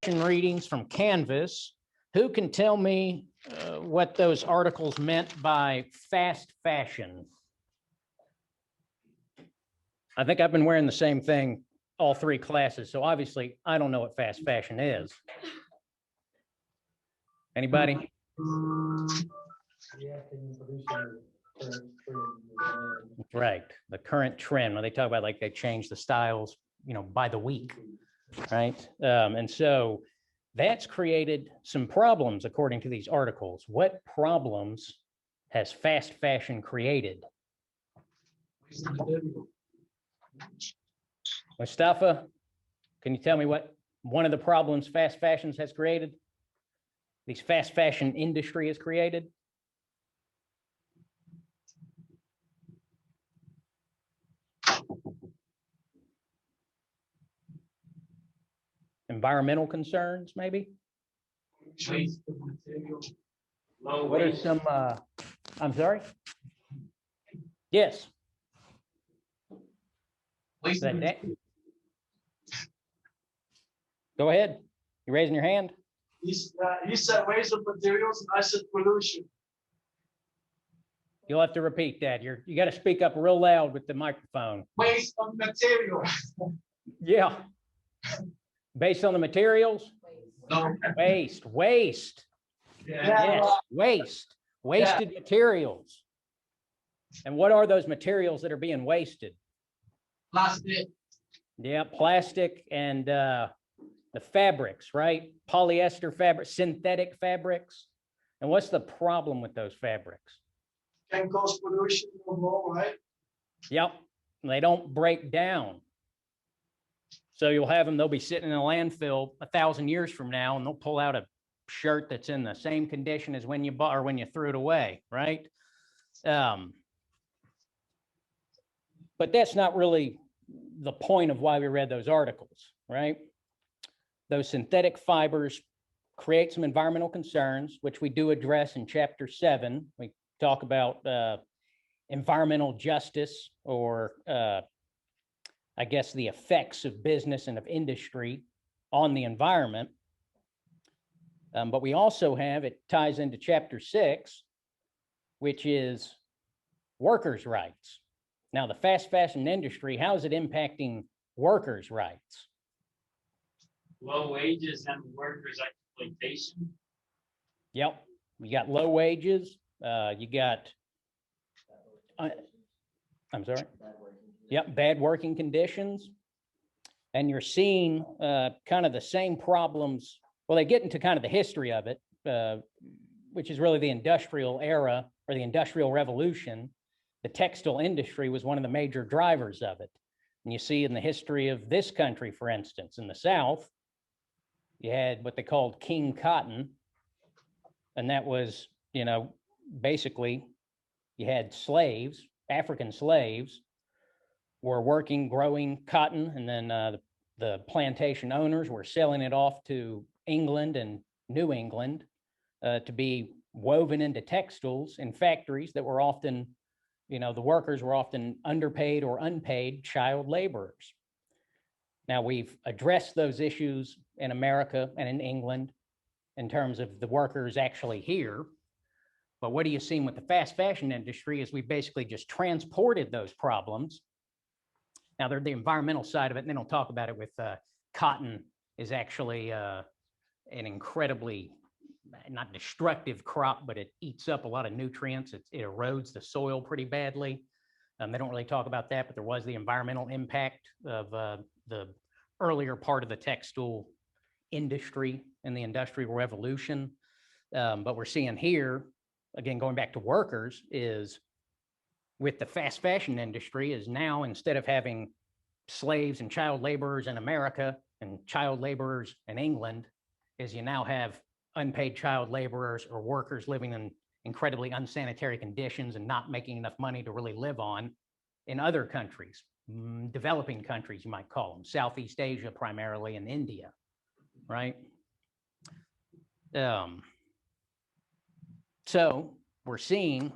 readings from Canvas. Who can tell me what those articles meant by fast fashion? I think I've been wearing the same thing all three classes, so obviously I don't know what fast fashion is. Anybody? Right, the current trend. When they talk about like they change the styles, you know, by the week, right? And so that's created some problems according to these articles. What problems has fast fashion created? Mustafa, can you tell me what one of the problems fast fashions has created? These fast fashion industry has created? Environmental concerns, maybe? What are some, I'm sorry? Yes. Go ahead. You raising your hand? You said waste of materials, and I said pollution. You'll have to repeat that. You got to speak up real loud with the microphone. Waste of materials. Yeah. Based on the materials? No. Waste. Yeah. Yes, wasted materials. And what are those materials that are being wasted? Plastic. Yeah, plastic and the fabrics, right? Polyester fabric, synthetic fabrics. And what's the problem with those fabrics? Can cause pollution or more, right? Yep, they don't break down. So you'll have them, they'll be sitting in a landfill 1,000 years from now, and they'll pull out a shirt that's in the same condition as when you bought or when you threw it away, right? But that's not really the point of why we read those articles, right? Those synthetic fibers create some environmental concerns, which we do address in Chapter 7. We talk about environmental justice, or I guess the effects of business and of industry on the environment. But we also have, it ties into Chapter 6, which is workers' rights. Now, the fast fashion industry, how is it impacting workers' rights? Low wages and workers' exploitation. Yep, you got low wages. You got, I'm sorry. Yep, bad working conditions. And you're seeing kind of the same problems. Well, they get into kind of the history of it, which is really the industrial era or the Industrial Revolution. The textile industry was one of the major drivers of it. And you see in the history of this country, for instance, in the South, you had what they called King Cotton. And that was, you know, basically you had slaves, African slaves, were working, growing cotton, and then the plantation owners were selling it off to England and New England to be woven into textiles in factories that were often, you know, the workers were often underpaid or unpaid child laborers. Now, we've addressed those issues in America and in England in terms of the workers actually here. But what do you see with the fast fashion industry is we basically just transported those problems. Now, they're the environmental side of it, and they don't talk about it with cotton is actually an incredibly, not destructive crop, but it eats up a lot of nutrients. It erodes the soil pretty badly. They don't really talk about that, but there was the environmental impact of the earlier part of the textile industry in the Industrial Revolution. But we're seeing here, again, going back to workers, is with the fast fashion industry is now, instead of having slaves and child laborers in America and child laborers in England, is you now have unpaid child laborers or workers living in incredibly unsanitary conditions and not making enough money to really live on in other countries, developing countries, you might call them, Southeast Asia primarily, and India, right? So we're seeing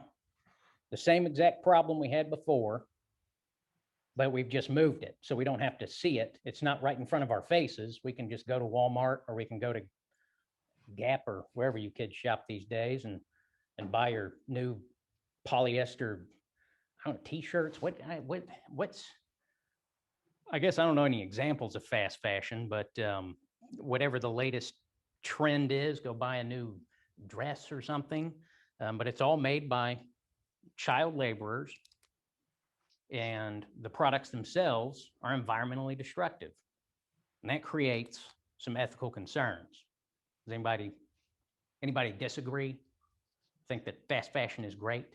the same exact problem we had before, but we've just moved it. So we don't have to see it. It's not right in front of our faces. We can just go to Walmart or we can go to Gap or wherever you kids shop these days and buy your new polyester, I don't know, t-shirts. What's, I guess I don't know any examples of fast fashion, but whatever the latest trend is, go buy a new dress or something. But it's all made by child laborers, and the products themselves are environmentally destructive. And that creates some ethical concerns. Does anybody disagree? Think that fast fashion is great?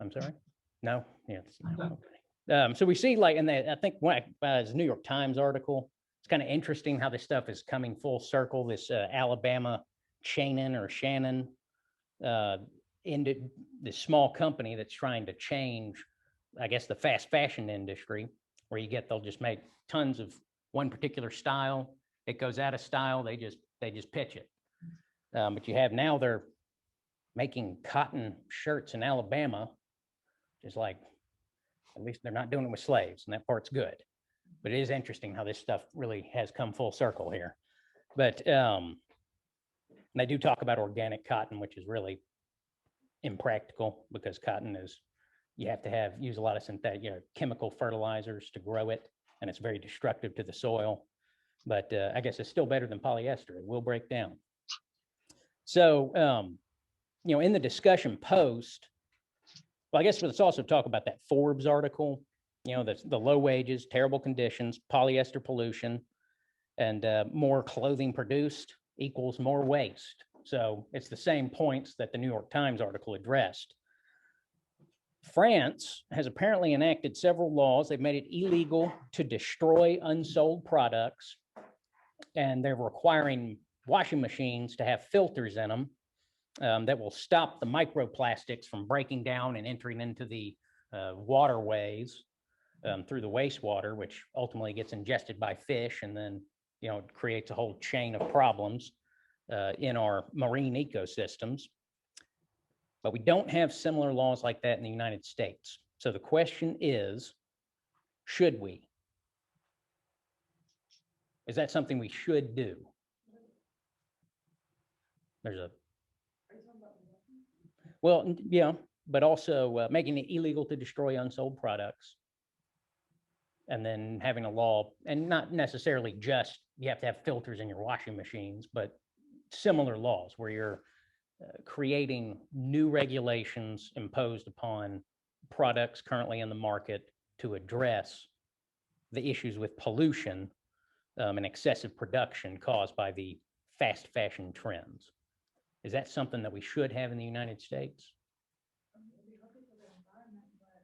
I'm sorry? No? Yeah. Okay. So we see like, and I think it's a New York Times article. It's kind of interesting how this stuff is coming full circle. This Alabama Shannon into this small company that's trying to change, I guess, the fast fashion industry, where they'll just make tons of one particular style. It goes out of style. They just pitch it. But you have now they're making cotton shirts in Alabama. Just like, at least they're not doing it with slaves, and that part's good. But it is interesting how this stuff really has come full circle here. But they do talk about organic cotton, which is really impractical because cotton is, you have to use a lot of synthetic, chemical fertilizers to grow it, and it's very destructive to the soil. But I guess it's still better than polyester. It will break down. So, in the discussion post, well, I guess let's also talk about that Forbes article, the low wages, terrible conditions, polyester pollution, and more clothing produced equals more waste. So it's the same points that the New York Times article addressed. France has apparently enacted several laws. They've made it illegal to destroy unsold products, and they're requiring washing machines to have filters in them that will stop the microplastics from breaking down and entering into the waterways through the wastewater, which ultimately gets ingested by fish, and then it creates a whole chain of problems in our marine ecosystems. But we don't have similar laws like that in the United States. So the question is, should we? Is that something we should do? Well, yeah, but also making it illegal to destroy unsold products. And then having a law, and not necessarily just you have to have filters in your washing machines, but similar laws where you're creating new regulations imposed upon products currently in the market to address the issues with pollution and excessive production caused by the fast fashion trends. Is that something that we should have in the United States?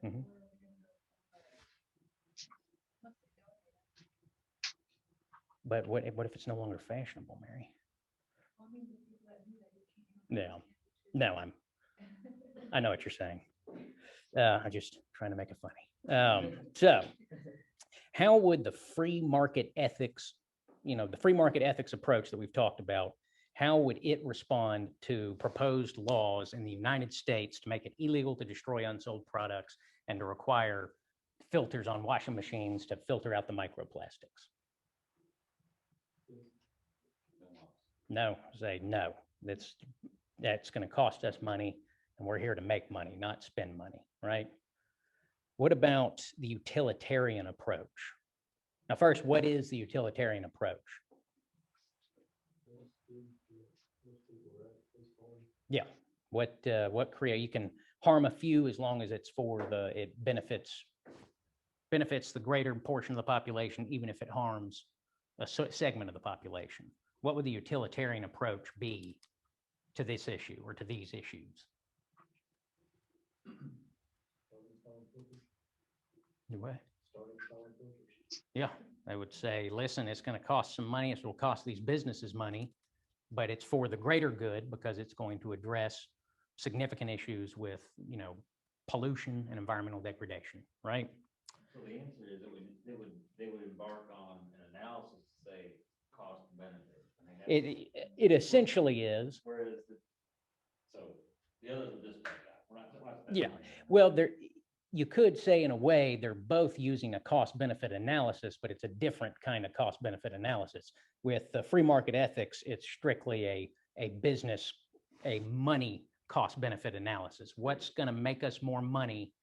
Mm-hmm. But what if it's no longer fashionable, Mary? I know what you're saying. I'm just trying to make it funny. So how would the free market ethics, the free market ethics approach that we've talked about, how would it respond to proposed laws in the United States to make it illegal to destroy unsold products and to require filters on washing machines to filter out the microplastics? No, say no. That's going to cost us money, and we're here to make money, not spend money, right? What about the utilitarian approach? Now, first, what is the utilitarian approach? Yeah, what you can harm a few as long as it's it benefits the greater portion of the population, even if it harms a segment of the population. What would the utilitarian approach be to this issue or to these issues? What? Yeah, I would say, listen, it's going to cost some money. It will cost these businesses money, but it's for the greater good because it's going to address significant issues with, pollution and environmental degradation, right? So the answer is they would embark on an analysis to say cost and benefit. It essentially is. Whereas so the others will just back out. Yeah, well, you could say in a way, they're both using a cost benefit analysis, but it's a different kind of cost benefit analysis. With the free market ethics, it's strictly a business, a money cost benefit analysis. What's going to make us more money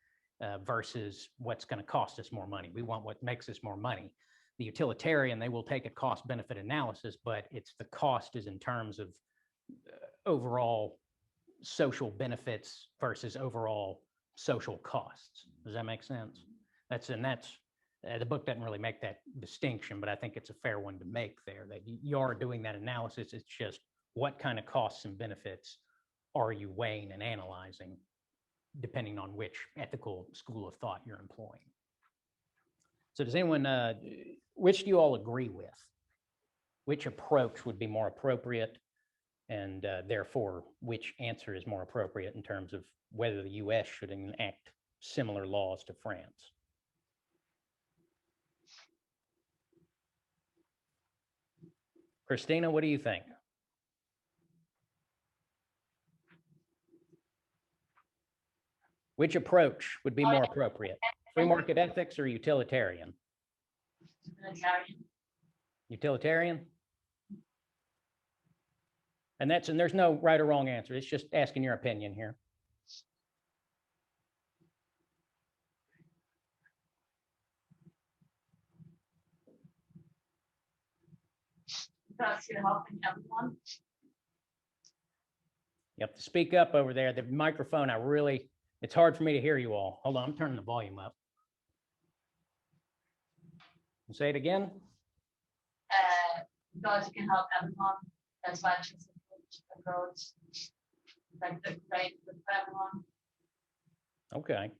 versus what's going to cost us more money. We want what makes us more money. The utilitarian, they will take a cost benefit analysis, but it's the cost is in terms of overall social benefits versus overall social costs. Does that make sense? That's the book doesn't really make that distinction, but I think it's a fair one to make there, that you are doing that analysis. It's just what kind of costs and benefits are you weighing and analyzing depending on which ethical school of thought you're employing. So does anyone, which do you all agree with? Which approach would be more appropriate? And therefore, which answer is more appropriate in terms of whether the US should enact similar laws to France? Christina, what do you think? Which approach would be more appropriate? Free market ethics or utilitarian? Utilitarian. Utilitarian? And there's no right or wrong answer. It's just asking your opinion here. Because you're helping everyone. You have to speak up over there. The microphone, it's hard for me to hear you all. Hold on, I'm turning the volume up. Say it again. Because you can help everyone. That's why I choose approach. Like the right with everyone. Okay.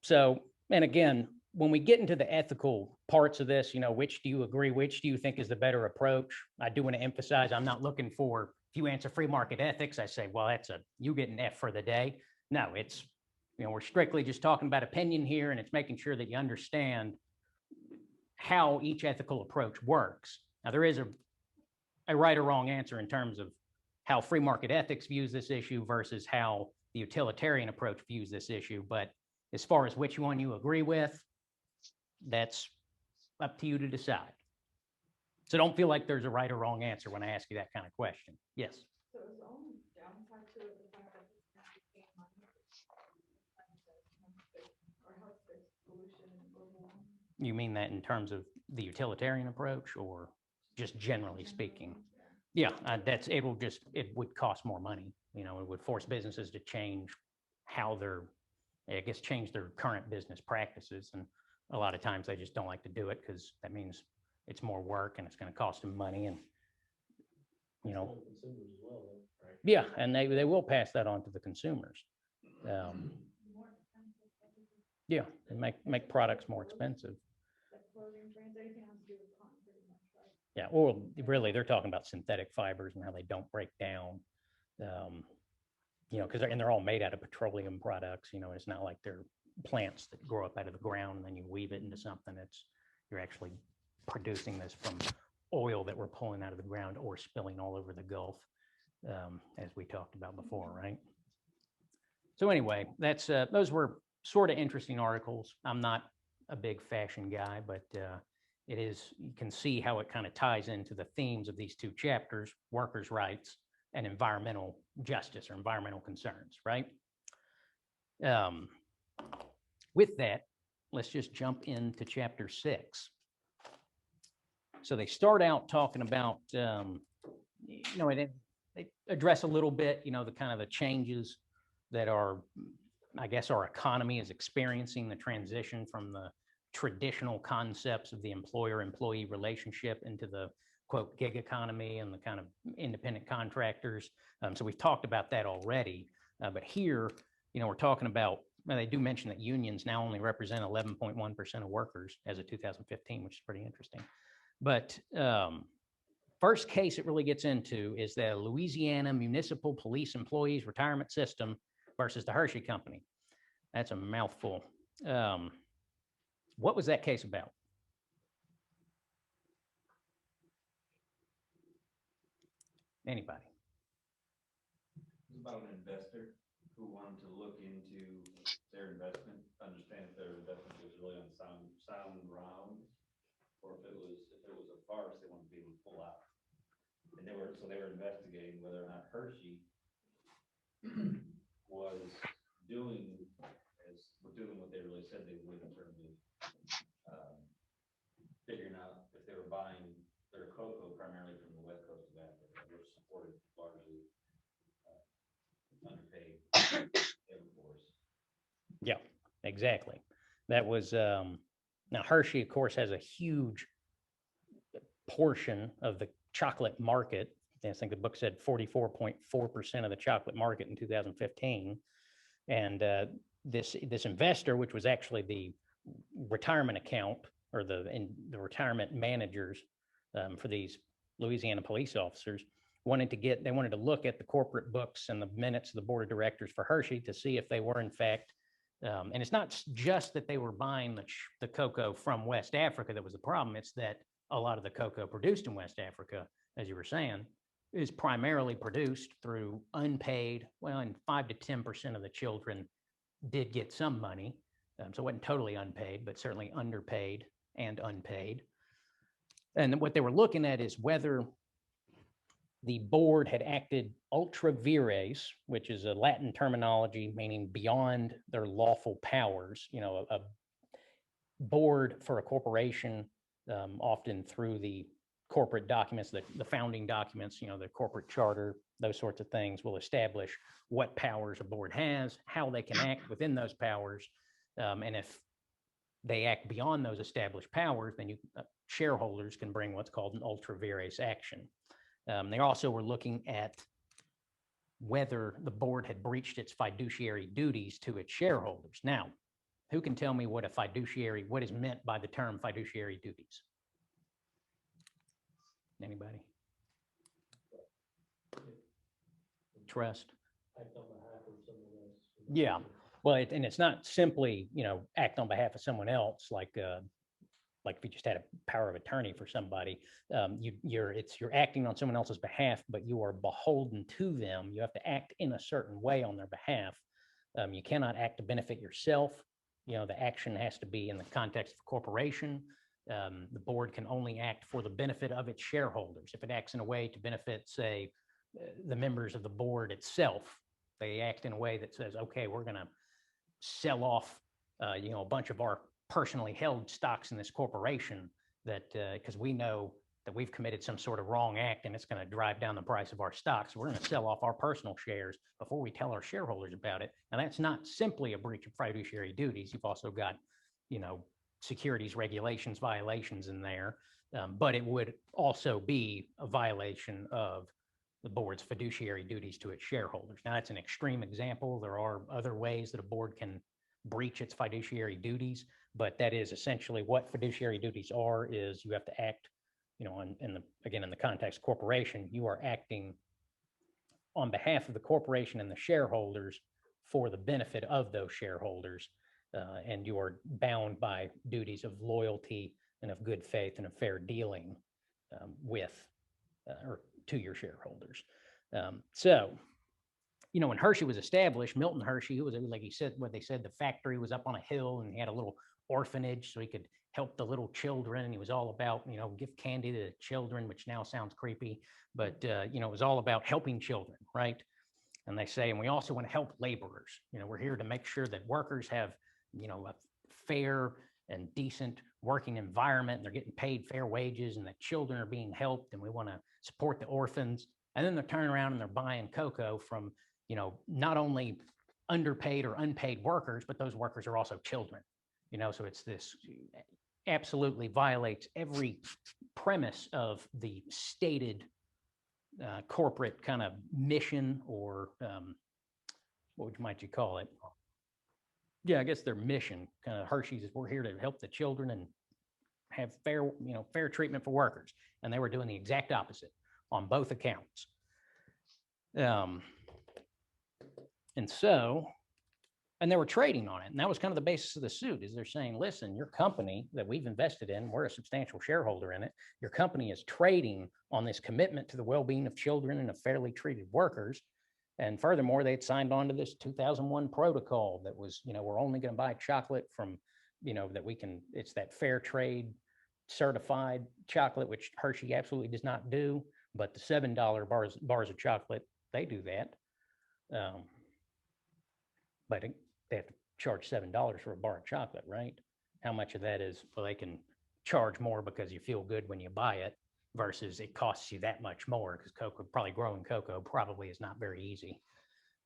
So, and again, when we get into the ethical parts of this, which do you agree, which do you think is the better approach? I do want to emphasize, I'm not looking for, if you answer free market ethics, I say, well, you get an F for the day. No, it's, we're strictly just talking about opinion here, and it's making sure that you understand how each ethical approach works. Now, there is a right or wrong answer in terms of how free market ethics views this issue versus how the utilitarian approach views this issue. But as far as which one you agree with, that's up to you to decide. So don't feel like there's a right or wrong answer when I ask you that kind of question. Yes. So is the only downside to it the fact that it's going to take money or help fix pollution and global warming? You mean that in terms of the utilitarian approach or just generally speaking? Yeah, it would cost more money. It would force businesses to change change their current business practices. And a lot of times they just don't like to do it because that means it's more work and it's going to cost them money. And, yeah, and they will pass that on to the consumers. Yeah, and make products more expensive. Yeah, or really, they're talking about synthetic fibers and how they don't break down. Because they're all made out of petroleum products. It's not like they're plants that grow up out of the ground and then you weave it into something. You're actually producing this from oil that we're pulling out of the ground or spilling all over the Gulf, as we talked about before, right? So anyway, those were sort of interesting articles. I'm not a big fashion guy, but you can see how it kind of ties into the themes of these two chapters, workers' rights and environmental justice or environmental concerns, right? With that, let's just jump into chapter 6. So they start out talking about, they address a little bit, the kind of the changes that our economy is experiencing, the transition from the traditional concepts of the employer-employee relationship into the quote gig economy and the kind of independent contractors. So we've talked about that already, but here, we're talking about, they do mention that unions now only represent 11.1% of workers as of 2015, which is pretty interesting. But first case it really gets into is the Louisiana Municipal Police Employees Retirement System versus the Hershey Company. That's a mouthful. What was that case about? It Anybody? was about an investor who wanted to look into their investment, understand if their investment was really on sound ground, or if it was a farce, they wanted to be able to pull out. And they were investigating whether or not Hershey was doing what they really said they would in terms of figuring out if they were buying their cocoa primarily from the west coast of Africa, which supported largely underpaid labor force. Yeah, exactly. That was, now Hershey, of course, has a huge portion of the chocolate market. I think the book said 44.4% of the chocolate market in 2015. And this investor, which was actually the retirement account or the retirement managers for these Louisiana police officers, wanted to look at the corporate books and the minutes of the board of directors for Hershey to see if they were in fact, and it's not just that they were buying the cocoa from West Africa that was the problem. It's that a lot of the cocoa produced in West Africa, as you were saying, is primarily produced through unpaid, well, and 5 to 10% of the children did get some money. So it wasn't totally unpaid, but certainly underpaid and unpaid. And what they were looking at is whether the board had acted ultra vires, which is a Latin terminology meaning beyond their lawful powers. You know, a board for a corporation, often through the corporate documents, the founding documents, you know, the corporate charter, those sorts of things will establish what powers a board has, how they can act within those powers. And if they act beyond those established powers, then shareholders can bring what's called an ultra vires action. They also were looking at whether the board had breached its fiduciary duties to its shareholders. Now, who can tell me what is meant by the term fiduciary duties? Anybody? Trust. Yeah. Well, and it's not simply, you know, act on behalf of someone else, like if you just had a power of attorney for somebody. You're acting on someone else's behalf, but you are beholden to them. You have to act in a certain way on their behalf. You cannot act to benefit yourself. You know, the action has to be in the context of a corporation. The board can only act for the benefit of its shareholders. If it acts in a way to benefit, say, the members of the board itself, they act in a way that says, okay, we're going to sell off, you know, a bunch of our personally held stocks in this corporation that because we know that we've committed some sort of wrong act and it's going to drive down the price of our stocks. We're going to sell off our personal shares before we tell our shareholders about it. And that's not simply a breach of fiduciary duties. You've also got, you know, securities regulations violations in there, but it would also be a violation of the board's fiduciary duties to its shareholders. Now, that's an extreme example. There are other ways that a board can breach its fiduciary duties, but that is essentially what fiduciary duties are. Is you have to act, you know, in the context of corporation, you are acting on behalf of the corporation and the shareholders for the benefit of those shareholders, and you are bound by duties of loyalty and of good faith and of fair dealing with or to your shareholders. So, you know, when Hershey was established, Milton Hershey, who was, like he said, what they said, the factory was up on a hill and he had a little orphanage so he could help the little children. And he was all about, you know, give candy to children, which now sounds creepy, but, you know, it was all about helping children, right? And they say, and we also want to help laborers. You know, we're here to make sure that workers have, you know, a fair and decent working environment, and they're getting paid fair wages, and that children are being helped, and we want to support the orphans. And then they're turning around and they're buying cocoa from, you know, not only underpaid or unpaid workers, but those workers are also children. You know, so it's this absolutely violates every premise of the stated corporate kind of mission, or what might you call it? Yeah, I guess their mission, kind of Hershey's, is we're here to help the children and have fair, you know, fair treatment for workers. And they were doing the exact opposite on both accounts. And they were trading on it. And that was kind of the basis of the suit, is they're saying, listen, your company that we've invested in, we're a substantial shareholder in it. Your company is trading on this commitment to the well-being of children and of fairly treated workers. And furthermore, they had signed on to this 2001 protocol that was, we're only going to buy chocolate from, that we can, it's that fair trade certified chocolate, which Hershey absolutely does not do, but the $7 bars of chocolate, they do that. But they have to charge $7 for a bar of chocolate, right? How much of that is, well, they can charge more because you feel good when you buy it versus it costs you that much more because probably growing cocoa probably is not very easy.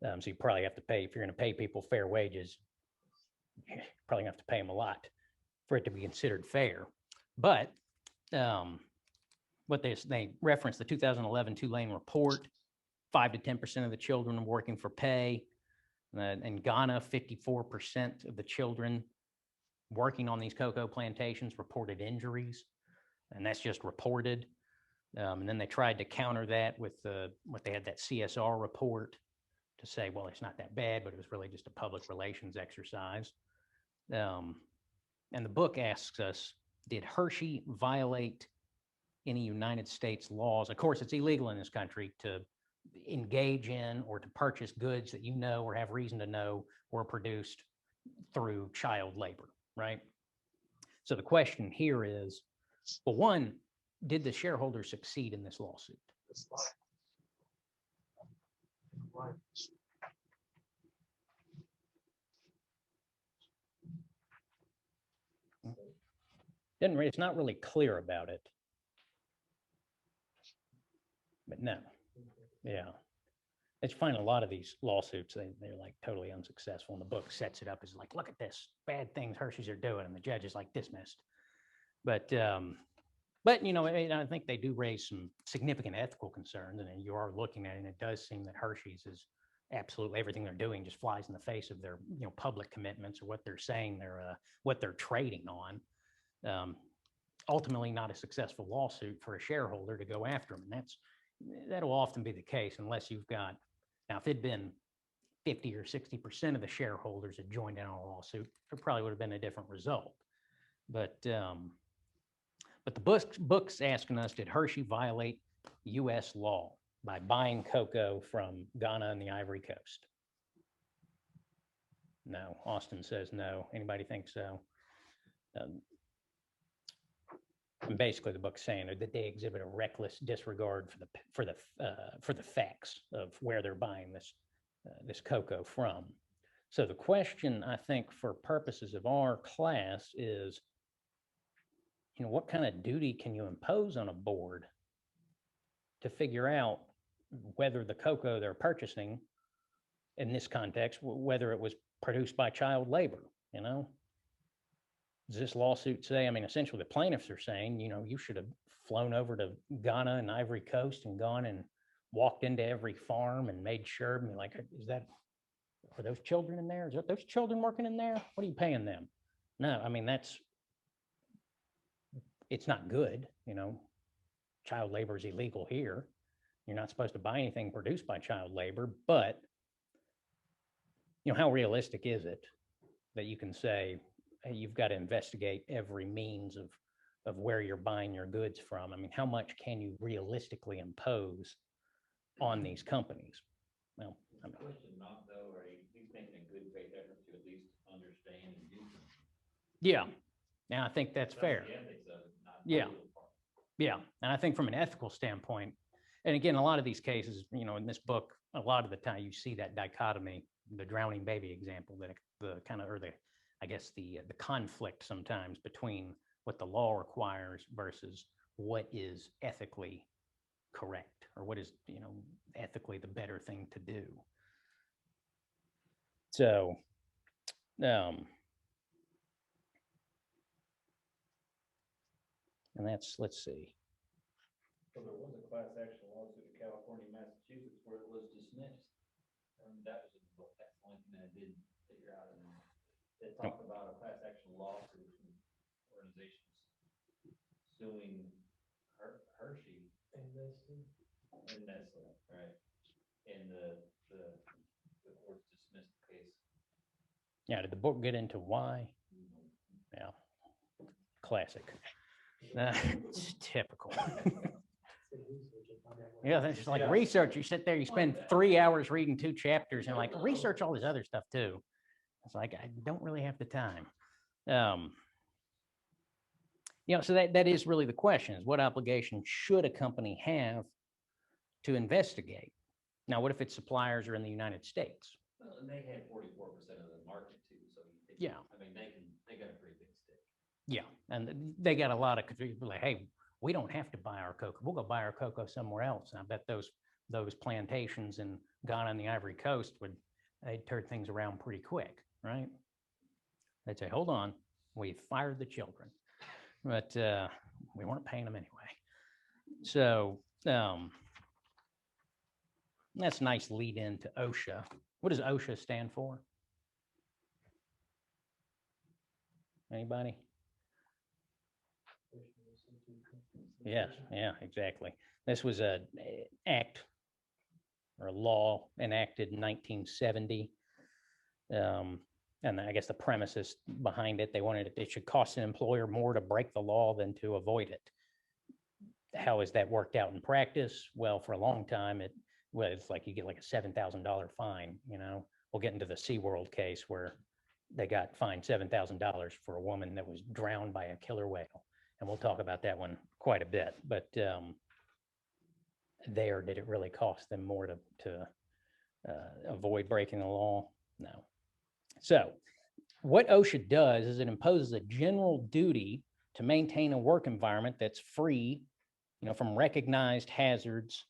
So you probably have to pay, if you're going to pay people fair wages, you're probably gonna have to pay them a lot for it to be considered fair. But what they reference the 2011 Tulane report, 5 to 10% of the children working for pay. In Ghana, 54% of the children working on these cocoa plantations reported injuries, and that's just reported. And then they tried to counter that with what they had, that CSR report, to say, well, it's not that bad, but it was really just a public relations exercise. And the book asks us, did Hershey violate any United States laws? Of course, it's illegal in this country to engage in or to purchase goods that or have reason to know were produced through child labor, right? So the question here is, well, one, did the shareholder succeed in this lawsuit? It's like- like- It's not really clear about it. But no, yeah. It's find a lot of these lawsuits, they're like totally unsuccessful. And the book sets it up as like, look at this bad things Hershey's are doing. And the judge is like dismissed. But I think they do raise some significant ethical concerns. And you are looking at it, and it does seem that Hershey's is absolutely everything they're doing just flies in the face of their, public commitments or what they're saying what they're trading on. Ultimately not a successful lawsuit for a shareholder to go after them. And that'll often be the case unless you've got, now if it'd been 50 or 60% of the shareholders had joined in on a lawsuit, it probably would have been a different result. But the book's asking us, did Hershey violate US law by buying cocoa from Ghana and the Ivory Coast? No. Austin says no. Anybody think so? And basically, the book's saying that they exhibit a reckless disregard for the facts of where they're buying this cocoa from. So the question, I think, for purposes of our class is, what kind of duty can you impose on a board to figure out whether the cocoa they're purchasing, in this context, whether it was produced by child labor? Does this lawsuit say, essentially the plaintiffs are saying, you should have flown over to Ghana and Ivory Coast and gone and walked into every farm and made sure, are those children in there? Is that those children working in there? What are you paying them? No, it's not good. Child labor is illegal here. You're not supposed to buy anything produced by child labor, but how realistic is it that you can say, hey, you've got to investigate every means of where you're buying your goods from? How much can you realistically impose on these companies? Well, The question not though, are you thinking in good faith effort to at least understand and do something? yeah. Now I think that's fair. The ethics of it, not Yeah. the legal part. Yeah. And I think from an ethical standpoint, and again, a lot of these cases, in this book, a lot of the time you see that dichotomy, the drowning baby example, that the conflict sometimes between what the law requires versus what is ethically correct, or what is, ethically the better thing to do. So, and let's see. So there was a class action lawsuit in California, Massachusetts, where it was dismissed. That was in the book. That's the only thing I didn't figure out. And they talked about a class action lawsuit from organizations suing Hershey and Nestle, right? And the courts dismissed the case. Yeah, did the book get into why? Yeah, classic. It's typical. Yeah, that's just like Yeah. research. You sit there, you spend 3 hours reading 2 chapters and like research all this other stuff too. It's like, I don't really have the time. So that is really the question is what obligation should a company have to investigate? Now, what if its suppliers are in the United States? Well, and they have 44% of the market too, so. Yeah. I mean, they got a pretty big stick. Yeah, and they got a lot of people like, hey, we don't have to buy our cocoa. We'll go buy our cocoa somewhere else. And I bet those plantations in Ghana and the Ivory Coast they'd turn things around pretty quick, right? They'd say, hold on, we fired the children, but we weren't paying them anyway. So that's a nice lead into OSHA. What does OSHA stand for? Anybody? Yes, yeah, exactly. This was a act or a law enacted in 1970. And I guess the premises behind it, they wanted it should cost an employer more to break the law than to avoid it. How has that worked out in practice? Well, for a long time, it's like you get like a $7,000 fine, We'll get into the SeaWorld case where they got fined $7,000 for a woman that was drowned by a killer whale. And we'll talk about that one quite a bit, but there, did it really cost them more to avoid breaking the law? No. So what OSHA does is it imposes a general duty to maintain a work environment that's free, from recognized hazards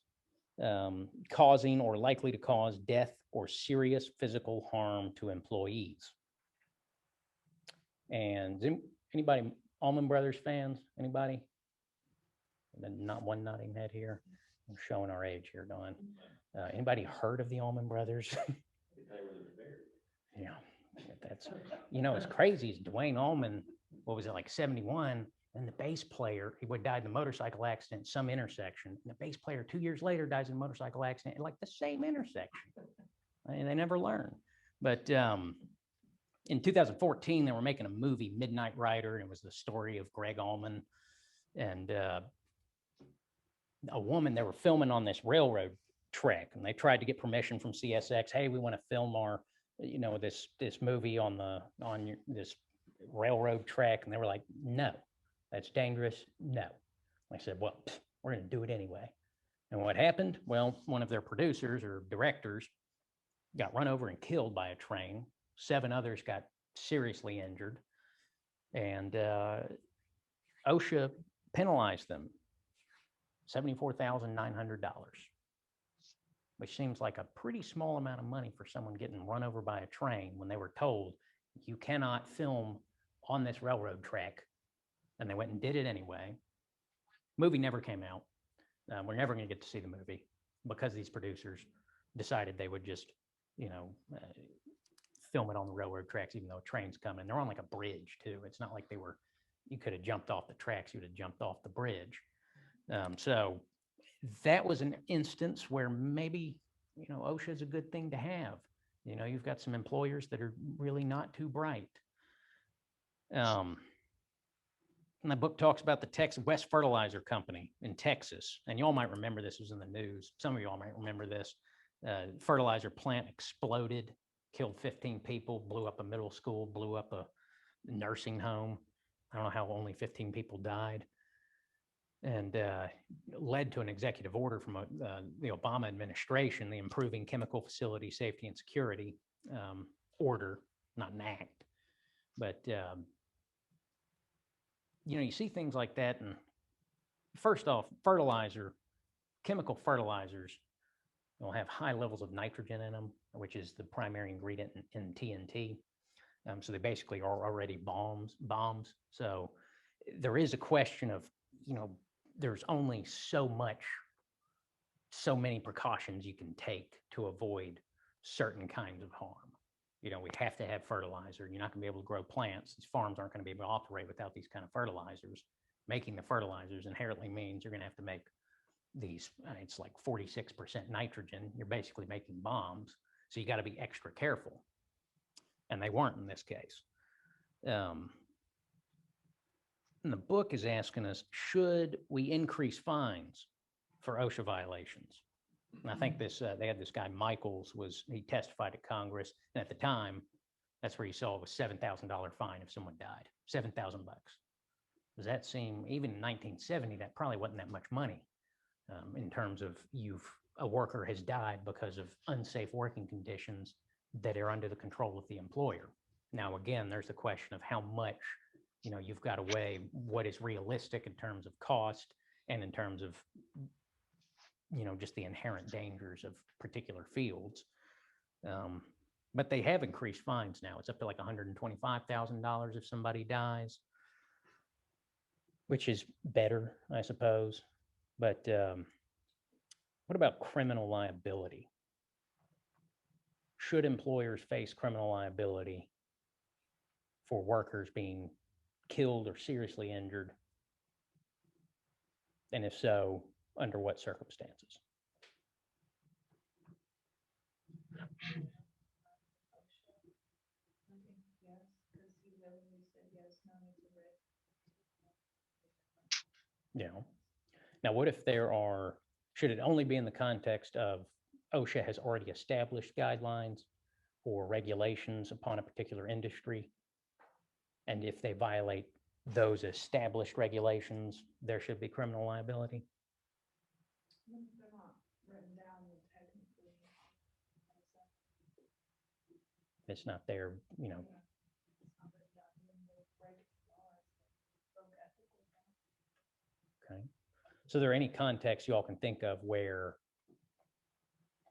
causing or likely to cause death or serious physical harm to employees. And anybody Allman Brothers fans? Anybody? Not one nodding head here. I'm showing our age here, Don. Anybody heard of the Allman Brothers? Yeah, that's what's crazy is Dwayne Allman. What was it, like 71? And the bass player, he would die in a motorcycle accident, some intersection. And the bass player 2 years later dies in a motorcycle accident, at like the same intersection. And they never learn. But in 2014, they were making a movie, Midnight Rider, and it was the story of Greg Allman and a woman. They were filming on this railroad track, and they tried to get permission from CSX. Hey, we want to film our, this movie on this railroad track, and they were like, no, that's dangerous. No. I said, well, we're going to do it anyway. And what happened? Well, one of their producers or directors got run over and killed by a train. 7 others got seriously injured, and OSHA penalized them $74,900, which seems like a pretty small amount of money for someone getting run over by a train when they were told you cannot film on this railroad track, and they went and did it anyway. Movie never came out. We're never going to get to see the movie because these producers decided they would just, film it on the railroad tracks, even though a train's coming. They're on like a bridge too. It's not like you could have jumped off the tracks, you would have jumped off the bridge. So that was an instance where maybe, OSHA is a good thing to have. You've got some employers that are really not too bright. And the book talks about the Texas West Fertilizer Company in Texas. And you all might remember this was in the news. Some of you all might remember this. Fertilizer plant exploded, killed 15 people, blew up a middle school, blew up a nursing home. I don't know how only 15 people died. And led to an executive order from the Obama administration, the Improving Chemical Facility Safety and Security order, not an act. But, you see things like that. And first off, chemical fertilizers will have high levels of nitrogen in them, which is the primary ingredient in TNT. So they basically are already bombs. So there is a question of, there's only so many precautions you can take to avoid certain kinds of harm. We have to have fertilizer. You're not going to be able to grow plants. These farms aren't going to be able to operate without these kind of fertilizers. Making the fertilizers inherently means you're going to have to make these, it's like 46% nitrogen. You're basically making bombs. So you got to be extra careful. And they weren't in this case. And the book is asking us, should we increase fines for OSHA violations. And I think this, they had this guy Michaels he testified at Congress, and at the time, that's where you saw it was $7,000 fine if someone died, 7,000 bucks. Does that seem, even in 1970, that probably wasn't that much money in terms of a worker has died because of unsafe working conditions that are under the control of the employer. Now, again, there's the question of how much, you've got to weigh what is realistic in terms of cost and in terms of, just the inherent dangers of particular fields. But they have increased fines now. It's up to like $125,000 if somebody dies, which is better, I suppose. But what about criminal liability? Should employers face criminal liability for workers being killed or seriously injured? And if so, under what circumstances? I think yes, because he literally said yes, no need to read. Now, what if should it only be in the context of OSHA has already established guidelines or regulations upon a particular industry? And if they violate those established regulations, there should be criminal liability? Even if they're not written down, then technically. It's not there, It's not written down, then they break the laws, broke ethical laws. okay? So there any context you all can think of where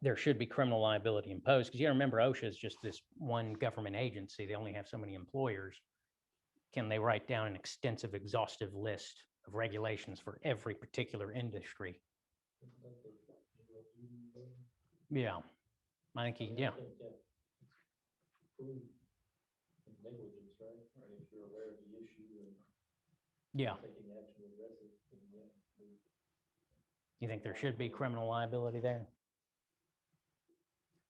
there should be criminal liability imposed? Because you remember OSHA is just this one government agency. They only have so many employers. Can they write down an extensive, exhaustive list of regulations for every particular industry? Yeah, I think, yeah. Negligence, right? Or if you're aware of the issue and Yeah. taking action to address it, then yeah. You think there should be criminal liability there?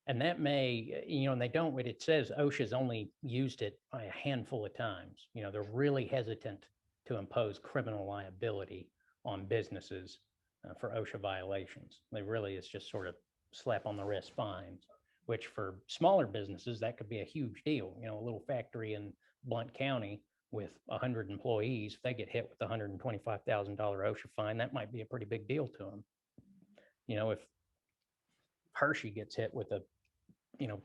And that may, and they don't, it says OSHA's only used it a handful of times. They're really hesitant to impose criminal liability on businesses for OSHA violations. It's just sort of slap on the wrist fines, which for smaller businesses, that could be a huge deal. A little factory in Blount County with 100 employees, if they get hit with a $125,000 OSHA fine, that might be a pretty big deal to them. If Hershey gets hit with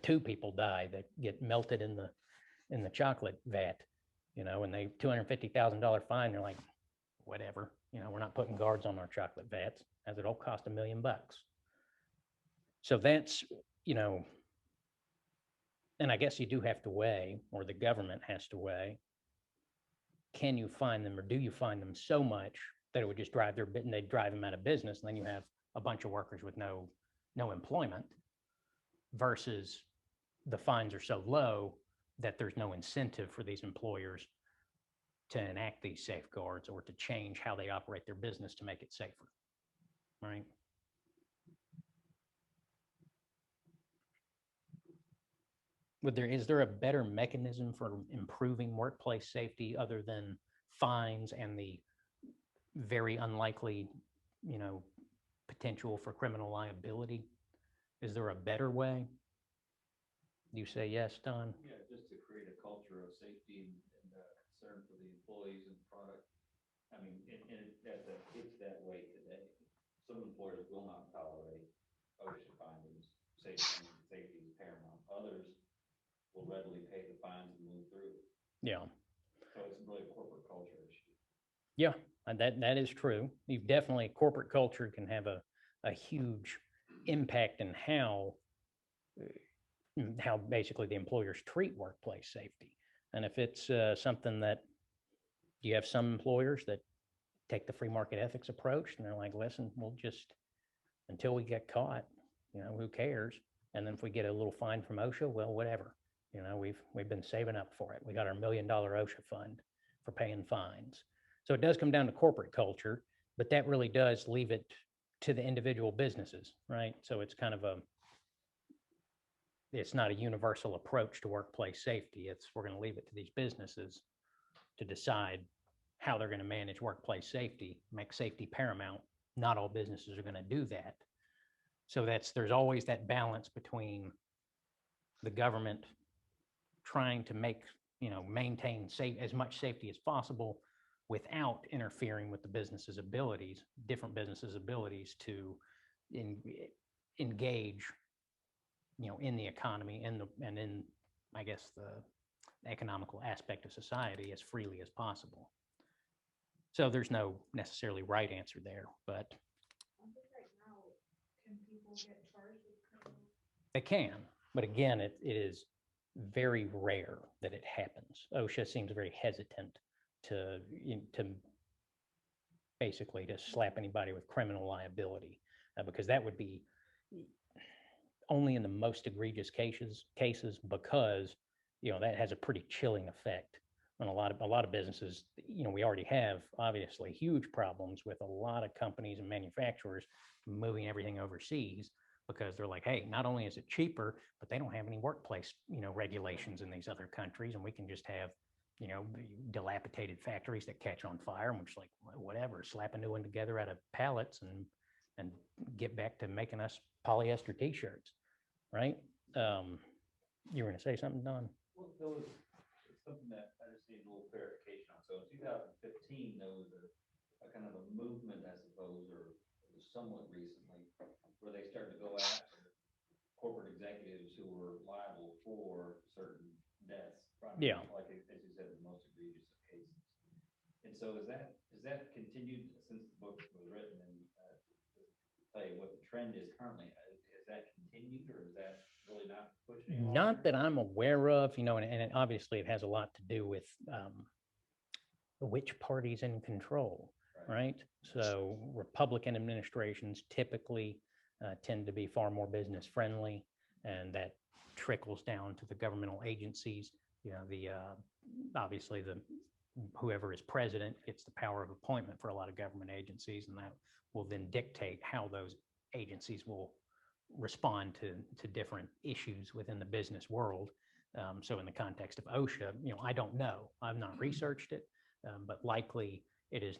2 people die that get melted in the chocolate vat, and they $250,000 fine, they're like, whatever, we're not putting guards on our chocolate vats, as it'll cost $1 million. So that's, and I guess you do have to weigh, or the government has to weigh, can you fine them, or do you fine them so much that it would just they'd drive them out of business, and then you have a bunch of workers with no employment, versus the fines are so low that there's no incentive for these employers to enact these safeguards or to change how they operate their business to make it safer, right? Is there a better mechanism for improving workplace safety other than fines and the very unlikely, potential for criminal liability? Is there a better way? You say yes, Don? Yeah, just to create a culture of safety and concern for the employees and product. I mean, it's that way today. Some employers will not tolerate OSHA findings. Safety is paramount. Others will readily pay the fines and move through. Yeah. So it's really a corporate culture issue. Yeah, and that is true. You've definitely, corporate culture can have a huge impact in how basically the employers treat workplace safety. And if it's something that you have some employers that take the free market ethics approach, and they're like, listen, we'll just, until we get caught, who cares? And then if we get a little fine from OSHA, well, whatever. We've been saving up for it. We got our $1 million OSHA fund for paying fines. So it does come down to corporate culture, but that really does leave it to the individual businesses, right? So it's kind of it's not a universal approach to workplace safety. We're going to leave it to these businesses to decide how they're going to manage workplace safety, make safety paramount not all businesses are going to do that. So there's always that balance between the government trying to maintain as much safety as possible without interfering with the business's abilities, different businesses' abilities to engage, in the economy and in, I guess, the economical aspect of society as freely as possible. So there's no necessarily right answer there, but I think right now, can people get charged with criminal? they can. But again, it is very rare that it happens. OSHA seems very hesitant to basically to slap anybody with criminal liability, because that would be only in the most egregious cases, because that has a pretty chilling effect on a lot of businesses. We already have obviously huge problems with a lot of companies and manufacturers moving everything overseas, because they're like, hey, not only is it cheaper, but they don't have any workplace regulations in these other countries, and we can just have dilapidated factories that catch on fire, and we're just like, whatever, slap a new one together out of pallets and get back to making us polyester t-shirts, right? You were going to say something, Don? Well, there was something that I just need a little clarification on. So in 2015, there was a kind of a movement, I suppose, or it was somewhat recently, where they started to go after corporate executives who were liable for certain deaths. Yeah. Like, as you said, the most egregious of cases. And so is that continued since the book was written? And tell you what the trend is currently. Has that continued, or is that really not pushed any longer? Not that I'm aware of, and obviously it has a lot to do with which party's in control, right? So Republican administrations typically tend to be far more business friendly, and that trickles down to the governmental agencies. Obviously whoever is president gets the power of appointment for a lot of government agencies, and that will then dictate how those agencies will respond to different issues within the business world. So in the context of OSHA, I don't know. I've not researched it, but likely it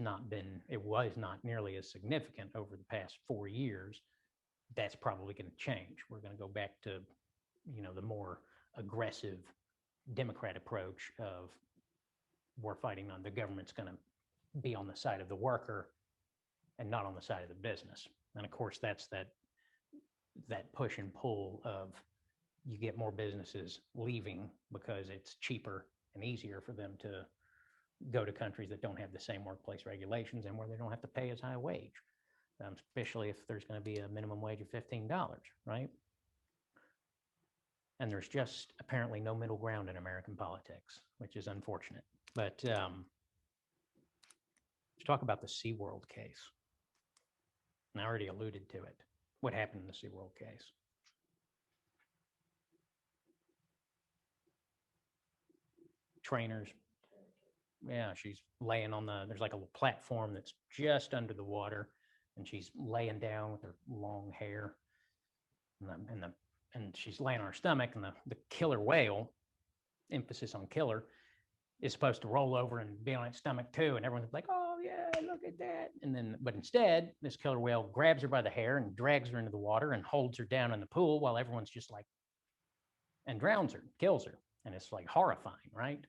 was not nearly as significant over the past 4 years. That's probably going to change. We're going to go back to, the more aggressive Democrat approach of we're fighting on the government's going to be on the side of the worker and not on the side of the business. And of course, that's that push and pull of you get more businesses leaving because it's cheaper and easier for them to go to countries that don't have the same workplace regulations and where they don't have to pay as high a wage, especially if there's going to be a minimum wage of $15, right? And there's just apparently no middle ground in American politics, which is unfortunate. But let's talk about the SeaWorld case. And I already alluded to it. What happened in the SeaWorld case? Trainers. Yeah, she's laying on there's like a little platform that's just under the water, and she's laying down with her long hair, and she's laying on her stomach, and the killer whale, emphasis on killer, is supposed to roll over and be on its stomach too, and everyone's like, oh yeah, look at that. But instead, this killer whale grabs her by the hair and drags her into the water and holds her down in the pool while everyone's just like, and drowns her, kills her. And it's like horrifying, right?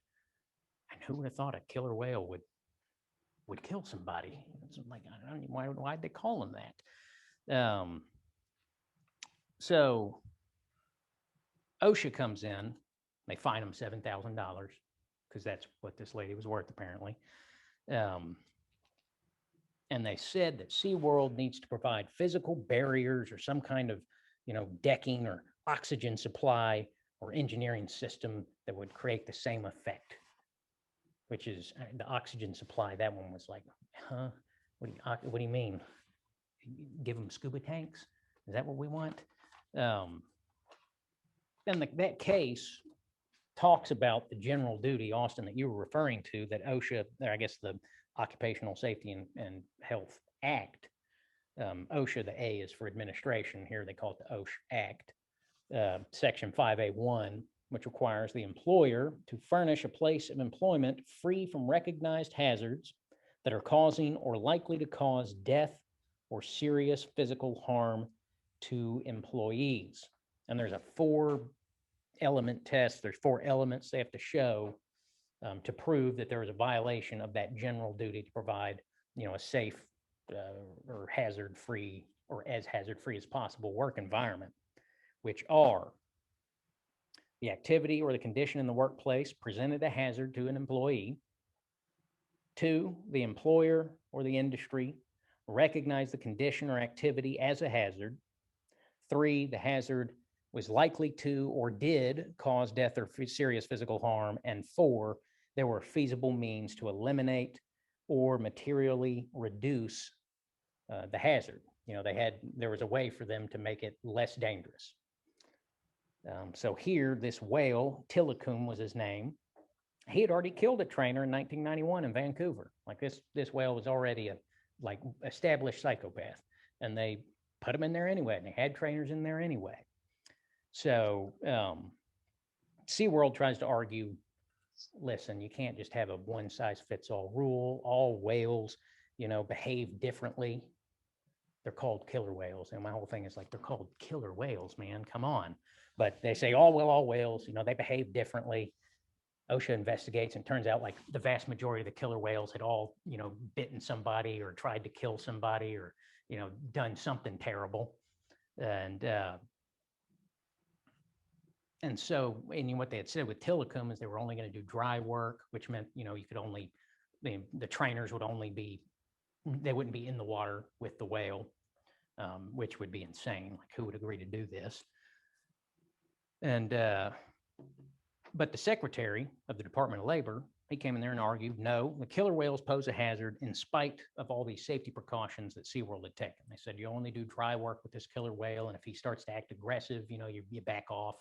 And who would have thought a killer whale would kill somebody? It's like, I don't know why'd they call him that? So OSHA comes in, they fine him $7,000 because that's what this lady was worth apparently. And they said that SeaWorld needs to provide physical barriers or some kind of, decking or oxygen supply or engineering system that would create the same effect, which is the oxygen supply. That one was like, huh? What do you mean? Give them scuba tanks? Is that what we want? And that case talks about the general duty, Austin, that you were referring to, that OSHA, or I guess the Occupational Safety and Health Act, OSHA, the A is for administration. Here they call it the OSHA Act, Section 5A1, which requires the employer to furnish a place of employment free from recognized hazards that are causing or likely to cause death or serious physical harm to employees. And there's a 4-element test. There's 4 elements they have to show to prove that there is a violation of that general duty to provide, a safe or hazard-free or as hazard-free as possible work environment, which are the activity or the condition in the workplace presented a hazard to an employee. 2, the employer or the industry recognize the condition or activity as a hazard. 3, the hazard was likely to or did cause death or serious physical harm. And 4, there were feasible means to eliminate or materially reduce the hazard. There was a way for them to make it less dangerous. So here, this whale, Tilikum was his name. He had already killed a trainer in 1991 in Vancouver. Like this whale was already a established psychopath, and they put him in there anyway, and they had trainers in there anyway. So SeaWorld tries to argue, listen, you can't just have a one-size-fits-all rule. All whales, behave differently. They're called killer whales. And my whole thing is like, they're called killer whales, man, come on. But they say, all whales, they behave differently. OSHA investigates, and turns out like the vast majority of the killer whales had all, bitten somebody or tried to kill somebody or, done something terrible. And so, what they had said with Tilikum is they were only going to do dry work, which meant, you could only, the trainers would only be, they wouldn't be in the water with the whale, which would be insane. Like, who would agree to do this? And, but the secretary of the Department of Labor, he came in there and argued, no, the killer whales pose a hazard in spite of all these safety precautions that SeaWorld had taken. They said, you only do dry work with this killer whale. And if he starts to act aggressive, you back off.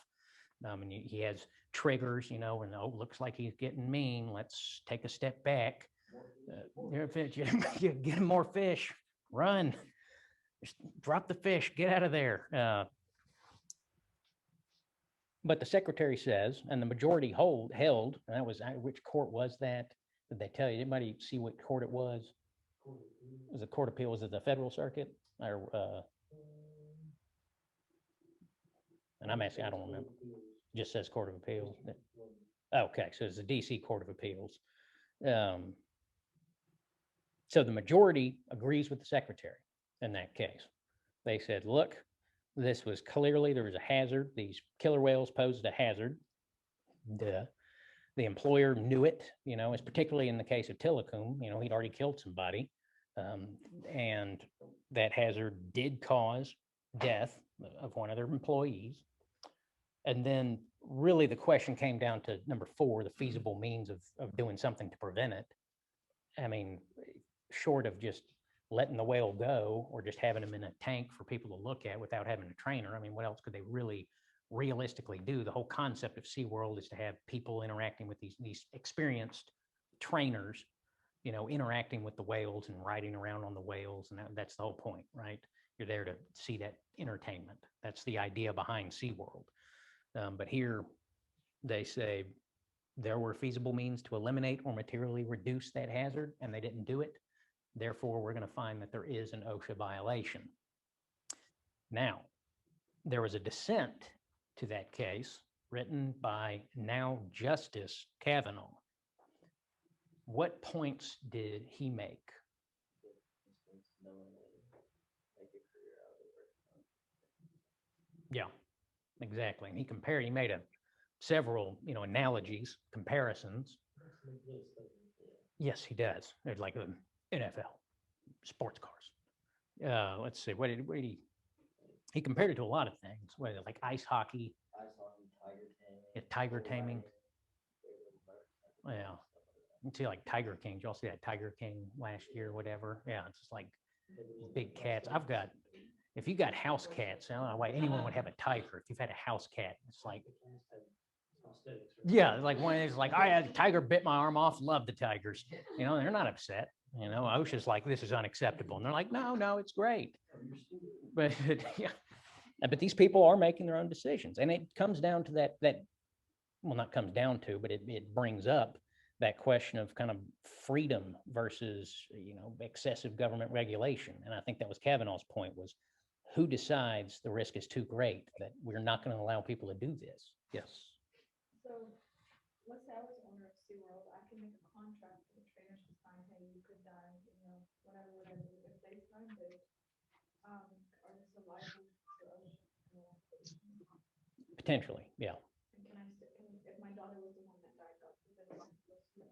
And he has triggers, and looks like he's getting mean. Let's take a step back. Get him more fish. Run. Just drop the fish. Get out of there. But the secretary says, and the majority held, and that was, which court was that? Did they tell you? Anybody see what court it was? Was it Court of Appeal? Was it the Federal Circuit? Or, and I'm asking, I don't remember. It just says Court of Appeals. Okay, so it's the DC Court of Appeals. So the majority agrees with the secretary in that case. They said, look, this was clearly, there was a hazard. These killer whales posed a hazard. The employer knew it, as particularly in the case of Tilikum, he'd already killed somebody. And that hazard did cause death of one of their employees. And then really the question came down to number 4, the feasible means of doing something to prevent it. I mean, short of just letting the whale go or just having him in a tank for people to look at without having a trainer. I mean, what else could they really realistically do? The whole concept of SeaWorld is to have people interacting with these experienced trainers, interacting with the whales and riding around on the whales. And that's the whole point, right? You're there to see that entertainment. That's the idea behind SeaWorld. But here they say there were feasible means to eliminate or materially reduce that hazard, and they didn't do it. Therefore, we're going to find that there is an OSHA violation. Now, there was a dissent to that case written by now Justice Kavanaugh. What points did he make? Yeah, exactly. And he made several, analogies, comparisons. Yes, he does. There's like a NFL, sports cars. Let's see, what did he compared it to a lot of things, like ice hockey, tiger taming. Yeah, you see like Tiger King. Did y'all see that Tiger King last year or whatever? Yeah, it's just like big cats. If you got house cats, I don't know why anyone would have a tiger. If you've had a house cat, it's like, yeah, like one is like, I had a tiger bit my arm off. Love the tigers. They're not upset. OSHA's like, this is unacceptable. And they're like, no, it's great. But yeah, but these people are making their own decisions. And it comes down to that, well, not comes down to, but it brings up that question of kind of freedom versus, excessive government regulation. And I think that was Kavanaugh's point, was who decides the risk is too great, that we're not going to allow people to do this? Yes. So let's say I was owner of SeaWorld, I can make a contract for the trainers to sign, hey, you could die, whatever, if they signed it. Are they still liable to OSHA? Potentially, yeah. And if my daughter was the one that died, God forbid, am I supposed to?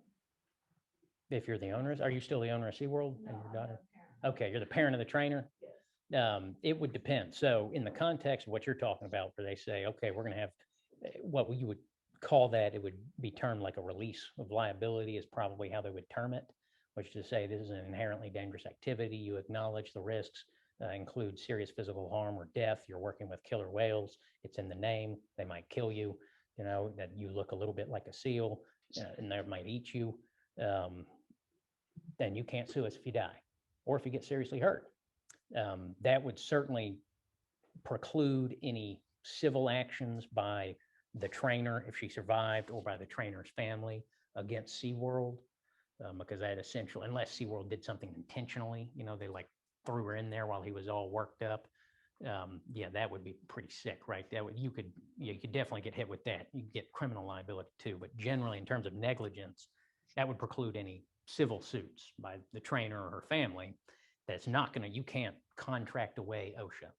If you're the owner, are you still the owner of SeaWorld and No, your I'm daughter? not a parent. Okay, you're the parent of the trainer? Yes. It would depend. So in the context of what you're talking about, where they say, okay, we're going to have what you would call that, it would be termed like a release of liability is probably how they would term it, which is to say this is an inherently dangerous activity. You acknowledge the risks, include serious physical harm or death. You're working with killer whales. It's in the name. They might kill you, that you look a little bit like a seal and they might eat you. Then you can't sue us if you die or if you get seriously hurt. That would certainly preclude any civil actions by the trainer if she survived, or by the trainer's family against SeaWorld, because that essentially, unless SeaWorld did something intentionally, they like threw her in there while he was all worked up. Yeah, that would be pretty sick, right? You could definitely get hit with that. You could get criminal liability too, but generally in terms of negligence, that would preclude any civil suits by the trainer or her family. You can't contract away OSHA.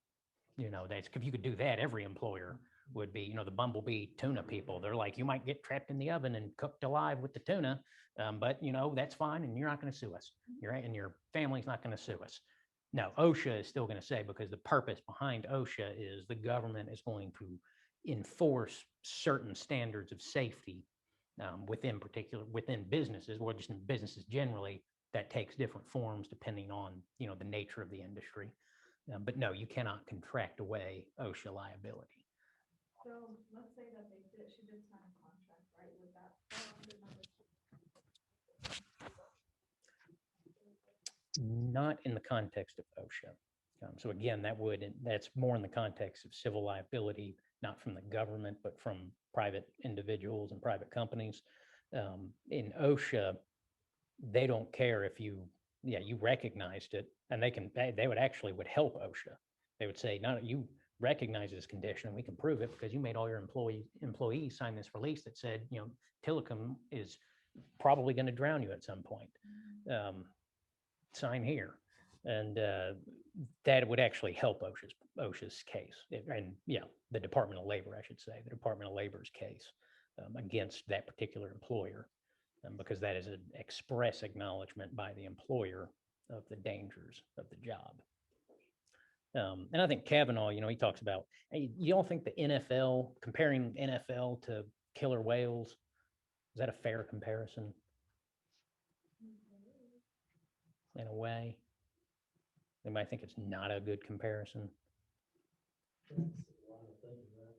That's, if you could do that, every employer would be, the bumblebee tuna people. They're like, you might get trapped in the oven and cooked alive with the tuna, but that's fine, and you're not going to sue us. And your family's not going to sue us. No, OSHA is still going to say, because the purpose behind OSHA is the government is going to enforce certain standards of safety within businesses, or just in businesses generally. That takes different forms depending on, the nature of the industry. But no, you cannot contract away OSHA liability. So let's say that she did sign a contract, right? Would that fall under number? Not in the context of OSHA. So again, that's more in the context of civil liability, not from the government, but from private individuals and private companies. In OSHA, they don't care if you recognized it, and they would help OSHA. They would say, no, you recognize this condition and we can prove it because you made all your employees sign this release that said, Tillicum is probably going to drown you at some point. Sign here. And that would actually help OSHA's case. The Department of Labor, I should say, the Department of Labor's case against that particular employer, because that is an express acknowledgement by the employer of the dangers of the job. And I think Kavanaugh, he talks about, hey, you don't think the NFL, comparing NFL to killer whales, is that a fair comparison? In a way, they might think it's not a good comparison. That's a lot of things, right?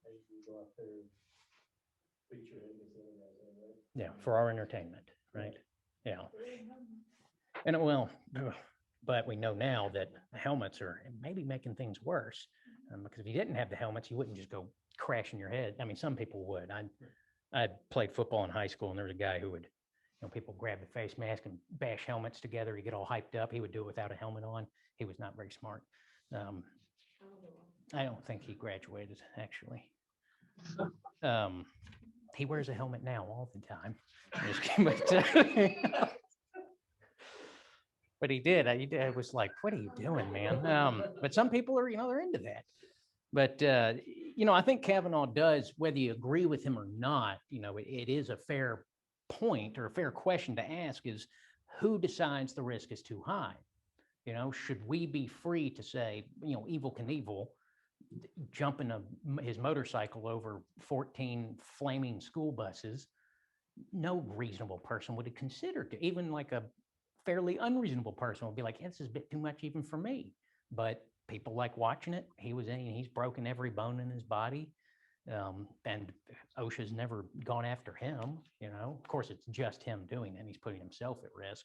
Like, you go out there and feature it, right? Yeah, for our entertainment, right? Yeah. And well, but we know now that helmets are maybe making things worse, because if you didn't have the helmets, you wouldn't just go crashing your head. I mean, some people would. I played football in high school, and there was a guy who would, people grab the face mask and bash helmets together. He'd get all hyped up. He would do it without a helmet on. He was not very smart. I don't think he graduated, actually. He wears a helmet now all the time. But he did. I was like, what are you doing, man? But some people are, they're into that. But, I think Kavanaugh does, whether you agree with him or not, it is a fair point or a fair question to ask, is who decides the risk is too high? Should we be free to say, Evel Knievel jumping his motorcycle over 14 flaming school buses? No reasonable person would have considered to, even like a fairly unreasonable person would be like, this is a bit too much even for me. But people like watching it. He's broken every bone in his body. And OSHA's never gone after him, Of course, it's just him doing it. He's putting himself at risk.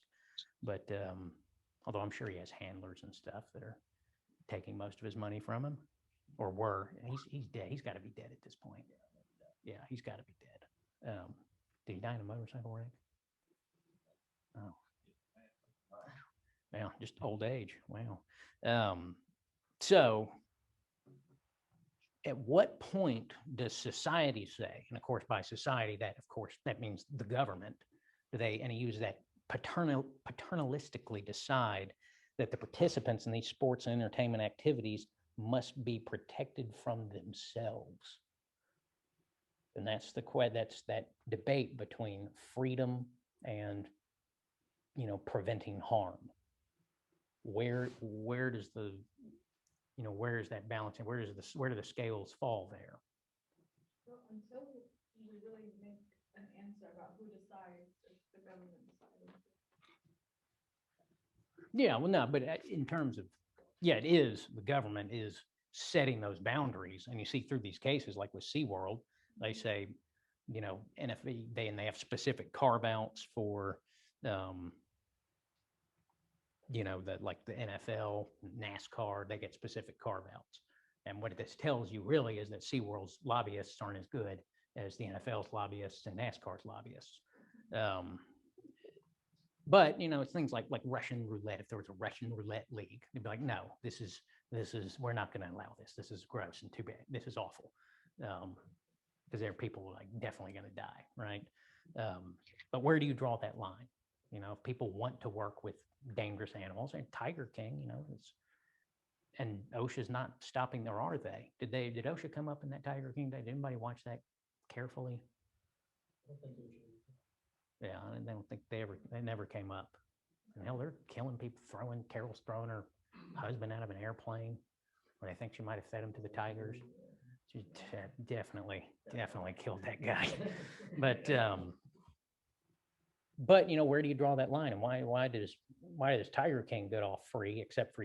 But although I'm sure he has handlers and stuff that are taking most of his money from him, or were. He's dead. He's got to be dead at this point. Yeah, he's got to be dead. Did he die in a motorcycle wreck? Oh. Yeah, just old age. Wow. So at what point does society say, and of course by society, that of course, that means the government, do they, and he uses that paternalistically decide that the participants in these sports and entertainment activities must be protected from themselves. And that's that's that debate between freedom and, preventing harm. Where does the, where is that balancing? Where do the scales fall there? So until we really make an answer about who decides, it's the government deciding. Yeah, well, no, but in terms of, yeah, it is, the government is setting those boundaries. And you see through these cases, like with SeaWorld, they say, NFV, they have specific carve outs for, like the NFL, NASCAR, they get specific carve outs. And what this tells you really is that SeaWorld's lobbyists aren't as good as the NFL's lobbyists and NASCAR's lobbyists. But it's things like Russian roulette. If there was a Russian roulette league, they'd be like, no, this is we're not going to allow this. This is gross and too bad. This is awful, because there are people like definitely going to die, right? But where do you draw that line? If people want to work with dangerous animals, and Tiger King, and OSHA's not stopping, or are they? Did OSHA come up in that Tiger King day? Did anybody watch that carefully? I don't think it should. Yeah, I don't think they never came up. And hell, they're killing people, Carol's throwing her husband out of an airplane, where they think she might have fed him to the tigers. She definitely killed that guy. But where do you draw that line? And why does Tiger King get off free, except for,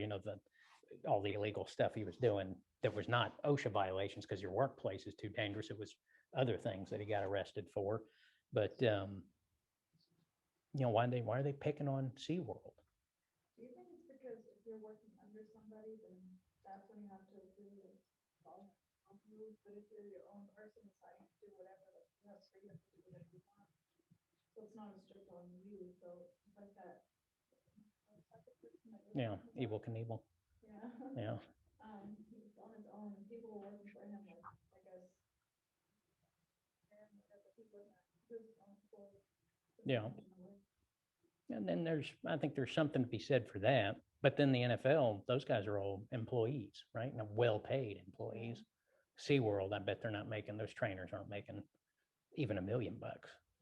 all the illegal stuff he was doing that was not OSHA violations because your workplace is too dangerous. It was other things that he got arrested for. But why are they picking on SeaWorld? Do you think it's because if you're working under somebody, then that's when you have to agree with all rules? But if you're your own person deciding to do whatever, like, you have freedom to do whatever you want. So it's not as strict on you. So it's like that. Yeah, Evel Knievel. Yeah. Yeah. He's on his own. People were working for him, like, I guess. And the people that his own employees. Yeah. And then I think there's something to be said for that. But then the NFL, those guys are all employees, right? And well-paid employees. SeaWorld, I bet they're not making, those trainers aren't making even $1 million,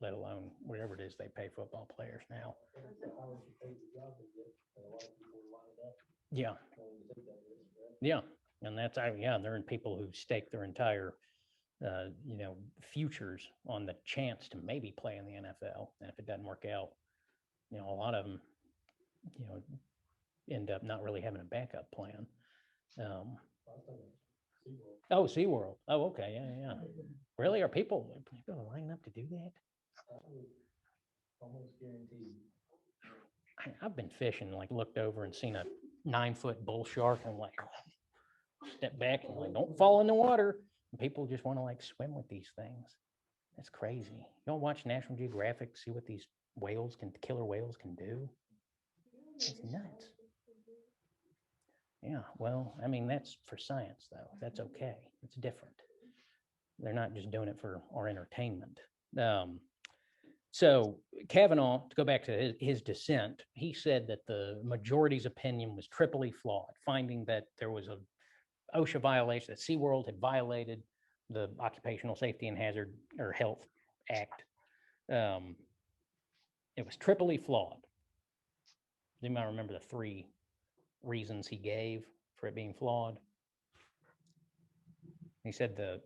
let alone whatever it is they pay football players now. How would you pay the job they get? And a lot of people are lined up. Yeah. Wanting to take that risk, right? Yeah. And there are people who stake their entire, futures on the chance to maybe play in the NFL. And if it doesn't work out, a lot of them, end up not really having a backup plan. Oh, SeaWorld. Oh, okay. Yeah. Really? Are people lining up to do that? Almost guaranteed. I've been fishing, looked over and seen a 9-foot bull shark and step back and don't fall in the water. And people just want to swim with these things. That's crazy. You don't watch National Geographic, see what these killer whales can do. It's nuts. Yeah, well, that's for science though. That's okay. It's different. They're not just doing it for our entertainment. So Kavanaugh, to go back to his dissent, he said that the majority's opinion was triply flawed, finding that there was a OSHA violation, that SeaWorld had violated the Occupational Safety and Hazard or Health Act. It was triply flawed. You might remember the 3 reasons he gave for it being flawed. He said the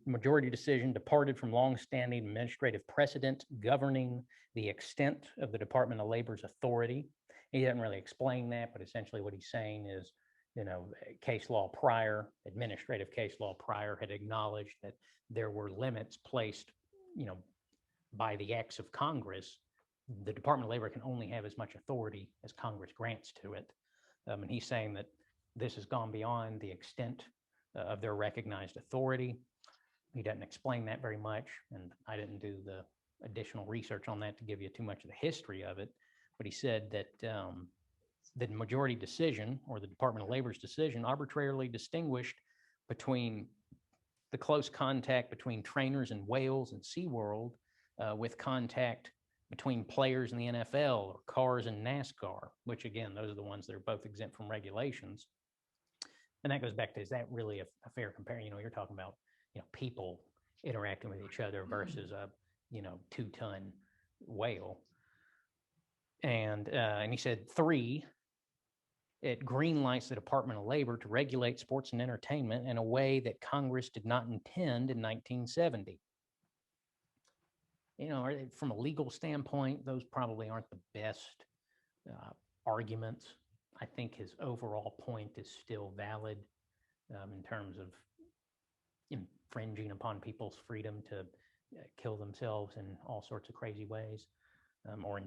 majority decision departed from longstanding administrative precedent governing the extent of the Department of Labor's authority. He didn't really explain that, but essentially what he's saying is, administrative case law prior had acknowledged that there were limits placed, by the acts of Congress. The Department of Labor can only have as much authority as Congress grants to it. And he's saying that this has gone beyond the extent of their recognized authority. He doesn't explain that very much, and I didn't do the additional research on that to give you too much of the history of it. But he said that the majority decision, or the Department of Labor's decision, arbitrarily distinguished between the close contact between trainers in Wales and SeaWorld with contact between players in the NFL or cars in NASCAR, which again, those are the ones that are both exempt from regulations. And that goes back to, is that really a fair comparison? You know, you're talking about, people interacting with each other versus a, 2-ton whale. And he said 3, it green lights the Department of Labor to regulate sports and entertainment in a way that Congress did not intend in 1970. From a legal standpoint, those probably aren't the best arguments. I think his overall point is still valid in terms of infringing upon people's freedom to kill themselves in all sorts of crazy ways or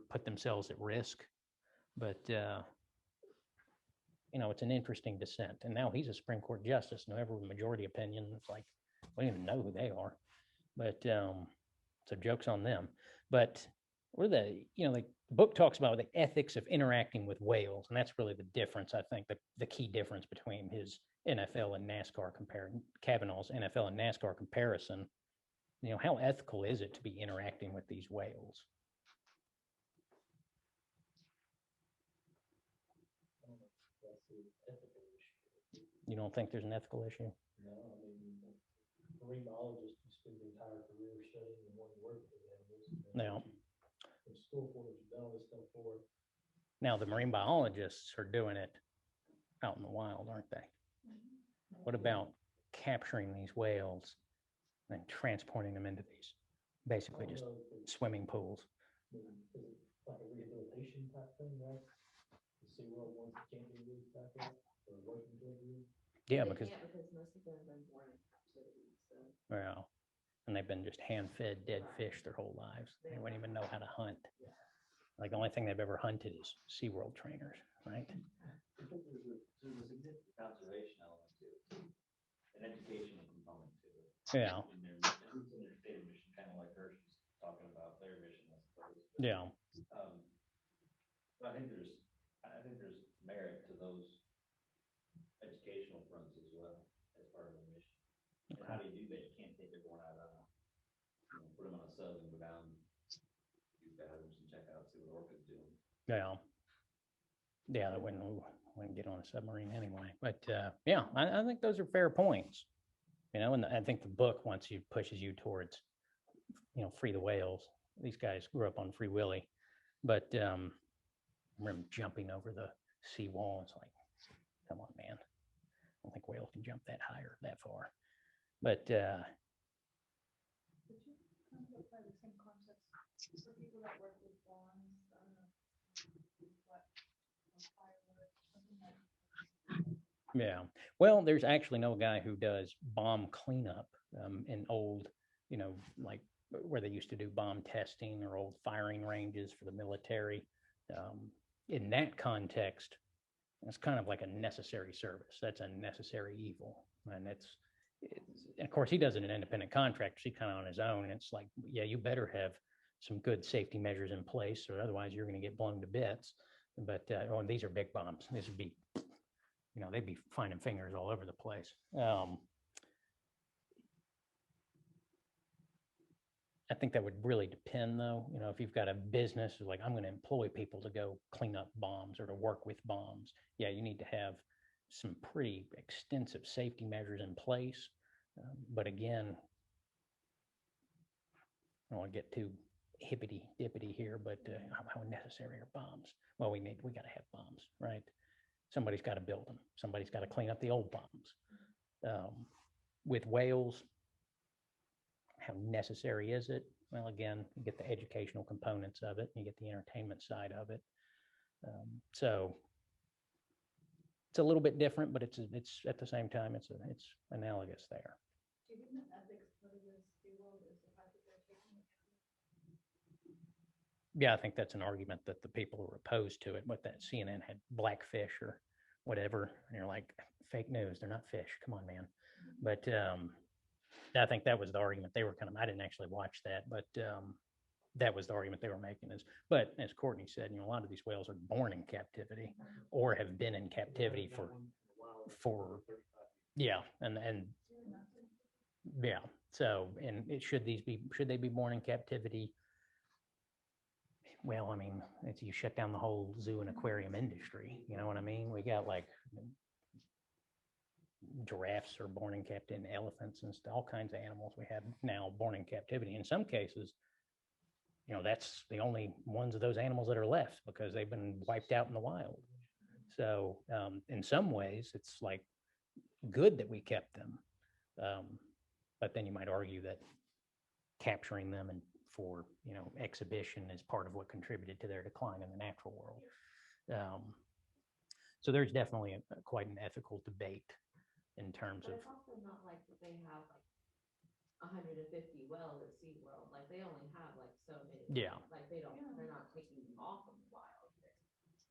put themselves at risk. But it's an interesting dissent. And now he's a Supreme Court justice. Whoever majority opinion, it's like, we don't even know who they are. But so joke's on them. But the book talks about the ethics of interacting with whales. And that's really the difference, I think, the key difference between his NFL and NASCAR Kavanaugh's NFL and NASCAR comparison. How ethical is it to be interacting with these whales? That's the ethical issue. You don't think there's an ethical issue? No, I mean, marine biologists who spend their entire career studying and wanting to work with animals. No. In school for it, you've done all this stuff for it. Now, the marine biologists are doing it out in the wild, aren't they? What about capturing these whales and transporting them into these basically just swimming pools? Is it like a rehabilitation type thing, right? The SeaWorld wants to champion league back up or working to league? Yeah, They because can't because most people have been born in captivity, so. well, and they've been just hand-fed dead fish their whole lives. They wouldn't even know how to hunt. Like the only thing they've ever hunted is SeaWorld trainers, right? I think there's a significant conservation element to it, an educational component to it. Yeah. In their stated mission, kind of like Hershey's talking about their mission, I suppose. But, Yeah. But I think there's merit to those educational fronts as well as part of the mission. And how do you do that? You can't take everyone out on put them on a sub and go down, use bathrooms and check out, see what orcas doing. Yeah. Yeah, they wouldn't get on a submarine anyway. But yeah, I think those are fair points. And I think the book pushes you towards, free the whales. These guys grew up on Free Willy, but I remember jumping over the seawall. It's like, come on, man. I don't think whales can jump that high or that far. But Did you kind of apply the same concepts for people that work with bonds? I don't know, what, fireworks, something like. yeah, well, there's actually no guy who does bomb cleanup in old, like where they used to do bomb testing or old firing ranges for the military. In that context, it's kind of like a necessary service. That's a necessary evil. And of course, he does it in independent contractors. He kind of on his own. And it's like, yeah, you better have some good safety measures in place, or otherwise you're going to get blown to bits. But these are big bombs. This would be, they'd be finding fingers all over the place. I think that would really depend, though. If you've got a business like, I'm going to employ people to go clean up bombs or to work with bombs, yeah, you need to have some pretty extensive safety measures in place. But again, I don't want to get too hippity dippity here, but how necessary are bombs? Well, we got to have bombs, right? Somebody's got to build them. Somebody's got to clean up the old bombs. With whales, how necessary is it? Well, again, you get the educational components of it, you get the entertainment side of it. So it's a little bit different, but it's at the same time, it's analogous there. Do you think the ethics part of this SeaWorld is the fact that they're taking it? Yeah, I think that's an argument that the people who are opposed to it, what that CNN had blackfish or whatever, and you're like, fake news, they're not fish. Come on, man. But I think that was the argument they were I didn't actually watch that, but that was the argument they were making but as Courtney said, a lot of these whales are born in captivity or have been in captivity for, yeah. And yeah. So, and should they be born in captivity? Well, I mean, you shut down the whole zoo and aquarium industry. You know what I mean? We got like giraffes are born in captivity, elephants and all kinds of animals we have now born in captivity. In some cases, that's the only ones of those animals that are left because they've been wiped out in the wild. So in some ways, it's like good that we kept them. But then you might argue that capturing them and for exhibition is part of what contributed to their decline in the natural world. So there's definitely quite an ethical debate in terms But of. it's also not like that they have like 150 wells at SeaWorld, like they only have like so many. Yeah. Like they're not taking them off of the wild.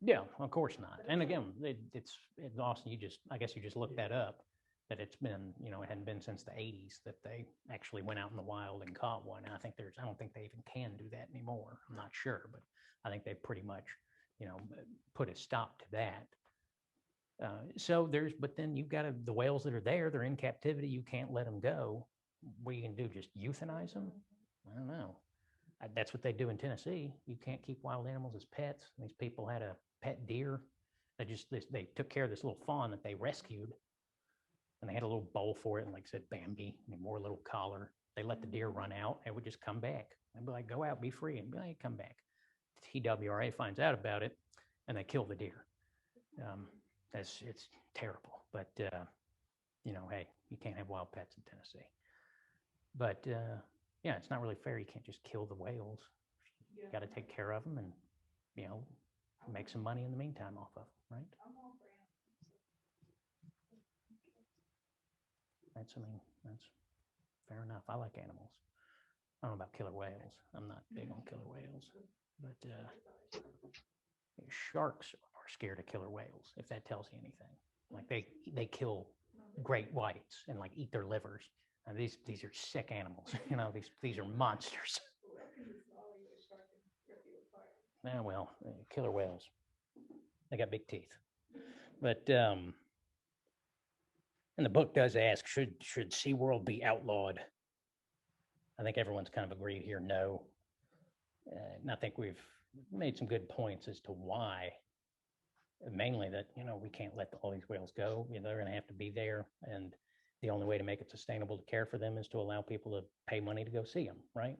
Yeah, of course not. And again, it's Austin, I guess you just looked that up, that it's been, it hadn't been since the 80s that they actually went out in the wild and caught one. And I don't think they even can do that anymore. I'm not sure, but I think they pretty much, put a stop to that. But then you've got the whales that are there, they're in captivity. You can't let them go. What are you going to do? Just euthanize them? I don't know. That's what they do in Tennessee. You can't keep wild animals as pets. These people had a pet deer. They took care of this little fawn that they rescued, and they had a little bowl for it, and like I said, Bambi, and more little collar. They let the deer run out. It would just come back. They'd be like, go out, be free, and be like, come back. TWRA finds out about it, and they kill the deer. It's terrible, but hey, you can't have wild pets in Tennessee. But yeah, it's not really fair. You can't just kill the whales. You got to take care of them and make some money in the meantime off of them, right? That's fair enough. I like animals. I don't know about killer whales. I'm not big on killer whales, but sharks are scared of killer whales, if that tells you anything. Like they kill great whites and like eat their livers. And these are sick animals. These are monsters. Yeah, well, killer whales, they got big teeth. But and the book does ask, should SeaWorld be outlawed? I think everyone's kind of agreed here, no. And I think we've made some good points as to why. Mainly that, we can't let all these whales go. They're going to have to be there. And the only way to make it sustainable to care for them is to allow people to pay money to go see them, right?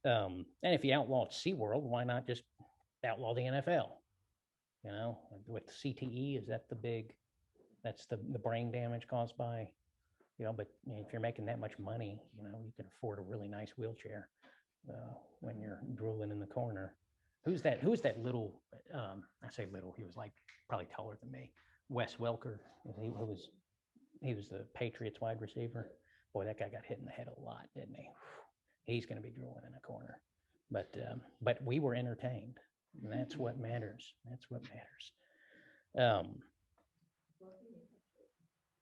And if you outlaw SeaWorld, why not just outlaw the NFL? With CTE, is that that's the brain damage caused by, but if you're making that much money, you can afford a really nice wheelchair when you're drooling in the corner. Who's that little, I say little, he was like probably taller than me, Wes Welker. He was the Patriots wide receiver. Boy, that guy got hit in the head a lot, didn't he? He's going to be drooling in a corner. But we were entertained. And that's what matters. That's what matters.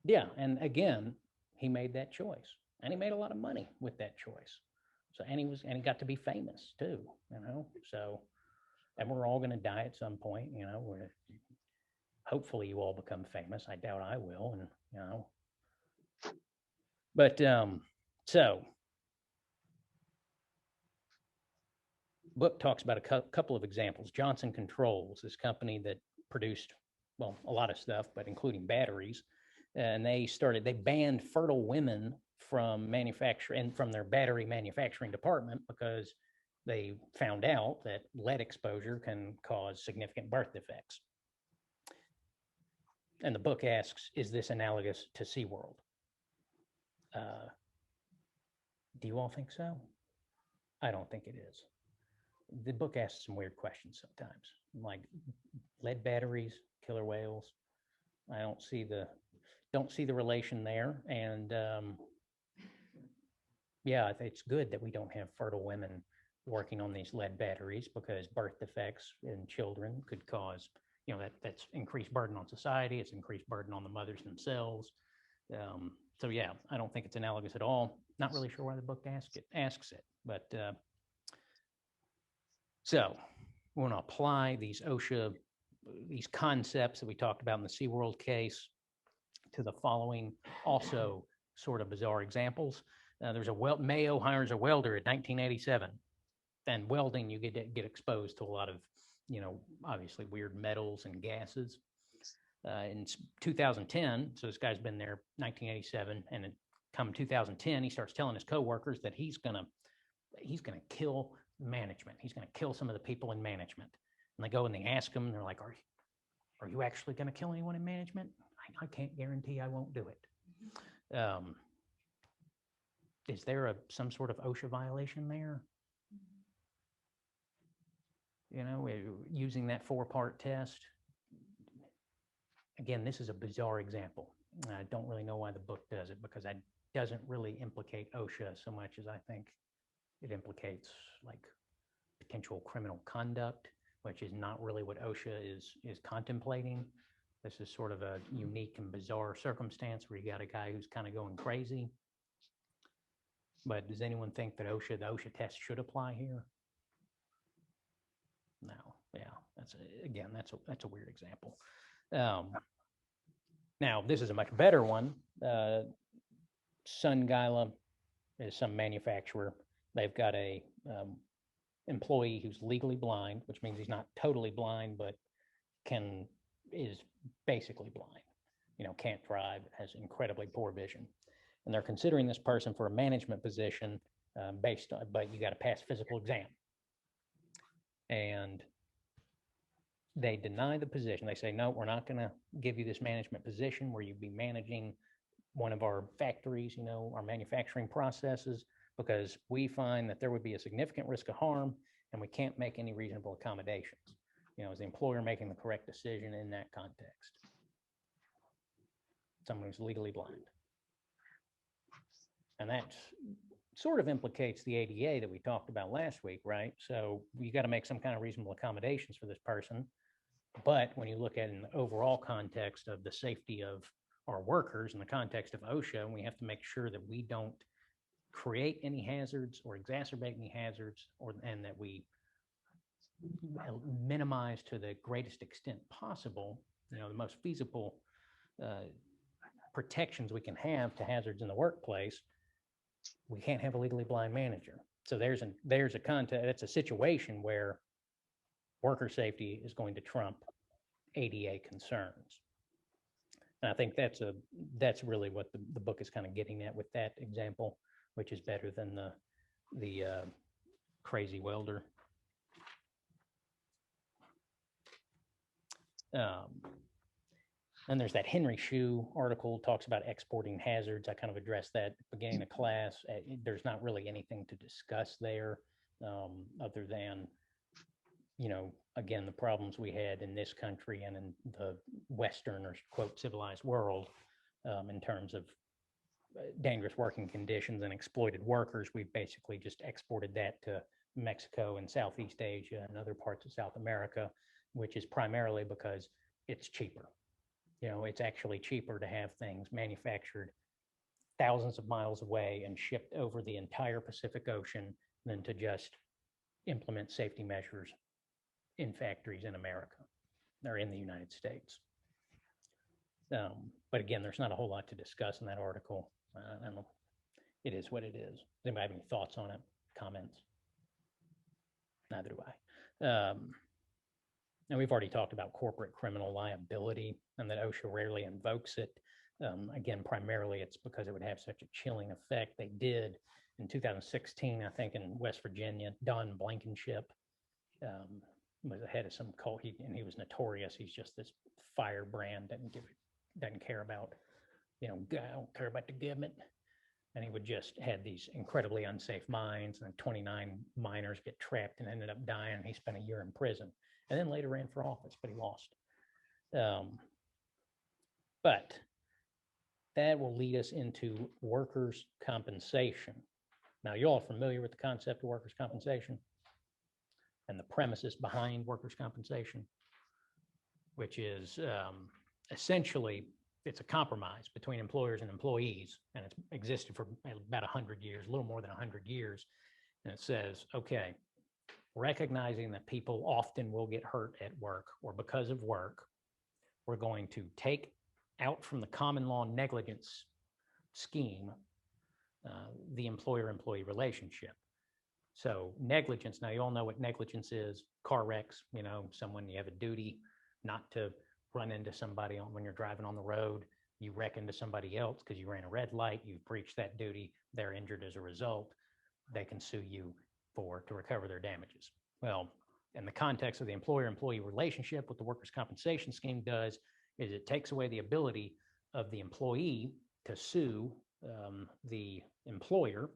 Yeah, and again, he made that choice, and he made a lot of money with that choice. So and he got to be famous too. So, and we're all going to die at some point. Hopefully you all become famous. I doubt I will, and but so book talks about a couple of examples. Johnson Controls, this company that produced a lot of stuff, but including batteries, and they banned fertile women from manufacture and from their battery manufacturing department because they found out that lead exposure can cause significant birth defects. And the book asks, is this analogous to SeaWorld? Do you all think so? I don't think it is. The book asks some weird questions sometimes, like lead batteries, killer whales. I don't see the relation there. And yeah, it's good that we don't have fertile women working on these lead batteries, because birth defects in children could cause, that's increased burden on society. It's increased burden on the mothers themselves. So yeah, I don't think it's analogous at all. Not really sure why the book asks it, but so we want to apply these OSHA, these concepts that we talked about in the SeaWorld case to the following also sort of bizarre examples. There's Mayo hires a welder in 1987. And welding, you get exposed to a lot of, obviously weird metals and gases. In 2010, so this guy's been there 1987, and come 2010, he starts telling his coworkers that he's gonna kill management. He's gonna kill some of the people in management. And they go and they ask him, and they're like, "Are you actually gonna kill anyone in management?" I can't guarantee I won't do it. Is there some sort of OSHA violation there? Using that 4-part test. Again, this is a bizarre example. I don't really know why the book does it, because it doesn't really implicate OSHA so much as I think it implicates like potential criminal conduct, which is not really what OSHA is contemplating. This is sort of a unique and bizarre circumstance where you got a guy who's kind of going crazy. But does anyone think that the OSHA test should apply here? No. Yeah, that's a weird example. Now, this is a much better one. Sungila is some manufacturer. They've got a employee who's legally blind, which means he's not totally blind, but is basically blind. Can't drive, has incredibly poor vision. And they're considering this person for a management position but you got to pass physical exam. And they deny the position. They say, no, we're not going to give you this management position where you'd be managing one of our factories, our manufacturing processes, because we find that there would be a significant risk of harm and we can't make any reasonable accommodations. Is the employer making the correct decision in that context? Someone who's legally blind. And that sort of implicates the ADA that we talked about last week, right? So you got to make some kind of reasonable accommodations for this person. But when you look at it in the overall context of the safety of our workers, in the context of OSHA, we have to make sure that we don't create any hazards or exacerbate any hazards, and that we minimize to the greatest extent possible, the most feasible protections we can have to hazards in the workplace. We can't have a legally blind manager. So there's a context, that's a situation where worker safety is going to trump ADA concerns. And I think that's really what the book is kind of getting at with that example, which is better than the crazy welder. And there's that Henry Shue article, talks about exporting hazards. I kind of addressed that at the beginning of class. There's not really anything to discuss there other than, again, the problems we had in this country and in the Western or quote civilized world in terms of dangerous working conditions and exploited workers. We basically just exported that to Mexico and Southeast Asia and other parts of South America, which is primarily because it's cheaper. It's actually cheaper to have things manufactured thousands of miles away and shipped over the entire Pacific Ocean than to just implement safety measures in factories in America or in the United States. But again, there's not a whole lot to discuss in that article. I don't know. It is what it is. Does anybody have any thoughts on it? Comments? Neither do I. And we've already talked about corporate criminal liability and that OSHA rarely invokes it. Again, primarily it's because it would have such a chilling effect. They did in 2016, I think, in West Virginia. Don Blankenship was the head of some cult, and he was notorious. He's just this firebrand, doesn't care about, I don't care about the government. And he would just had these incredibly unsafe mines, and 29 miners get trapped and ended up dying. And he spent a year in prison, and then later ran for office, but he lost. But that will lead us into workers' compensation. Now, you all are familiar with the concept of workers' compensation and the premises behind workers' compensation, which is essentially it's a compromise between employers and employees, and it's existed for about 100 years, a little more than 100 years. And it says, okay, recognizing that people often will get hurt at work or because of work, we're going to take out from the common law negligence scheme the employer-employee relationship. So negligence, now you all know what negligence is, car wrecks, you know, someone, you have a duty not to run into somebody when you're driving on the road, you wreck into somebody else because you ran a red light, you've breached that duty, they're injured as a result, they can sue you to recover their damages. Well, in the context of the employer-employee relationship, what the workers' compensation scheme does is it takes away the ability of the employee to sue the employer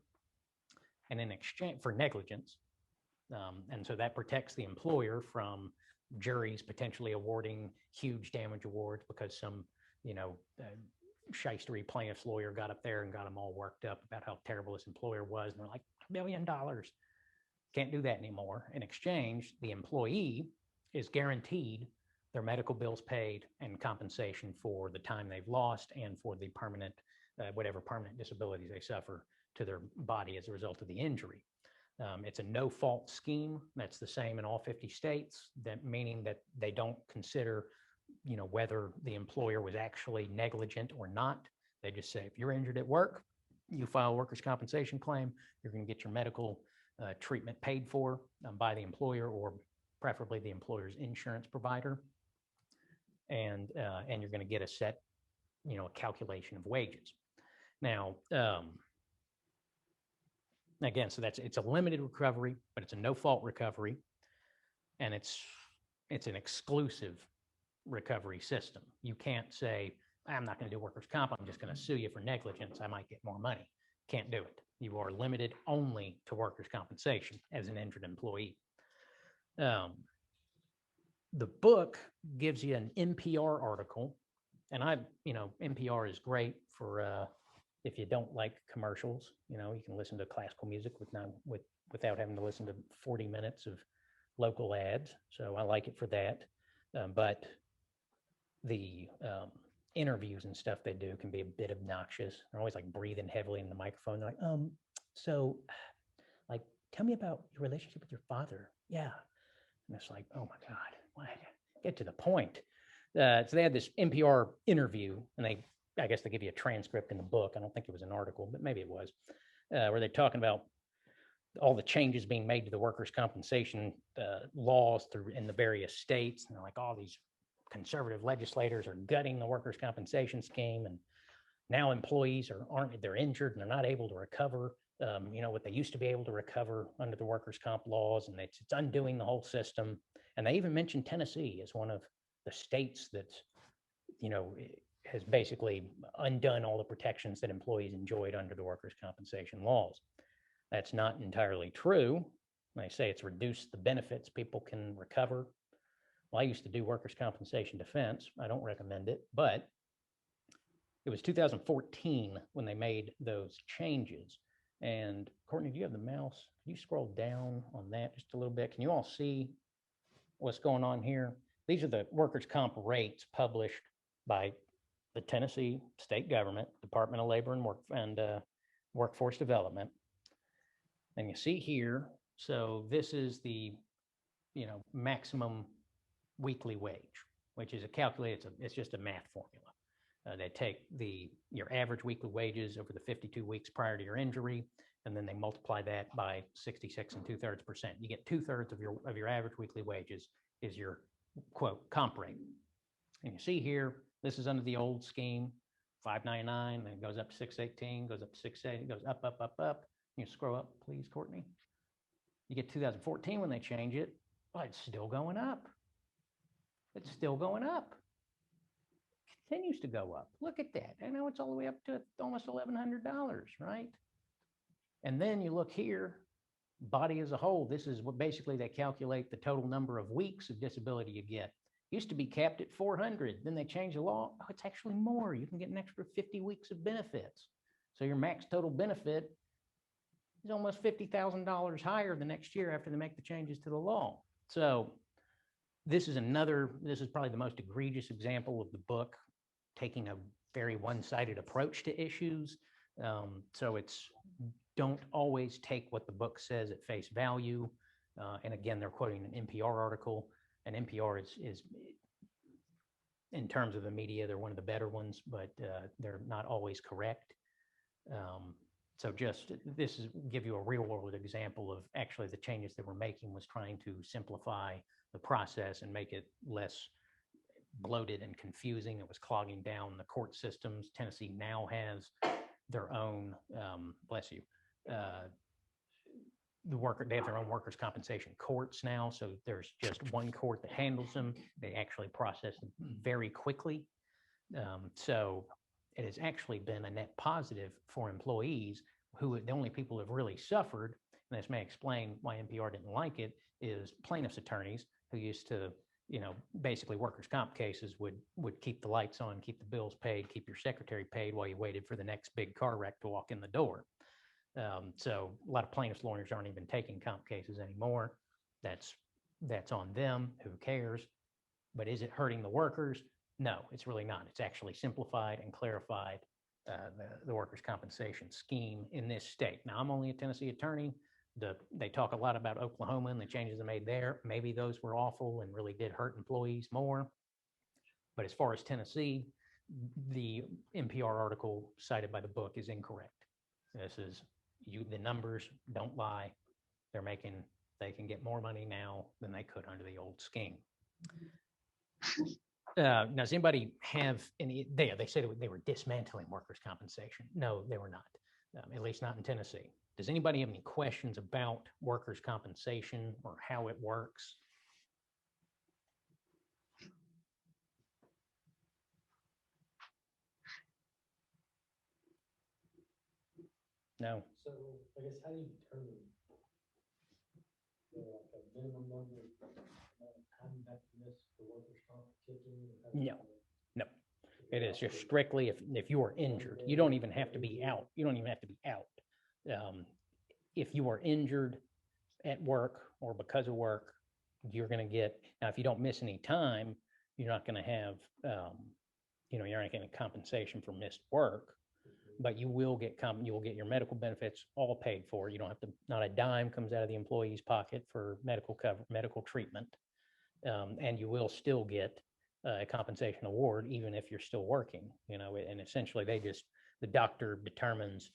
and in exchange for negligence. And so that protects the employer from juries potentially awarding huge damage awards because some, shystery plaintiff's lawyer got up there and got them all worked up about how terrible this employer was. And they're like, $1 million. Can't do that anymore. In exchange, the employee is guaranteed their medical bills paid and compensation for the time they've lost and for the permanent, whatever permanent disabilities they suffer to their body as a result of the injury. It's a no-fault scheme. That's the same in all 50 states, that meaning that they don't consider, whether the employer was actually negligent or not. They just say, if you're injured at work, you file a workers' compensation claim, you're going to get your medical treatment paid for by the employer or preferably the employer's insurance provider. And you're going to get a set, a calculation of wages. Now, again, so it's a limited recovery, but it's a no-fault recovery, and it's an exclusive recovery system. You can't say, I'm not going to do workers' comp, I'm just going to sue you for negligence, I might get more money. Can't do it. You are limited only to workers' compensation as an injured employee. The book gives you an NPR article, and NPR is great for if you don't like commercials. You can listen to classical music without having to listen to 40 minutes of local ads. So I like it for that. But the interviews and stuff they do can be a bit obnoxious. They're always like breathing heavily in the microphone. They're like, so like, tell me about your relationship with your father. Yeah. And it's like, oh my God, what? Get to the point. So they had this NPR interview, and I guess they give you a transcript in the book. I don't think it was an article, but maybe it was, where they're talking about all the changes being made to the workers' compensation laws in the various states. And they're like, all these conservative legislators are gutting the workers' compensation scheme, and now employees they're injured and they're not able to recover what they used to be able to recover under the workers' comp laws, and it's undoing the whole system. And they even mentioned Tennessee as one of the states that has basically undone all the protections that employees enjoyed under the workers' compensation laws. That's not entirely true. They say it's reduced the benefits people can recover. Well, I used to do workers' compensation defense. I don't recommend it, but it was 2014 when they made those changes. And Courtney, do you have the mouse? Can you scroll down on that just a little bit? Can you all see what's going on here? These are the workers' comp rates published by the Tennessee state government, Department of Labor and Workforce Development. And you see here, so this is the, maximum weekly wage, which is it's just a math formula. They take your average weekly wages over the 52 weeks prior to your injury, and then they multiply that by 66 2/3%. You get 2/3 of your average weekly wages is your quote comp rate. And you see here, this is under the old scheme, $599, then it goes up to $618, goes up to $680, it goes up, up, up, up. You scroll up, please, Courtney. You get 2014 when they change it, well, it's still going up. It's still going up. Continues to go up. Look at that. I know it's all the way up to almost $1,100, right? And then you look here, body as a whole, this is what basically they calculate the total number of weeks of disability you get. Used to be capped at 400. Then they changed the law. Oh, it's actually more. You can get an extra 50 weeks of benefits. So your max total benefit is almost $50,000 higher the next year after they make the changes to the law. So this is probably the most egregious example of the book taking a very one-sided approach to issues. So it's, don't always take what the book says at face value. And again, they're quoting an NPR article, and NPR is in terms of the media, they're one of the better ones, but they're not always correct. So just, this is give you a real world example of actually the changes that we're making was trying to simplify the process and make it less bloated and confusing. It was clogging down the court systems. Tennessee now has their own, bless you, they have their own workers' compensation courts now. So there's just one court that handles them. They actually process them very quickly. So it has actually been a net positive for employees who the only people who have really suffered, and this may explain why NPR didn't like it, is plaintiffs' attorneys who used to, basically workers' comp cases would keep the lights on, keep the bills paid, keep your secretary paid while you waited for the next big car wreck to walk in the door. So a lot of plaintiffs' lawyers aren't even taking comp cases anymore. That's on them. Who cares? But is it hurting the workers? No, it's really not. It's actually simplified and clarified the workers' compensation scheme in this state. Now, I'm only a Tennessee attorney. They talk a lot about Oklahoma and the changes they made there. Maybe those were awful and really did hurt employees more. But as far as Tennessee, the NPR article cited by the book is incorrect. This is the numbers don't lie. They can get more money now than they could under the old scheme. Now, does anybody have any, they said they were dismantling workers' compensation. No, they were not, at least not in Tennessee. Does anybody have any questions about workers' compensation or how it works? No. So I guess how do you determine like a minimum number of time you have to miss for workers' comp kicking? No. It is just strictly if you are injured. You don't even have to be out. You don't even have to be out. If you are injured at work or because of work, you're going to get, now if you don't miss any time, you're not going to have, you're not getting compensation for missed work, but you will get your medical benefits all paid for. You don't have to, not a dime comes out of the employee's pocket for medical treatment. And you will still get a compensation award, even if you're still working, and essentially the doctor determines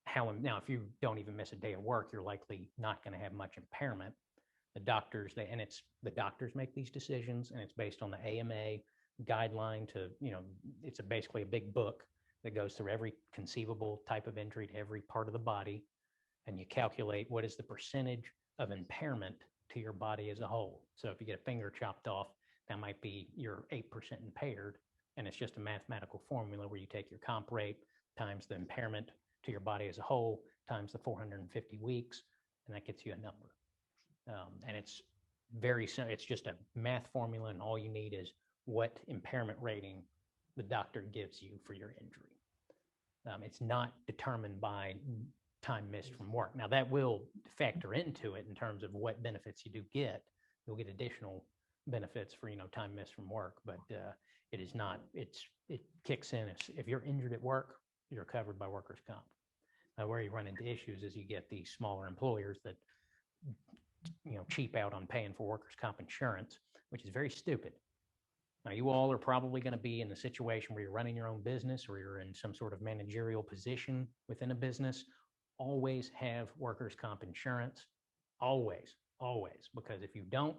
how, now, if you don't even miss a day of work, you're likely not going to have much impairment. The doctors make these decisions, and it's based on the AMA guideline to, it's basically a big book that goes through every conceivable type of injury to every part of the body. And you calculate what is the percentage of impairment to your body as a whole. So if you get a finger chopped off, that might be you're 8% impaired. And it's just a mathematical formula where you take your comp rate times the impairment to your body as a whole times the 450 weeks, and that gets you a number. And it's very simple. It's just a math formula, and all you need is what impairment rating the doctor gives you for your injury. It's not determined by time missed from work. Now, that will factor into it in terms of what benefits you do get. You'll get additional benefits for, time missed from work, but it is not, it kicks in. If you're injured at work, you're covered by workers' comp. Where you run into issues is you get these smaller employers that, cheap out on paying for workers' comp insurance, which is very stupid. Now, you all are probably going to be in the situation where you're running your own business or you're in some sort of managerial position within a business. Always have workers' comp insurance. Always, because if you don't,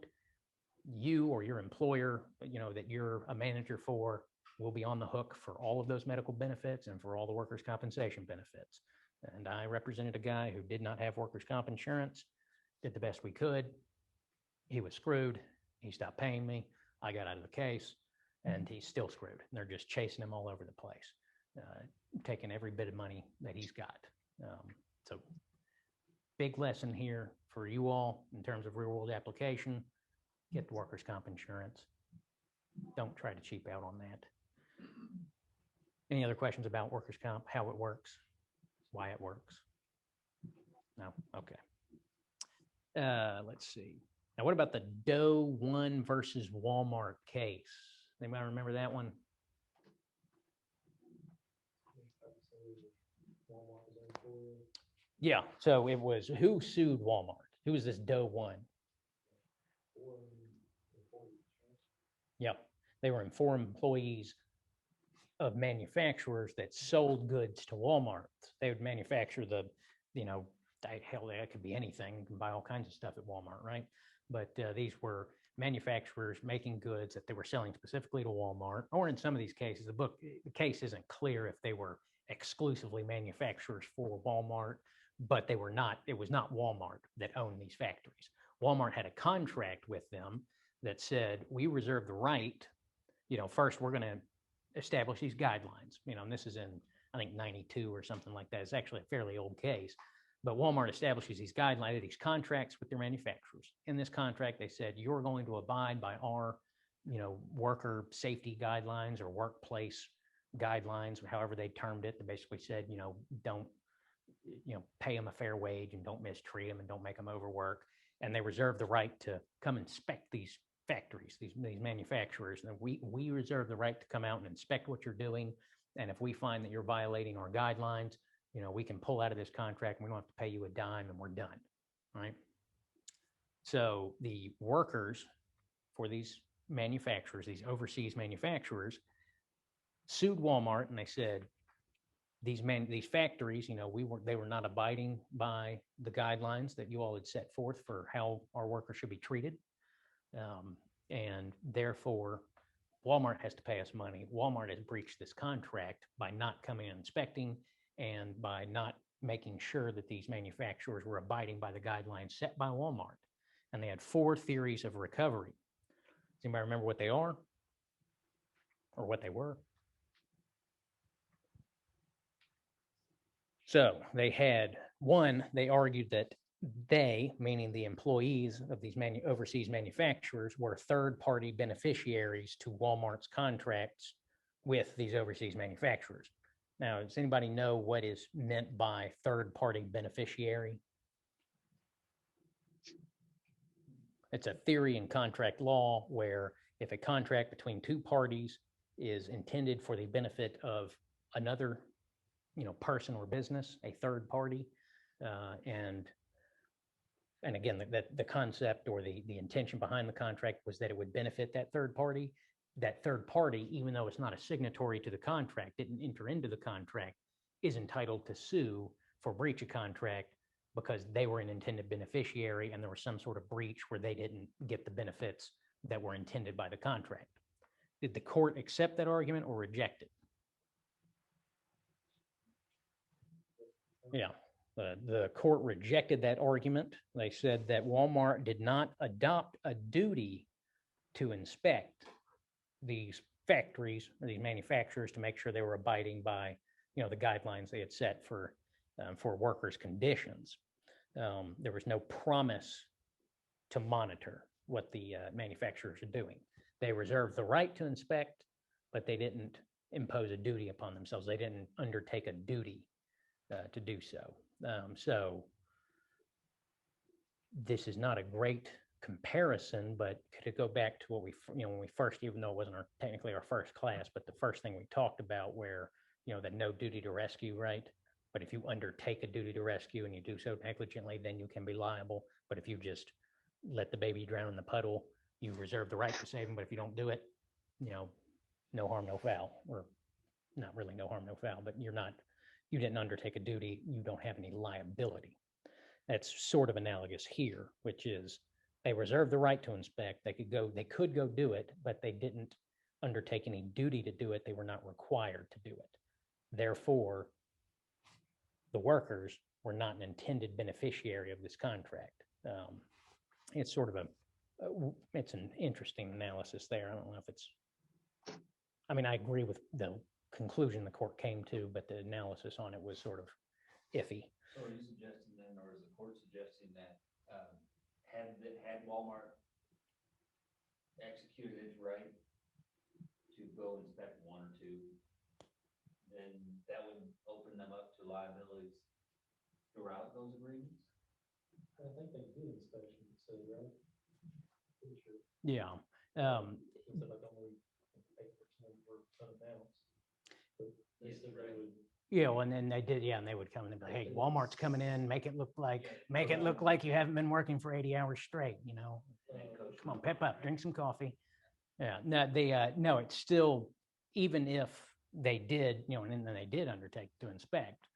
you or your employer, that you're a manager for, will be on the hook for all of those medical benefits and for all the workers' compensation benefits. And I represented a guy who did not have workers' comp insurance, did the best we could. He was screwed. He stopped paying me. I got out of the case, and he's still screwed. And they're just chasing him all over the place, taking every bit of money that he's got. So big lesson here for you all in terms of real world application. Get the workers' comp insurance. Don't try to cheap out on that. Any other questions about workers' comp, how it works, why it works? No? Okay. Let's see. Now, what about the Doe 1 versus Walmart case? Anybody remember that one? Yeah, so it was, who sued Walmart? Who was this Doe one? Yeah, they were informed employees of manufacturers that sold goods to Walmart. They would manufacture the, hell, that could be anything. You can buy all kinds of stuff at Walmart, right? But these were manufacturers making goods that they were selling specifically to Walmart, or in some of these cases, the case isn't clear if they were exclusively manufacturers for Walmart, but they were not, it was not Walmart that owned these factories. Walmart had a contract with them that said, we reserve the right, first we're going to establish these guidelines, and this is in, I think, 92 or something like that. It's actually a fairly old case, but Walmart establishes these guidelines, these contracts with their manufacturers. In this contract, they said, you're going to abide by our, worker safety guidelines or workplace guidelines, however they termed it. They basically said, don't, pay them a fair wage and don't mistreat them and don't make them overwork. And they reserve the right to come inspect these factories, these manufacturers, and we reserve the right to come out and inspect what you're doing. And if we find that you're violating our guidelines, we can pull out of this contract and we don't have to pay you a dime and we're done, right? So the workers for these manufacturers, these overseas manufacturers, sued Walmart and they said, these factories, they were not abiding by the guidelines that you all had set forth for how our workers should be treated. And therefore, Walmart has to pay us money. Walmart has breached this contract by not coming and inspecting and by not making sure that these manufacturers were abiding by the guidelines set by Walmart. And they had 4 theories of recovery. Does anybody remember what they are or what they were? So they had one, they argued that they, meaning the employees of these overseas manufacturers, were third-party beneficiaries to Walmart's contracts with these overseas manufacturers. Now, does anybody know what is meant by third-party beneficiary? It's a theory in contract law where if a contract between 2 parties is intended for the benefit of another, person or business, a third party, and again, the concept or the intention behind the contract was that it would benefit that third party. That third party, even though it's not a signatory to the contract, didn't enter into the contract, is entitled to sue for breach of contract because they were an intended beneficiary and there was some sort of breach where they didn't get the benefits that were intended by the contract. Did the court accept that argument or reject it? Yeah. The court rejected that argument. They said that Walmart did not adopt a duty to inspect these factories or these manufacturers to make sure they were abiding by, the guidelines they had set for workers' conditions. There was no promise to monitor what the manufacturers are doing. They reserved the right to inspect, but they didn't impose a duty upon themselves. They didn't undertake a duty to do so. So this is not a great comparison, but could it go back to what we, when we first, even though it wasn't technically our first class, but the first thing we talked about where, that no duty to rescue, right? But if you undertake a duty to rescue and you do so negligently, then you can be liable. But if you just let the baby drown in the puddle, you reserve the right to save him. But if you don't do it, no harm, no foul, or not really no harm, no foul, but you didn't undertake a duty, you don't have any liability. That's sort of analogous here, which is they reserve the right to inspect. They could go do it, but they didn't undertake any duty to do it. They were not required to do it. Therefore, the workers were not an intended beneficiary of this contract. It's sort of it's an interesting analysis there. I don't know if I agree with the conclusion the court came to, but the analysis on it was sort of iffy. So are you suggesting then, or is the court suggesting that had Walmart executed its right to go inspect 1 or 2, then that would open them up to liabilities throughout those agreements? I think they did inspection, so, right? Pretty sure. Yeah. It's like only 8% for some amounts. But they said they would you know, and then they did, yeah, and they would come and they'd be like, hey, Walmart's coming in, make it look like you haven't been working for 80 hours straight, you know? Come on, pep up, drink some coffee. Yeah, no, no, it's still, even if they did, you know, and then they did undertake to inspect,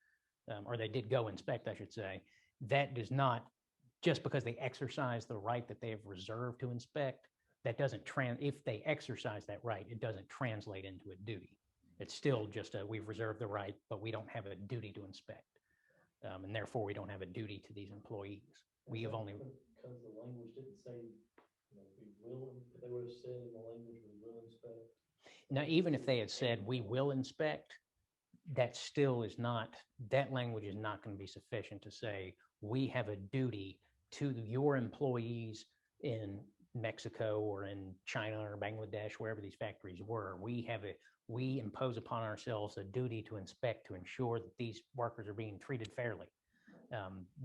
or they did go inspect, I should say, that does not, just because they exercise the right that they have reserved to inspect, that doesn't if they exercise that right, it doesn't translate into a duty. It's still just we've reserved the right, but we don't have a duty to inspect. And therefore we don't have a duty to these employees. We have only. Because the language didn't say, you know, we will, if they would have said in the language, we will inspect. Now, even if they had said we will inspect, that still is not, that language is not going to be sufficient to say we have a duty to your employees in Mexico or in China or Bangladesh, wherever these factories were. We impose upon ourselves a duty to inspect to ensure that these workers are being treated fairly.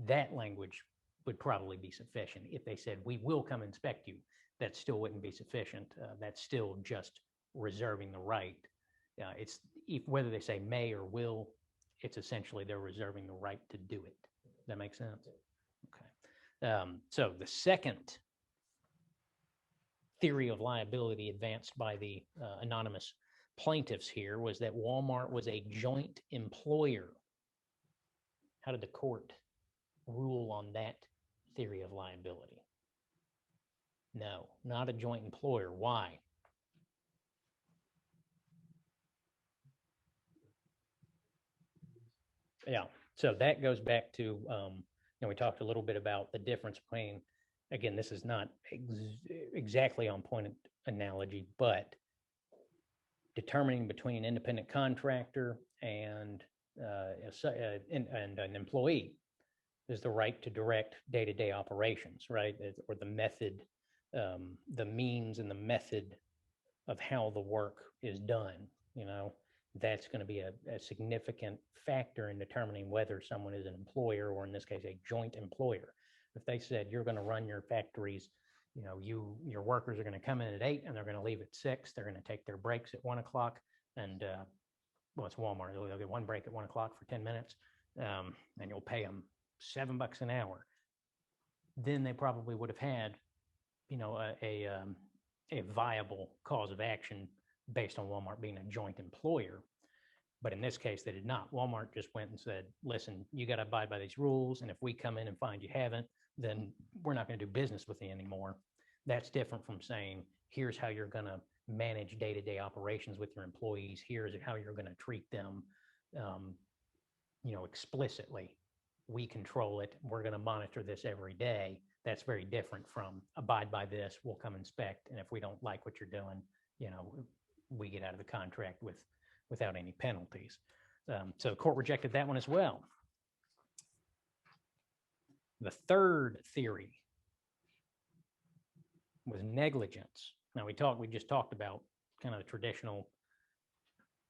That language would probably be sufficient. If they said we will come inspect you, that still wouldn't be sufficient. That's still just reserving the right. It's whether they say may or will, it's essentially they're reserving the right to do it. Does that make sense? Okay. So the second theory of liability advanced by the anonymous plaintiffs here was that Walmart was a joint employer. How did the court rule on that theory of liability? No, not a joint employer. Why? Yeah, so that goes back to, we talked a little bit about the difference between, again, this is not exactly on point analogy, but determining between independent contractor and an employee is the right to direct day-to-day operations, right? Or the method, the means and the method of how the work is done, you know? That's going to be a significant factor in determining whether someone is an employer, or in this case, a joint employer. If they said you're going to run your factories, you know, your workers are going to come in at 8 and they're going to leave at 6. They're going to take their breaks at 1 o'clock, and well, it's Walmart. They'll get one break at 1 o'clock for 10 minutes, and you'll pay them $7 an hour. Then they probably would have had, you know, a viable cause of action based on Walmart being a joint employer. But in this case, they did not. Walmart just went and said, listen, you got to abide by these rules. And if we come in and find you haven't, then we're not going to do business with you anymore. That's different from saying, here's how you're going to manage day-to-day operations with your employees. Here's how you're going to treat them, you know, explicitly. We control it. We're going to monitor this every day. That's very different from abide by this. We'll come inspect. And if we don't like what you're doing, you know, we get out of the contract without any penalties. So the court rejected that one as well. The third theory was negligence. Now we just talked about kind of the traditional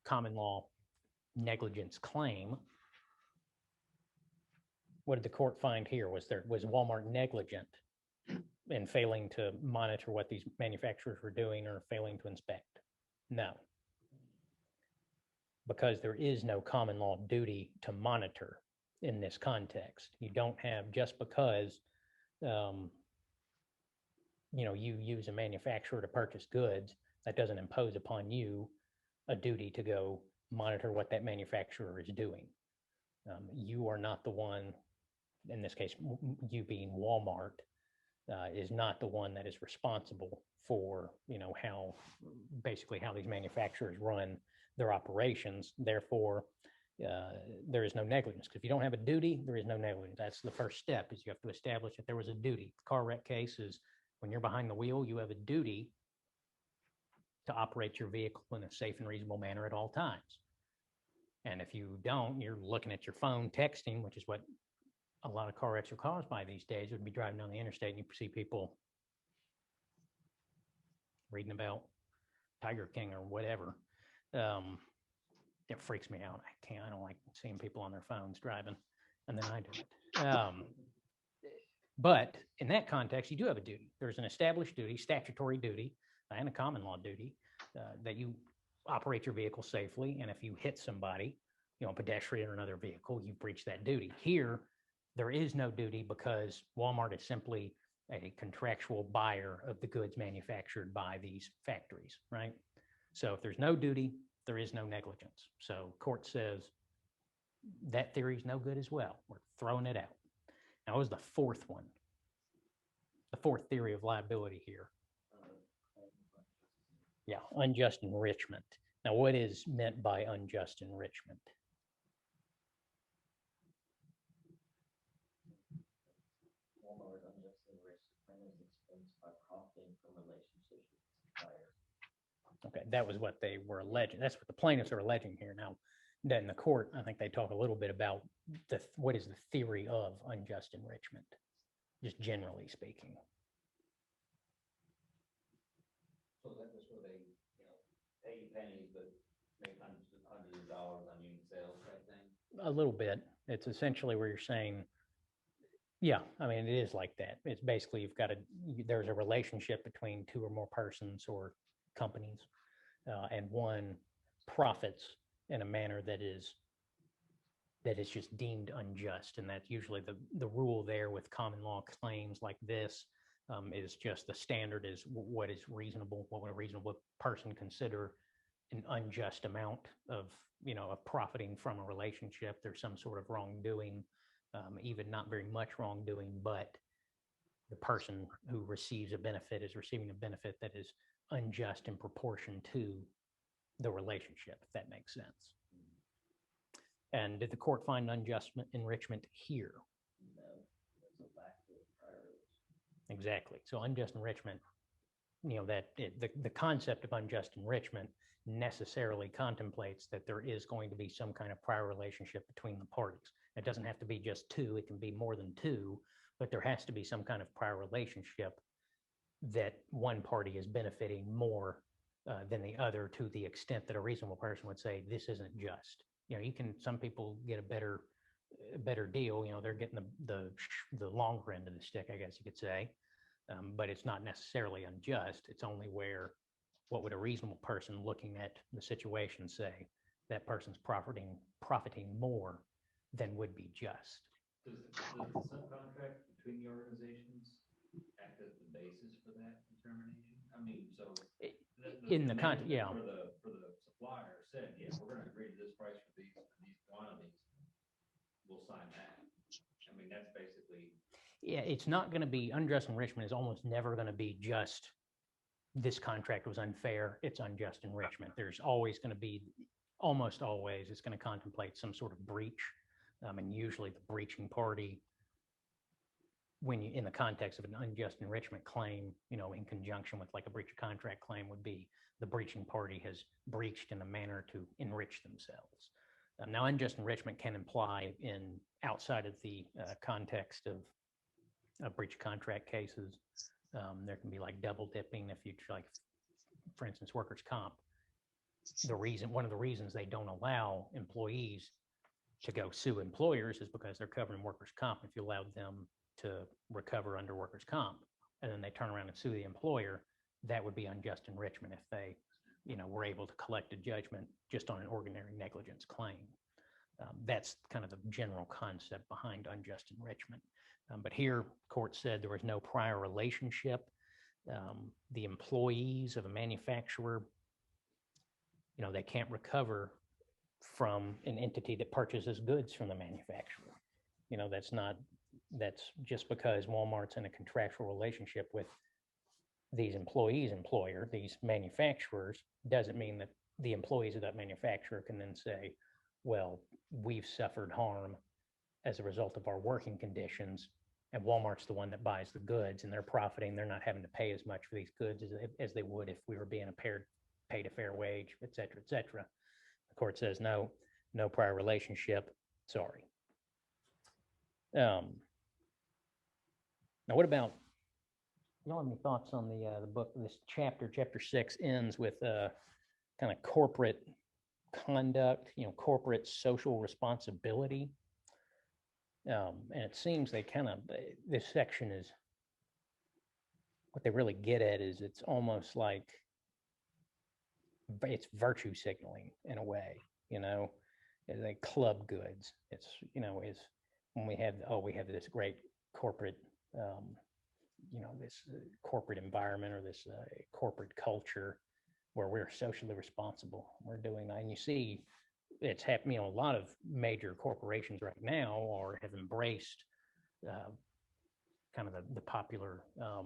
common law negligence claim. What did the court find here? Was Walmart negligent in failing to monitor what these manufacturers were doing or failing to inspect? No, because there is no common law duty to monitor in this context. You don't have, just because you know, you use a manufacturer to purchase goods, that doesn't impose upon you a duty to go monitor what that manufacturer is doing. You are not the one, in this case, you being Walmart, is not the one that is responsible for, you know, how these manufacturers run their operations. Therefore, there is no negligence. Because if you don't have a duty, there is no negligence. That's the first step, is you have to establish that there was a duty. The car wreck case is when you're behind the wheel, you have a duty to operate your vehicle in a safe and reasonable manner at all times. And if you don't, you're looking at your phone, texting, which is what a lot of car wrecks are caused by these days. Would be driving down the interstate and you see people reading about Tiger King or whatever. It freaks me out. I don't like seeing people on their phones driving, and then I do it. But in that context, you do have a duty. There's an established duty, statutory duty, and a common law duty that you operate your vehicle safely. And if you hit somebody, a pedestrian or another vehicle, you've breached that duty. Here, there is no duty because Walmart is simply a contractual buyer of the goods manufactured by these factories, right? So if there's no duty, there is no negligence. So court says that theory is no good as well. We're throwing it out. Now, what was the fourth one? The fourth theory of liability here. Yeah, unjust enrichment. Now, what is meant by unjust enrichment? Walmart unjustly enriched the plaintiff's expense by profiting from relationships with suppliers. Okay, that was what they were alleging. That's what the plaintiffs are alleging here. Now, then the court, I think they talk a little bit about what is the theory of unjust enrichment, just generally speaking. So that was where they, pay you pennies, but make hundreds of dollars on unit sales type thing? A little bit. It's essentially where you're saying, yeah, I mean, it is like that. It's basically there's a relationship between two or more persons or companies, and one profits in a manner that is just deemed unjust. And that's usually the rule there with common law claims like this, is just the standard is what is reasonable, what would a reasonable person consider an unjust amount of profiting from a relationship. There's some sort of wrongdoing, even not very much wrongdoing, but the person who receives a benefit is receiving a benefit that is unjust in proportion to the relationship, if that makes sense. And did the court find unjust enrichment here? No, there's a lack of prior. Exactly. So unjust enrichment, the concept of unjust enrichment necessarily contemplates that there is going to be some kind of prior relationship between the parties. It doesn't have to be just two, it can be more than two, but there has to be some kind of prior relationship that one party is benefiting more than the other, to the extent that a reasonable person would say, this isn't just. Some people get a better deal, they're getting the longer end of the stick, I guess you could say. But it's not necessarily unjust. It's only where, what would a reasonable person looking at the situation say? That person's profiting more than would be just. Does the subcontract between the organizations act as the basis for that determination? I mean, so. In the context, yeah. For the supplier said, yeah, we're gonna agree to this price for these quantities. We'll sign that. I mean, that's basically. Yeah, it's not going to be, unjust enrichment is almost never going to be just, this contract was unfair, it's unjust enrichment. There's always going to be, almost always, it's going to contemplate some sort of breach. And usually the breaching party, in the context of an unjust enrichment claim, in conjunction with like a breach of contract claim, would be the breaching party has breached in a manner to enrich themselves. Now, unjust enrichment can imply outside of the context of breach of contract cases. There can be like double dipping if you like, for instance, workers' comp. One of the reasons they don't allow employees to go sue employers is because they're covering workers' comp. If you allowed them to recover under workers' comp and then they turn around and sue the employer, that would be unjust enrichment if they, were able to collect a judgment just on an ordinary negligence claim. That's kind of the general concept behind unjust enrichment. But here, court said there was no prior relationship. The employees of a manufacturer, they can't recover from an entity that purchases goods from the manufacturer. That's just because Walmart's in a contractual relationship with these employees' employer, these manufacturers, doesn't mean that the employees of that manufacturer can then say, well, we've suffered harm as a result of our working conditions, and Walmart's the one that buys the goods and they're profiting. They're not having to pay as much for these goods as they would if we were being paid a fair wage, et cetera, et cetera. The court says no prior relationship. Sorry. Now, what about, you have any thoughts on the book? This chapter 6 ends with kind of corporate conduct, corporate social responsibility. And it seems this section is, what they really get at is it's almost like it's virtue signaling in a way, like club goods. It's, is when we have this great corporate, this corporate environment or this corporate culture where we're socially responsible. We're doing that. And you see it's happening, a lot of major corporations right now have embraced kind of the popular, the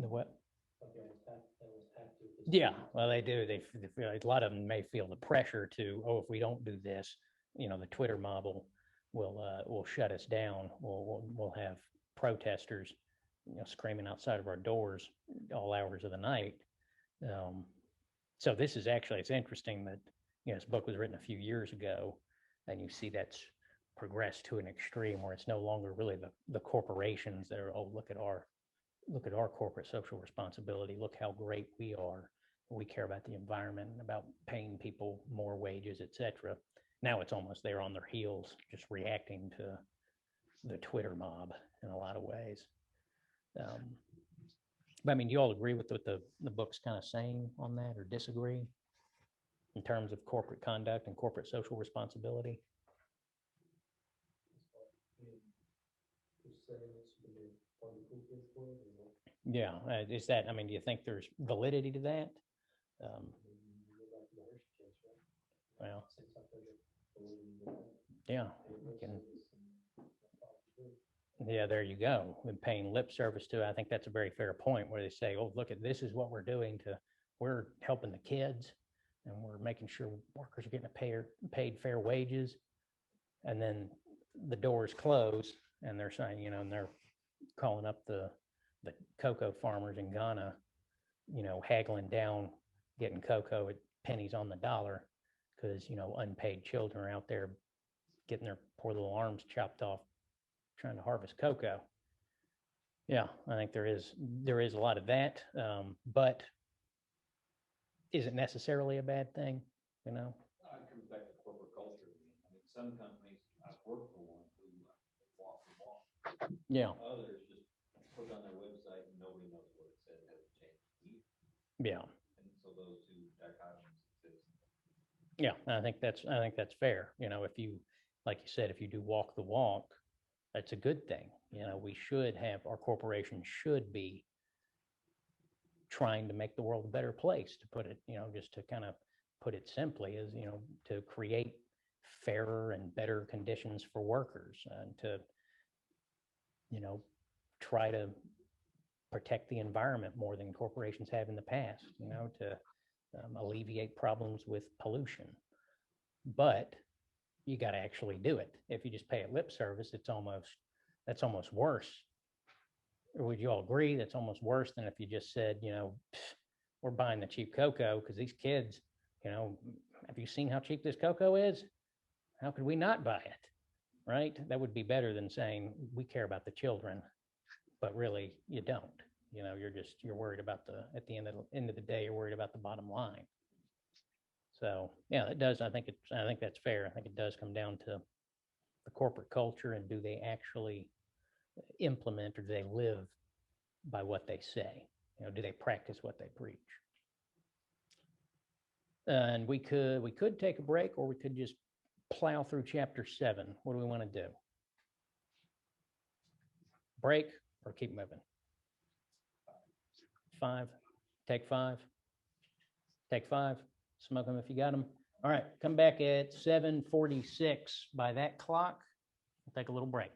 what? Okay, that was active. Yeah, well, they do. They feel like a lot of them may feel the pressure to, oh, if we don't do this, the Twitter mob will shut us down. We'll have protesters, screaming outside of our doors all hours of the night. So this is actually, it's interesting that, this book was written a few years ago, and you see that's progressed to an extreme where it's no longer really the corporations that are, oh, look at our corporate social responsibility. Look how great we are. We care about the environment and about paying people more wages, et cetera. Now it's almost they're on their heels, just reacting to the Twitter mob in a lot of ways. But I mean, do you all agree with what the book's kind of saying on that, or disagree in terms of corporate conduct and corporate social responsibility? Yeah, is that, I mean, do you think there's validity to that? Well, yeah, yeah, there you go. And paying lip service to it. I think that's a very fair point where they say, oh, look at this is what we're doing we're helping the kids and we're making sure workers are getting paid fair wages. And then the doors close and they're saying, and they're calling up the cocoa farmers in Ghana, haggling down, getting cocoa at pennies on the dollar because, unpaid children are out there getting their poor little arms chopped off trying to harvest cocoa. Yeah, I think there is a lot of that, but is it necessarily a bad thing? It comes back to corporate culture. I mean, some companies, I've worked for one who walk the walk. Yeah. Others just put on their website and nobody knows what it says, hasn't changed either. Yeah. And so those two dichotomies exist. Yeah, I think that's fair. If you, like you said, if you do walk the walk, that's a good thing. We should have, our corporation should be trying to make the world a better place, to put it, just to kind of put it simply, is, to create fairer and better conditions for workers and to, try to protect the environment more than corporations have in the past, to alleviate problems with pollution. But you got to actually do it. If you just pay it lip service, that's almost worse. Or would you all agree that's almost worse than if you just said, we're buying the cheap cocoa because these kids, have you seen how cheap this cocoa is? How could we not buy it? Right? That would be better than saying we care about the children, but really you don't. You're worried about at the end of the day, you're worried about the bottom line. So yeah, it does. I think that's fair. I think it does come down to the corporate culture and do they actually implement or do they live by what they say? Do they practice what they preach? And we could take a break, or we could just plow through chapter 7. What do we want to do? Break or keep moving? 5. Take 5. Take 5. Smoke them if you got them. All right, come back at 7:46 by that clock. We'll take a little break.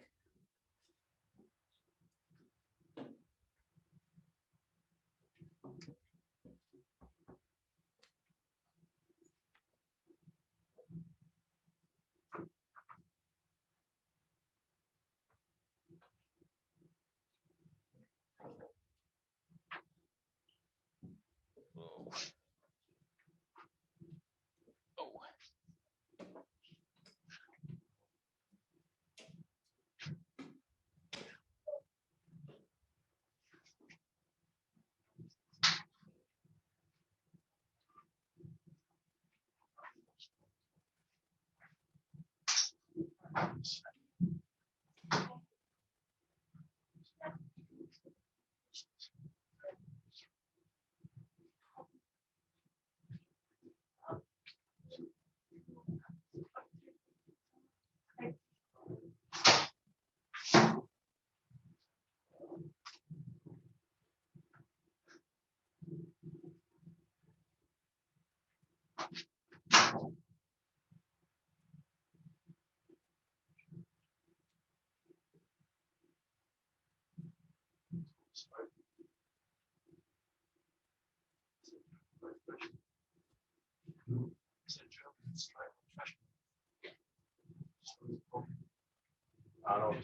I don't.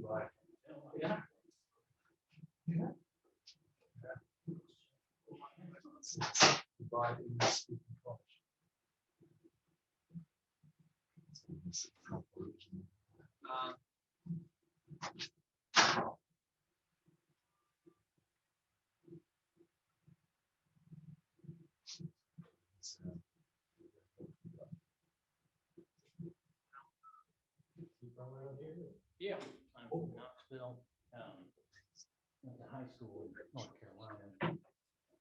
Right. Yeah. Yeah, I'm from Knoxville, went to high school in North Carolina,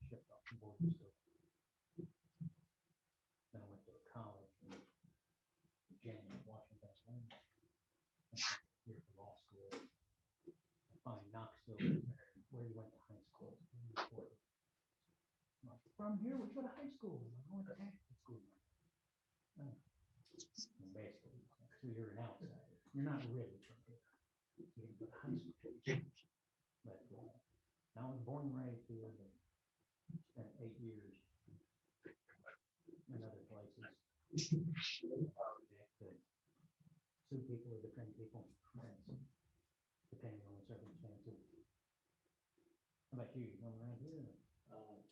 shipped off the board, so. Then I went to college in Virginia, Washington, here for law school. I find Knoxville, where you went to high school. I'm like, from here, we go to high school. I went to acting school. And basically, so you're an outsider. You're not really from here. You didn't go to high school. But I was born and raised here, but spent 8 years in other places. Sue people or defend people, depending on the circumstances. How about you? You from around here?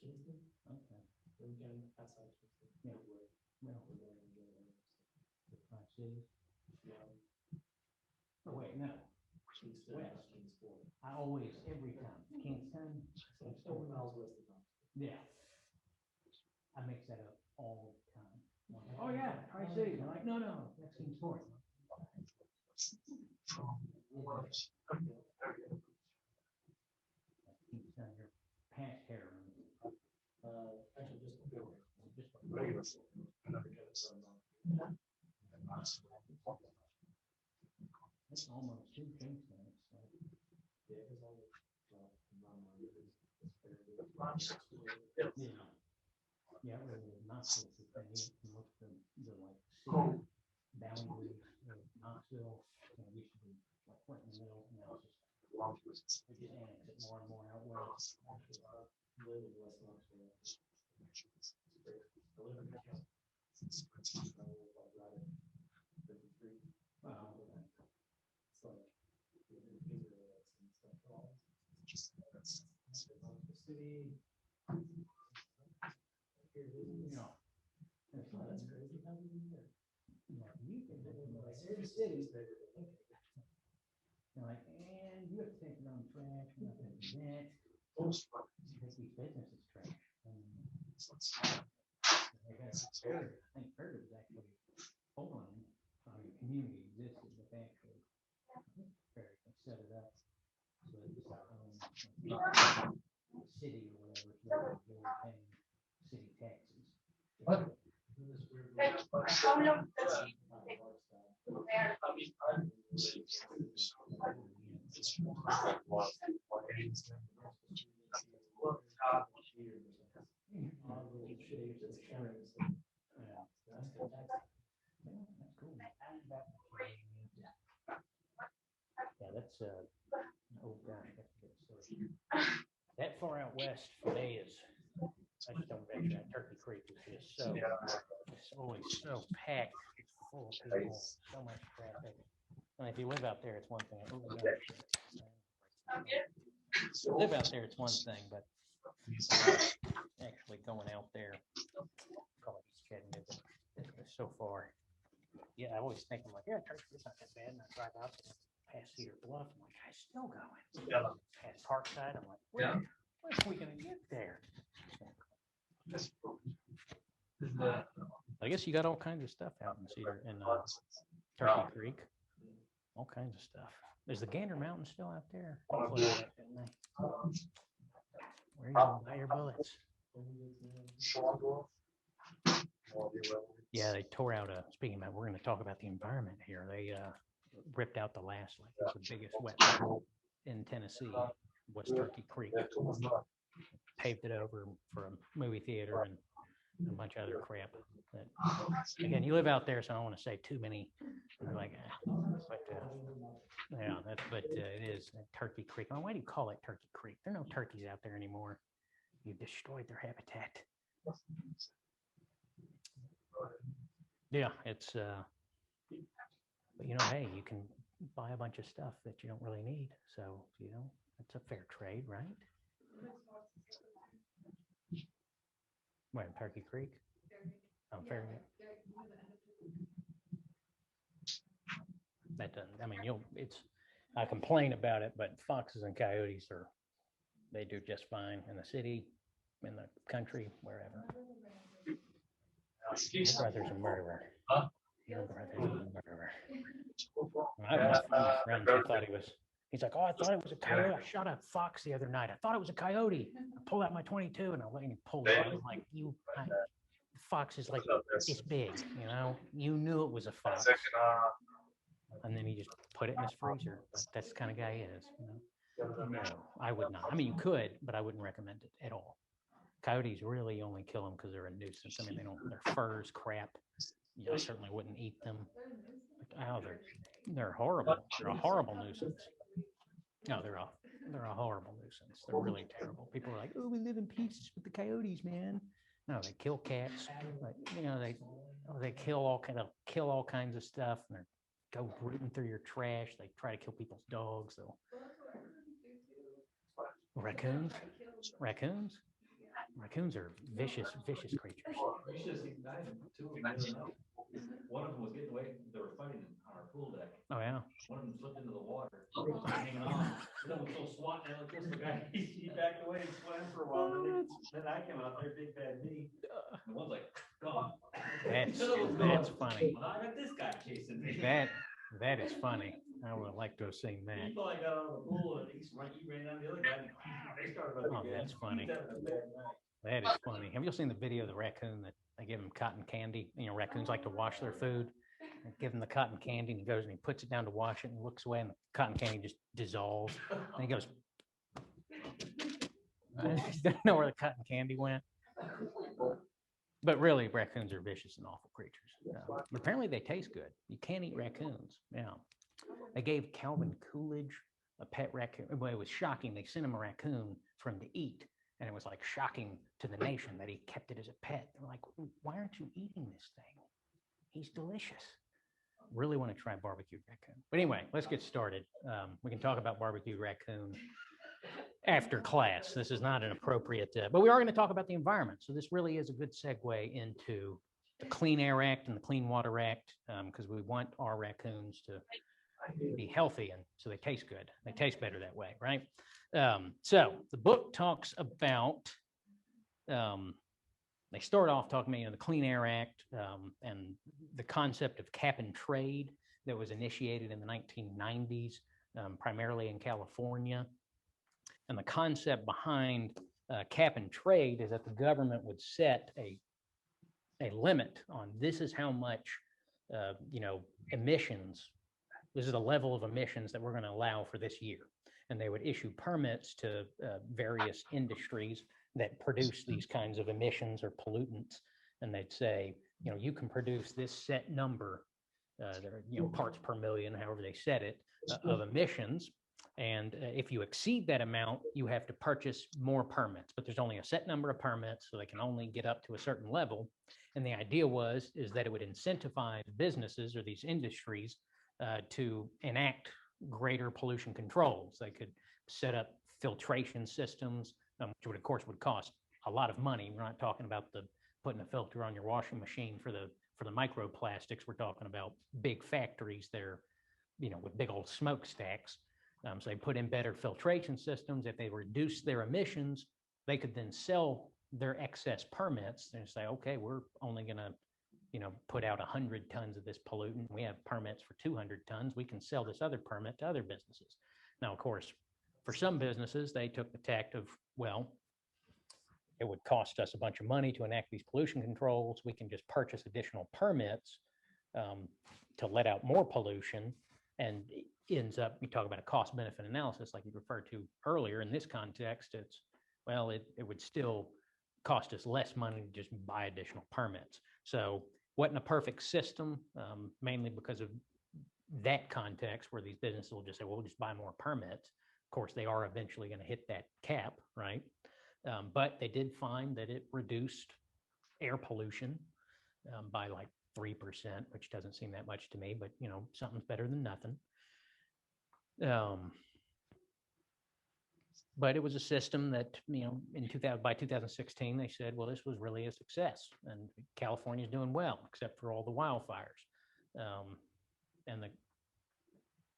Kingston, Okay. Lincoln, outside Kingston. Yeah. Well, the 5 cities. Oh, wait, no. Kingston, West. Kingsport. I always, every time, Kingston. 40 miles west of Knoxville. Yeah. I mix that up all the time. Oh, yeah, Tri-Cities. I'm like, no, that's Kingsport. Kingston, you're past Harriman. Actually, just before. Just Regular. It's almost 2 Kingston. It's like, Yeah, because all the, well, yeah. Yeah, really, Knoxville is the thing. You look at the like city boundaries of Knoxville, used to be like right in the middle, and now it's just, they just annex it more and more out west. live in West Knoxville. I live in Knoxville. I live like right at 53. Wow. It's like, Israel and stuff. All the city. No. It's Oh, like, that's crazy. How did you do that? you can live in Like, like, every city's bigger than you're like, and you have to take your own trash, we're not gonna do that. Most You take these businesses trash. And they had Fertilizer. I think Fertilizer was actually Poland, the community existed, but they actually set it up. So it's city or whatever, so they were paying city taxes. What? That's cool. Yeah, that's oh gosh, that's good stuff. That far out west for me is, I just don't venture that. Turkey Creek is just so, it's always so packed, full of people, so much traffic. And if you live out there, it's one thing. Oh, yeah. Live out there, it's one thing, but actually going out there, call it Chattanooga, it's so far. Yeah, I always think, I'm like, yeah, Turkey Creek's not that bad. And I drive out there past Cedar Bluff, I'm like, I still going. Yeah. Past Parkside, I'm like, when are we gonna get there? I guess you got all kinds of stuff out in Cedar, in Turkey Creek. All kinds of stuff. Is the Gander Mountain still out there? They closed that, didn't they? Where are you gonna buy your bullets? Yeah, they tore out speaking about, we're gonna talk about the environment here. They ripped out the last, like, it was the biggest wetland in Tennessee, was Turkey Creek. Paved it over for a movie theater and a bunch of other crap. But again, you live out there, so I don't want to say too many. Like, but yeah, it is Turkey Creek. Why do you call it Turkey Creek? There are no turkeys out there anymore. You've destroyed their habitat. Yeah, it's but hey, you can buy a bunch of stuff that you don't really need. So, it's a fair trade, right? Where, in Turkey Creek? Oh, fair. That doesn't, I mean, I complain about it, but foxes and coyotes they do just fine in the city, in the country, wherever. Your brother's a murderer. Your brother's a murderer. I have my friend who thought he's like, oh, I thought it was a coyote. I shot a fox the other night. I thought it was a coyote. I pulled out my 22 and I let him pull it. I was like, the fox is like this big, you knew it was a fox. And then he just put it in his freezer. But that's the kind of guy he is. No, I would not. I mean, you could, but I wouldn't recommend it at all. Coyotes really only kill them because they're a nuisance. I mean, their fur's crap. I certainly wouldn't eat them. Oh, they're horrible. They're a horrible nuisance. No, they're a horrible nuisance. They're really terrible. People are like, oh, we live in peace with the coyotes, man. No, they kill cats. But, they kill all kinds of stuff. And they go rooting through your trash. They try to kill people's dogs. So raccoons are vicious creatures. You should have seen two of them the other night. One of them was getting away. They were fighting on our pool deck. Oh yeah. One of them slipped into the water, hanging on. The other one was so swatting at this guy. He backed away and swam for a while. Then I came out there, big bad me. The one's like, gone. That's funny. Well, I got this guy chasing me. That is funny. I would like to have seen that. He thought I got out of the pool and he ran down the other guy. And they started about to that's funny. He's having a bad night. That is funny. Have you seen the video of the raccoon that they give him cotton candy? Raccoons like to wash their food. They give him the cotton candy and he goes and he puts it down to wash it and looks away and the cotton candy just dissolves. And he goes, I don't know where the cotton candy went. But really, raccoons are vicious and awful creatures. But apparently they taste good. You can't eat raccoons. Yeah. They gave Calvin Coolidge a pet raccoon. Well, it was shocking. They sent him a raccoon for him to eat. And it was like shocking to the nation that he kept it as a pet. They're like, why aren't you eating this thing? He's delicious. Really want to try barbecued raccoon. But anyway, let's get started. We can talk about barbecued raccoon after class. This is not an appropriate, but we are going to talk about the environment. So this really is a good segue into the Clean Air Act and the Clean Water Act, because we want our raccoons to be healthy and so they taste good. They taste better that way, right? So the book talks about, they start off talking about the Clean Air Act and the concept of cap and trade that was initiated in the 1990s, primarily in California. And the concept behind cap and trade is that the government would set a limit on this is how much, emissions. This is the level of emissions that we're going to allow for this year. And they would issue permits to various industries that produce these kinds of emissions or pollutants. And they'd say, you can produce this set number, parts per million, however they set it, of emissions. And if you exceed that amount, you have to purchase more permits. But there's only a set number of permits, so they can only get up to a certain level. And the idea is that it would incentivize businesses or these industries to enact greater pollution controls. They could set up filtration systems, which of course would cost a lot of money. We're not talking about putting a filter on your washing machine for the microplastics. We're talking about big factories there, with big old smokestacks. So they put in better filtration systems. If they reduce their emissions, they could then sell their excess permits and say, okay, we're only going to put out 100 tons of this pollutant. We have permits for 200 tons. We can sell this other permit to other businesses. Now, of course, for some businesses, they took the tact of, well, it would cost us a bunch of money to enact these pollution controls. We can just purchase additional permits to let out more pollution, and it ends up, you talk about a cost benefit analysis like you referred to earlier. In this context, it's, well, it would still cost us less money to just buy additional permits. So wasn't a perfect system, mainly because of that context where these businesses will just say, well, we'll just buy more permits. Of course, they are eventually going to hit that cap, right? But they did find that it reduced air pollution by like 3%, which doesn't seem that much to me, but you know, something's better than nothing. But it was a system that, you know, by 2016, they said, well, this was really a success, and California's doing well, except for all the wildfires and the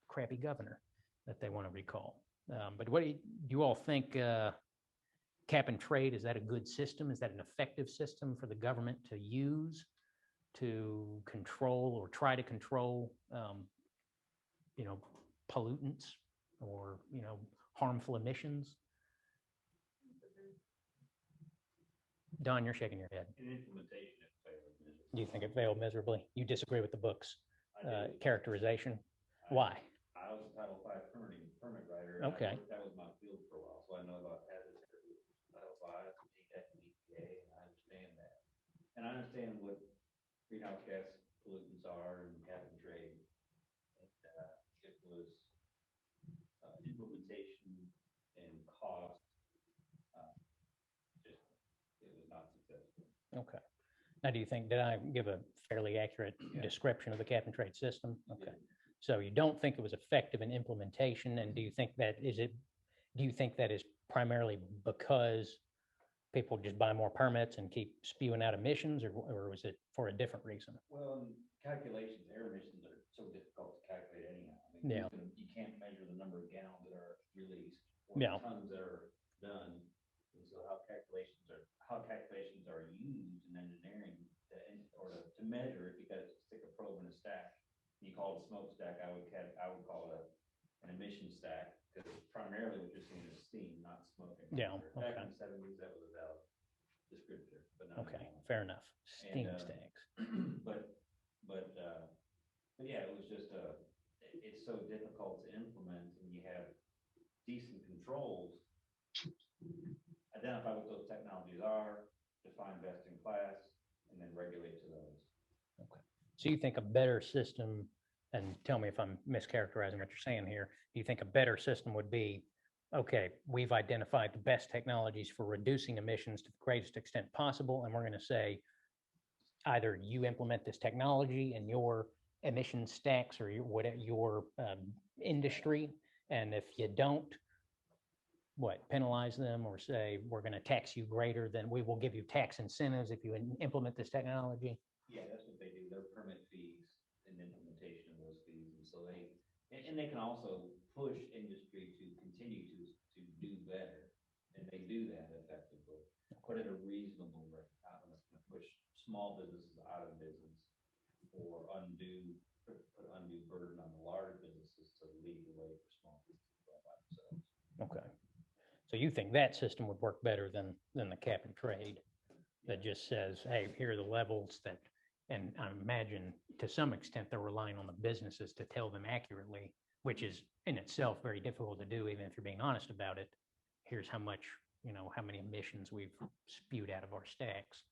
crappy governor that they want to recall. But what do you all think? Cap and trade, is that a good system? Is that an effective system for the government to use to control or try to control, you know, pollutants or, you know, harmful emissions? Don, you're shaking your head. In implementation, it failed miserably. Do you think it failed miserably? You disagree with the book's I do. characterization? Why? I was a Title V permit writer. and Okay. That was my field for a while, so I know about hazardous air pollution, Title V, DEC, and EPA, and I understand that. And I understand what greenhouse gas pollutants are and cap and trade. And it was implementation and cost. Just, it was not successful. Okay. Now, do you think, did I give a fairly accurate Yeah. description of the cap and trade system? Okay. Yeah. So you don't think it was effective in implementation, and do you think that is primarily because people just buy more permits and keep spewing out emissions, or was it for a different reason? Well, calculations, air emissions are so difficult to calculate anyhow. I mean, Yeah. You can't measure the number of gallons that are released or Yeah. the tons that are done. And so how calculations are used in engineering to measure it, you got to stick a probe in a stack. You call it a smokestack, I would call it an emission stack, because primarily what you're seeing is steam, not smoke. Yeah, Back okay. in the 70s, that was a valid descriptor, but not Okay, anymore. fair enough. Steam And, stacks. But yeah, it was just it's so difficult to implement, and you have decent controls. Identify what those technologies are, define best in class, and then regulate to those. So you think a better system, and tell me if I'm mischaracterizing what you're saying here, do you think a better system would be, okay, we've identified the best technologies for reducing emissions to the greatest extent possible, and we're going to say, either you implement this technology in your emission stacks or your industry, and if you don't, penalize them, or say, we're going to tax you greater than, we will give you tax incentives if you implement this technology? Yeah, that's what they do. Their permit fees and implementation of those fees. And so they can also push industry to continue to do better. And they do that effectively, but at a reasonable rate. Not going to push small businesses out of business or put undue burden on the large businesses to lead the way for small businesses by themselves. Okay. So you think that system would work better than the cap and trade that just says, hey, here are the levels that, and I imagine to some extent they're relying on the businesses to tell them accurately, which is in itself very difficult to do, even if you're being honest about it. Here's how much, how many emissions we've spewed out of our stacks.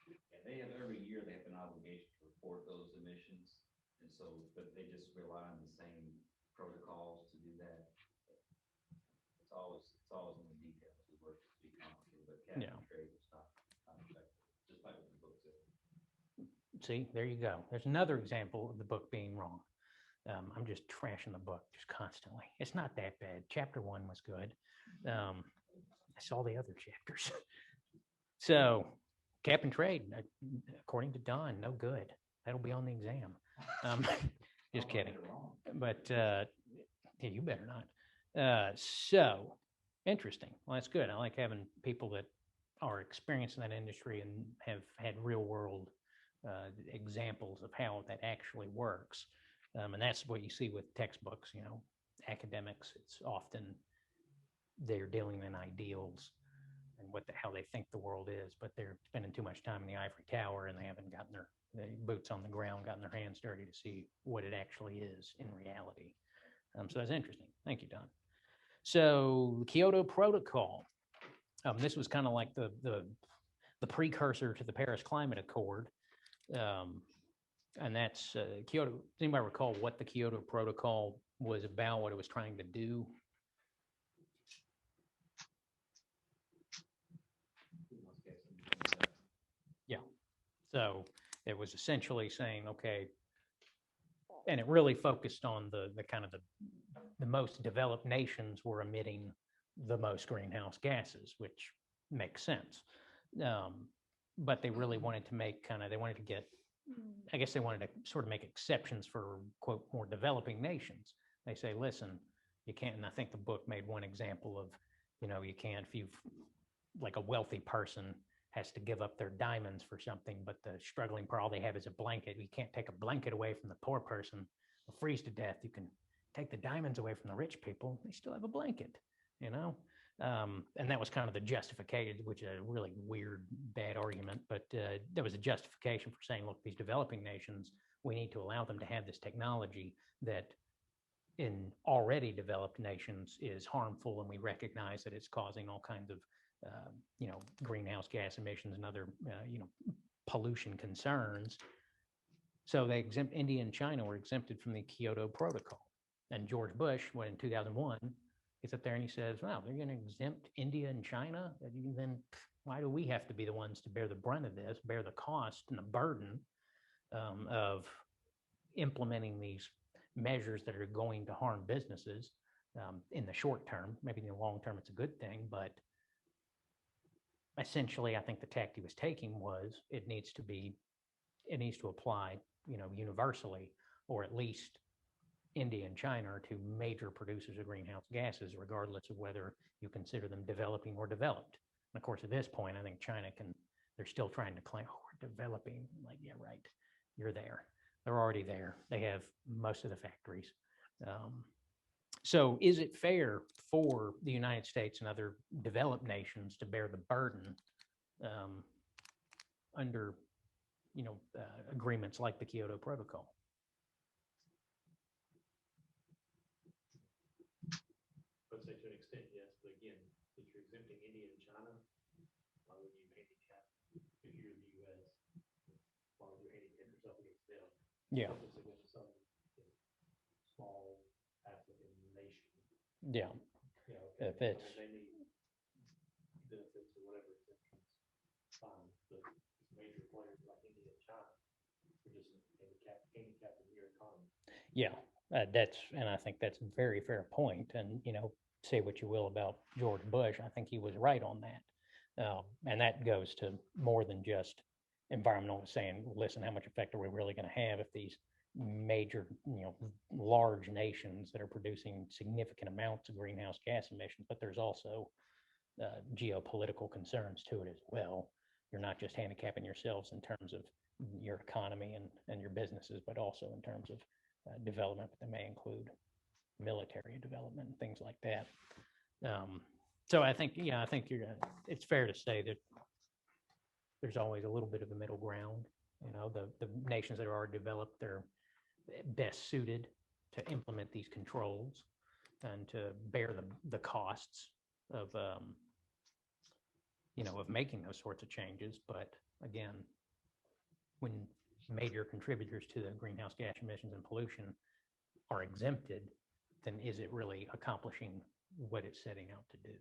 Yeah, they have every year they have an obligation to report those emissions. And so, but they just rely on the same protocols to do that. It's always in the details. The work is to be complicated, but cap and trade is not effective, just like what the book said. See, there you go. There's another example of the book being wrong. I'm just trashing the book just constantly. It's not that bad. Chapter 1 was good. I saw the other chapters. So, cap and trade, according to Don, no good. That'll be on the exam. Just kidding. But yeah, you better not. So, interesting. Well, that's good. I like having people that are experienced in that industry and have had real world examples of how that actually works. And that's what you see with textbooks, academics. It's often they're dealing in ideals and how they think the world is, but they're spending too much time in the ivory tower and they haven't gotten their boots on the ground, gotten their hands dirty to see what it actually is in reality. So that's interesting. Thank you, Don. So the Kyoto Protocol, this was kind of like the precursor to the Paris Climate Accord. And that's Kyoto. Does anybody recall what the Kyoto Protocol was about, what it was trying to do? Yeah. So it was essentially saying, okay, and it really focused on the kind of the most developed nations were emitting the most greenhouse gases, which makes sense. But they really wanted to make they wanted to get, I guess they wanted to sort of make exceptions for, quote, more developing nations. They say, listen, you can't, and I think the book made one example of, you can't, if you've, like a wealthy person has to give up their diamonds for something, but the struggling poor, all they have is a blanket. You can't take a blanket away from the poor person, they'll freeze to death. You can take the diamonds away from the rich people, they still have a blanket, and that was kind of the justification, which is a really weird, bad argument, but there was a justification for saying, look, these developing nations, we need to allow them to have this technology that in already developed nations is harmful, and we recognize that it's causing all kinds of greenhouse gas emissions and other pollution concerns. So they India and China were exempted from the Kyoto Protocol. And George Bush, when in 2001, gets up there and he says, wow, they're going to exempt India and China? Then why do we have to be the ones to bear the brunt of this, bear the cost and the burden of implementing these measures that are going to harm businesses in the short term? Maybe in the long term, it's a good thing, but essentially, I think the tact he was taking was it needs to apply, universally, or at least India and China are two major producers of greenhouse gases, regardless of whether you consider them developing or developed. And of course, at this point, I think China they're still trying to claim, oh, we're developing. I'm like, yeah, right. You're there. They're already there. They have most of the factories. So is it fair for the United States and other developed nations to bear the burden under, agreements like the Kyoto Protocol? I would say to an extent, yes, but again, if you're exempting India and China, why would you handicap if you're the US? Why would you handicap yourself against them? Yeah. Just against some small African nation. Yeah. If it's they need benefits or whatever exemptions, fine. But major players like India and China, are just handicapping your economy. yeah, and I think that's a very fair point. And say what you will about George Bush, I think he was right on that. And that goes to more than just environmental, saying, listen, how much effect are we really going to have if these major, large nations that are producing significant amounts of greenhouse gas emissions, but there's also geopolitical concerns to it as well. You're not just handicapping yourselves in terms of your economy and your businesses, but also in terms of development that may include military development and things like that. So I think it's fair to say that there's always a little bit of a middle ground. The nations that are already developed, they're best suited to implement these controls and to bear the costs of making those sorts of changes. But again, when major contributors to the greenhouse gas emissions and pollution are exempted, then is it really accomplishing what it's setting out to do?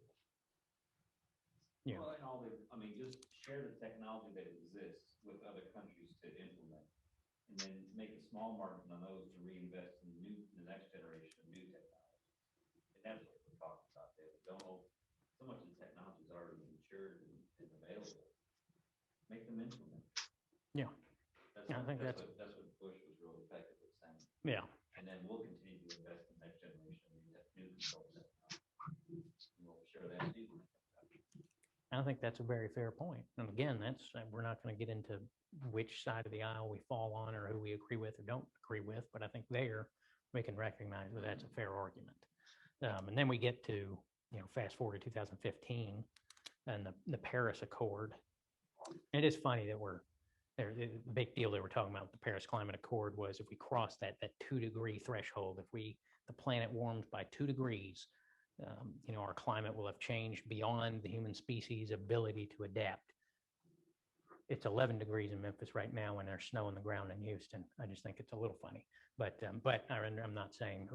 Well, and just share the technology that exists with other countries to implement, and then make a small margin on those to reinvest in the next generation of new technology. And that's what we're talking about there. We don't know, so much of the technology is already matured and available. Make them implement. Yeah. I think that's what Bush was really effectively saying. Yeah. And then we'll continue to invest in the next generation of new control technology. And we'll share that too. I think that's a very fair point. And again, we're not going to get into which side of the aisle we fall on or who we agree with or don't agree with, but I think we can recognize that that's a fair argument. And then we get to, fast forward to 2015, and the Paris Accord. It is funny that the big deal they were talking about with the Paris Climate Accord was if we cross that 2-degree threshold, if the planet warms by 2 degrees, our climate will have changed beyond the human species' ability to adapt. It's 11 degrees in Memphis right now and there's snow on the ground in Houston. I just think it's a little funny, but I'm not saying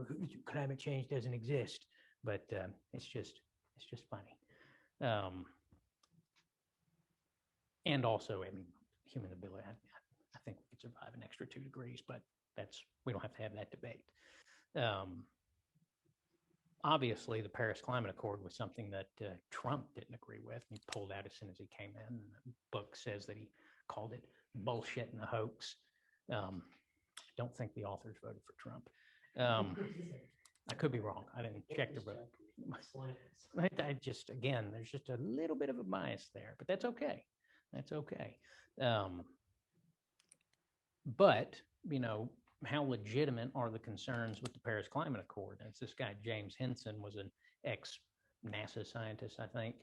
climate change doesn't exist, but it's just funny. And also, I mean, human ability, I think we could survive an extra 2 degrees, but we don't have to have that debate. Obviously, the Paris Climate Accord was something that Trump didn't agree with. He pulled out as soon as he came in. And the book says that he called it bullshit and a hoax. I don't think the authors voted for Trump. I could be wrong. I didn't check the book. There's just a little bit of a bias there, but that's okay. That's okay. But, how legitimate are the concerns with the Paris Climate Accord? And it's this guy, James Henson, was an ex-NASA scientist, I think,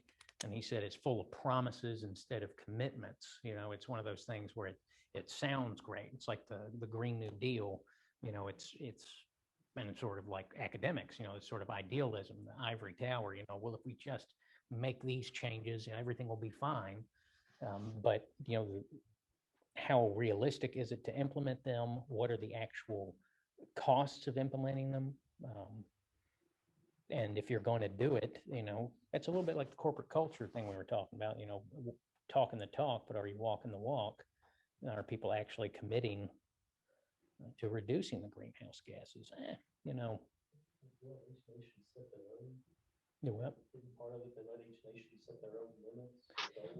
and he said it's full of promises instead of commitments. It's one of those things where it sounds great. It's like the Green New Deal. And it's sort of like academics, it's sort of idealism, the ivory tower, well, if we just make these changes, everything will be fine. But, how realistic is it to implement them? What are the actual costs of implementing them? And if you're going to do it, it's a little bit like the corporate culture thing we were talking about, talking the talk, but are you walking the walk? Are people actually committing to reducing the greenhouse gases? Part of it, they let each nation set their own limits.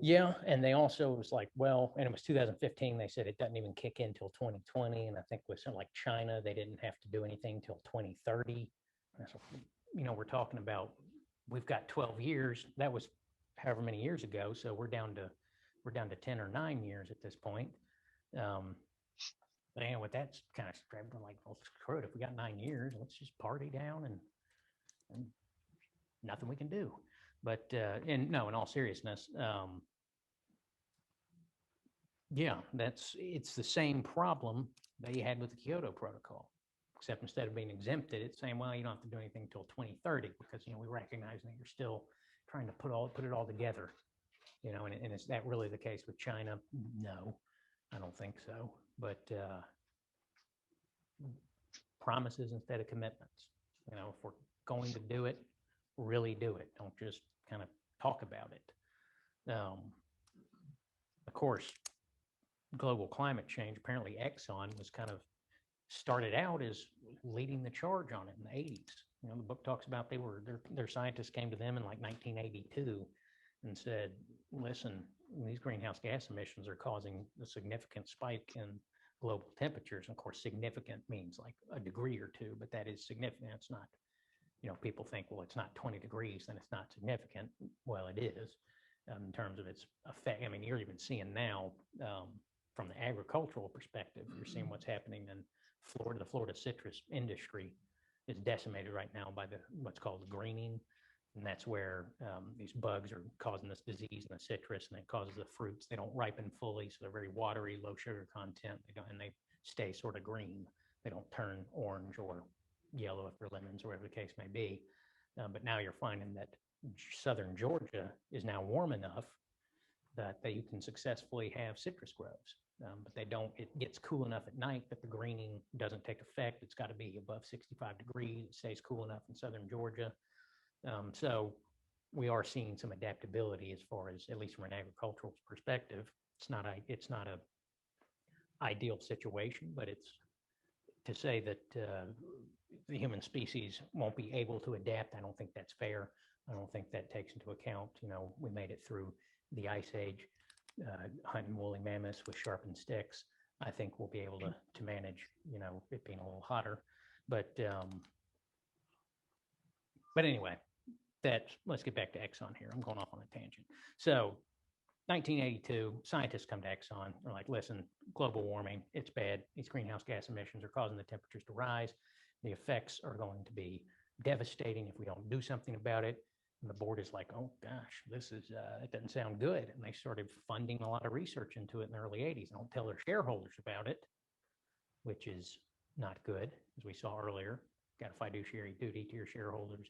Yeah, and they also was like, and it was 2015. They said it doesn't even kick in till 2020, and I think with something like China, they didn't have to do anything till 2030. So, we're talking about we've got 12 years. That was however many years ago, so we're down to 10 or 9 years at this point. But anyway, that's kind of spread. We're like, well, screw it. If we got 9 years, let's just party down and nothing we can do. But in all seriousness, it's the same problem they had with the Kyoto Protocol, except instead of being exempted, it's saying, well, you don't have to do anything until 2030 because we recognize that you're still trying to put it all together. And is that really the case with China? No, I don't think so. But promises instead of commitments. If we're going to do it, really do it. Don't just kind of talk about it. Of course, global climate change, apparently Exxon was kind of started out as leading the charge on it in the 80s. The book talks about their scientists came to them in like 1982 and said, listen, these greenhouse gas emissions are causing a significant spike in global temperatures. And of course, significant means like a degree or two, but that is significant. It's not, people think, well, it's not 20 degrees, then it's not significant. Well, it is in terms of its effect. I mean, you're even seeing now from the agricultural perspective, you're seeing what's happening in Florida. The Florida citrus industry is decimated right now by what's called greening. And that's where these bugs are causing this disease in the citrus, and it causes the fruits. They don't ripen fully, so they're very watery, low sugar content. They stay sort of green. They don't turn orange or yellow if they're lemons or whatever the case may be. But now you're finding that southern Georgia is now warm enough that you can successfully have citrus groves. But it gets cool enough at night that the greening doesn't take effect. It's got to be above 65 degrees. It stays cool enough in southern Georgia. So we are seeing some adaptability as far as, at least from an agricultural perspective. It's not a ideal situation, but it's to say that the human species won't be able to adapt. I don't think that's fair. I don't think that takes into account, we made it through the Ice Age, hunting woolly mammoths with sharpened sticks. I think we'll be able to manage, it being a little hotter. But anyway, let's get back to Exxon here. I'm going off on a tangent. So 1982, scientists come to Exxon. They're like, listen, global warming, it's bad. These greenhouse gas emissions are causing the temperatures to rise. The effects are going to be devastating if we don't do something about it. And the board is like, oh gosh, this is, it doesn't sound good. And they started funding a lot of research into it in the early 80s. Don't tell their shareholders about it, which is not good, as we saw earlier. Got a fiduciary duty to your shareholders,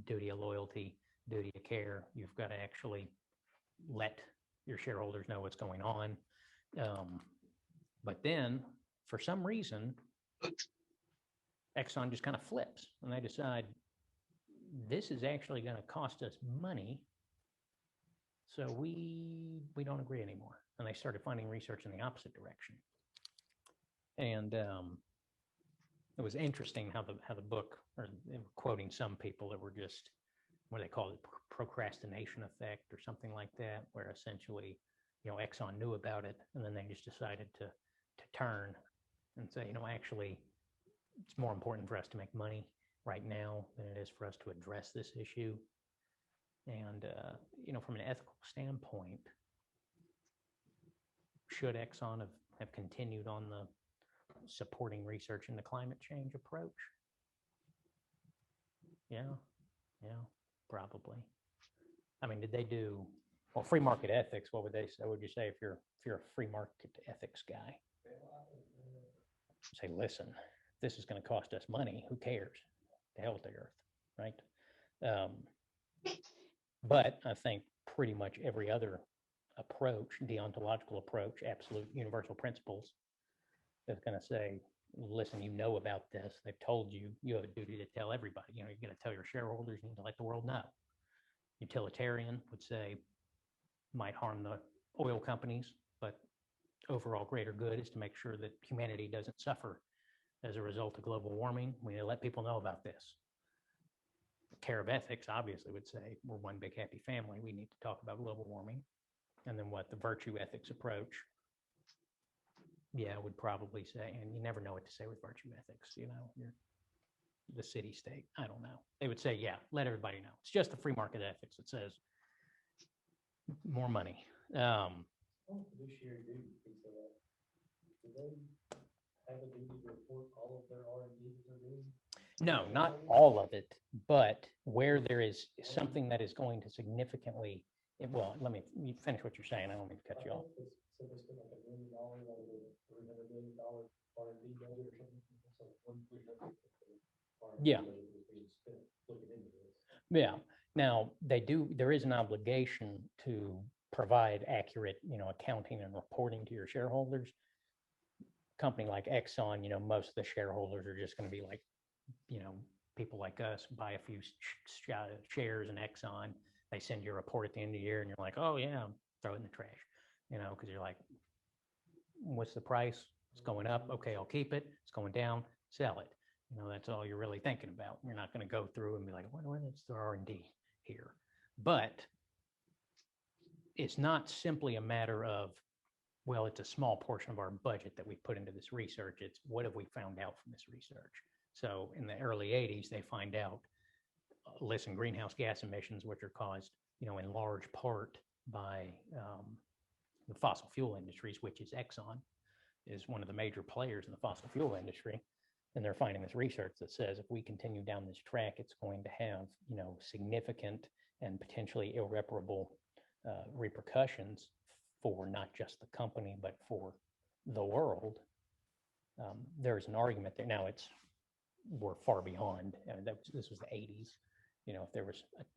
duty of loyalty, duty of care. You've got to actually let your shareholders know what's going on. But then, for some reason, Exxon just kind of flips and they decide this is actually going to cost us money. So we don't agree anymore. And they started funding research in the opposite direction. And it was interesting how the book, or they were quoting some people that were just, what do they call it, procrastination effect or something like that, where essentially, Exxon knew about it and then they just decided to turn and say, actually, it's more important for us to make money right now than it is for us to address this issue. And, from an ethical standpoint, should Exxon have continued on the supporting research into climate change approach? Yeah, probably. I mean, did they do, well, free market ethics, what would they say? What would you say if you're a free market ethics guy? Say, listen, this is going to cost us money. Who cares? The hell with the earth, right? But I think pretty much every other approach, deontological approach, absolute universal principles, is going to say, listen, about this. They've told you, you have a duty to tell everybody. You're going to tell your shareholders, you need to let the world know. Utilitarian would say, might harm the oil companies, but overall greater good is to make sure that humanity doesn't suffer as a result of global warming. We need to let people know about this. Care of ethics obviously would say, we're one big happy family. We need to talk about global warming. And then what the virtue ethics approach, would probably say, and you never know what to say with virtue ethics, you're the city state. I don't know. They would say, let everybody know. It's just the free market ethics that says more money. Fiduciary duty piece of that. Do they have a duty to report all of their R&D that they're doing? No, not all of it, but where there is something that is going to significantly, well, let me finish what you're saying. I don't mean to cut you off. So they spent like $1 million out of a $300 million R&D budget or something. So one R&D Yeah. budget was being spent looking into this. Yeah. Now, there is an obligation to provide accurate, accounting and reporting to your shareholders. Company like Exxon, most of the shareholders are just going to be like, people like us, buy a few shares in Exxon. They send you a report at the end of the year and you're like, oh yeah, throw it in the trash, because you're like, what's the price? It's going up. Okay, I'll keep it. It's going down, sell it. That's all you're really thinking about. You're not going to go through and be like, what is the R&D here? But it's not simply a matter of, well, it's a small portion of our budget that we put into this research. It's what have we found out from this research? So in the early 80s, they find out, listen, greenhouse gas emissions, which are caused, in large part by the fossil fuel industries, which is Exxon, is one of the major players in the fossil fuel industry. And they're finding this research that says if we continue down this track, it's going to have, significant and potentially irreparable repercussions for not just the company, but for the world. There's an argument there. Now we're far beyond, this was the 80s.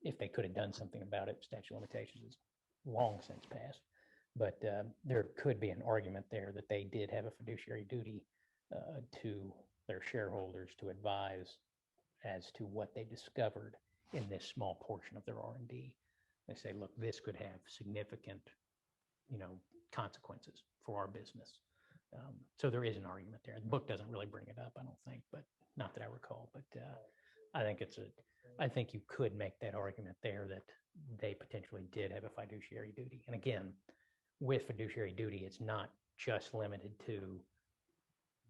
If they could have done something about it, statute of limitations is long since passed. But there could be an argument there that they did have a fiduciary duty to their shareholders to advise as to what they discovered in this small portion of their R&D. They say, look, this could have significant, consequences for our business. So there is an argument there. The book doesn't really bring it up, I don't think, but not that I recall. But I think you could make that argument there that they potentially did have a fiduciary duty. And again, with fiduciary duty, it's not just limited to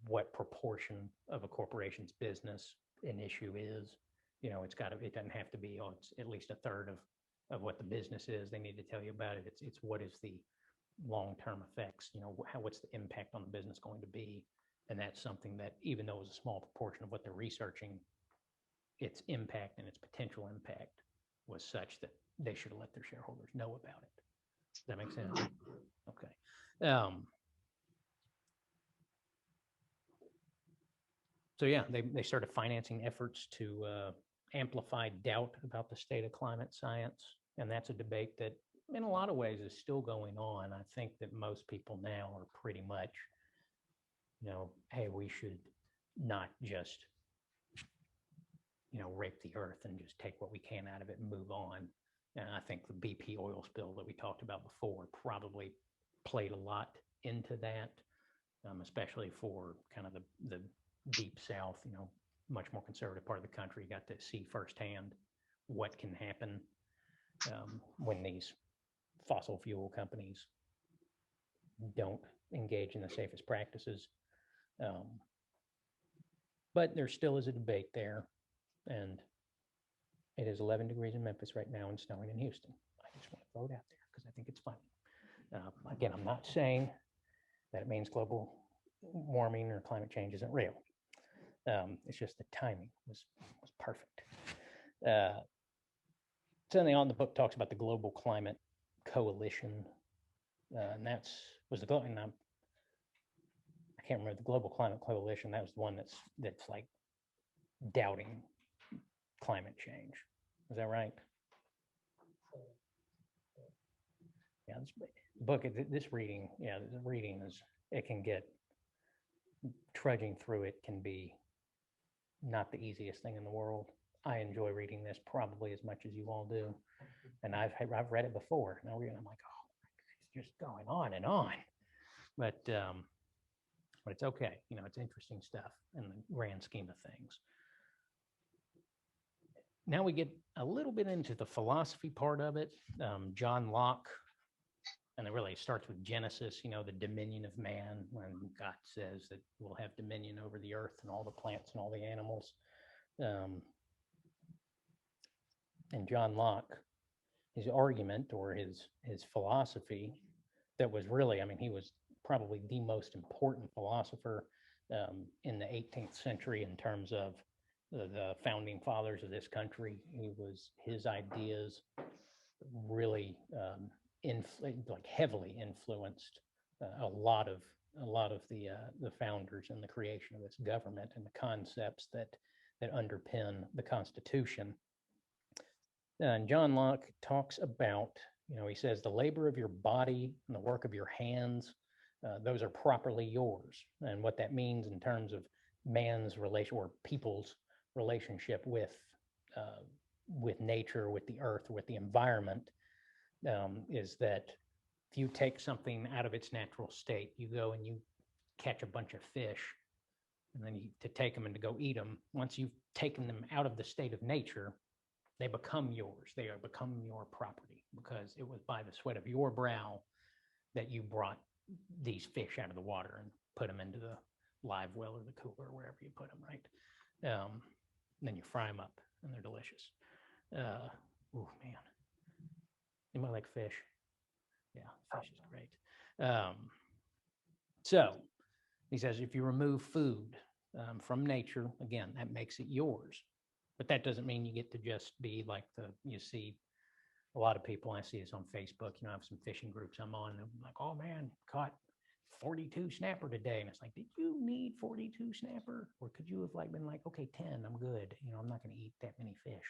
what proportion of a corporation's business an issue is. It doesn't have to be, it's at least a third of what the business is. They need to tell you about it. It's what is the long-term effects, what's the impact on the business going to be? And that's something that, even though it's a small proportion of what they're researching, its impact and its potential impact was such that they should have let their shareholders know about it. Does that make sense? Okay. So yeah, they started financing efforts to amplify doubt about the state of climate science. And that's a debate that in a lot of ways is still going on. I think that most people now are pretty much, hey, we should not just, rape the earth and just take what we can out of it and move on. And I think the BP oil spill that we talked about before probably played a lot into that, especially for kind of the deep South, much more conservative part of the country. You got to see firsthand what can happen when these fossil fuel companies don't engage in the safest practices. But there still is a debate there. And it is 11 degrees in Memphis right now and snowing in Houston. I just want to throw it out there because I think it's funny. Again, I'm not saying that it means global warming or climate change isn't real. It's just the timing was perfect. Something on the book talks about the Global Climate Coalition, and I can't remember the Global Climate Coalition. That was the one that's like doubting climate change. Is that right? Yeah, this reading is, it can get, trudging through it can be not the easiest thing in the world. I enjoy reading this probably as much as you all do. And I've read it before. And I'm like, oh, it's just going on and on. But it's okay. It's interesting stuff in the grand scheme of things. Now we get a little bit into the philosophy part of it. John Locke, and it really starts with Genesis, the dominion of man, when God says that we'll have dominion over the earth and all the plants and all the animals. And John Locke, his argument or his philosophy that was really, he was probably the most important philosopher in the 18th century in terms of the founding fathers of this country. His ideas really heavily influenced a lot of the founders and the creation of this government and the concepts that underpin the Constitution. And John Locke talks about, he says, the labor of your body and the work of your hands, those are properly yours. And what that means in terms of man's relation or people's relationship with nature, with the earth, with the environment, is that if you take something out of its natural state, you go and you catch a bunch of fish, and then to take them and to go eat them. Once you've taken them out of the state of nature, they become yours. They become your property because it was by the sweat of your brow that you brought these fish out of the water and put them into the live well or the cooler or wherever you put them, right? Then you fry them up and they're delicious. Oh man, anybody like fish? Yeah, fish is great. So he says, if you remove food from nature, again, that makes it yours. But that doesn't mean you get to just be like you see a lot of people, I see this on Facebook, I have some fishing groups I'm on, and I'm like, oh man, caught 42 snapper today. And it's like, did you need 42 snapper? Or could you have been like, okay, 10, I'm good. I'm not going to eat that many fish.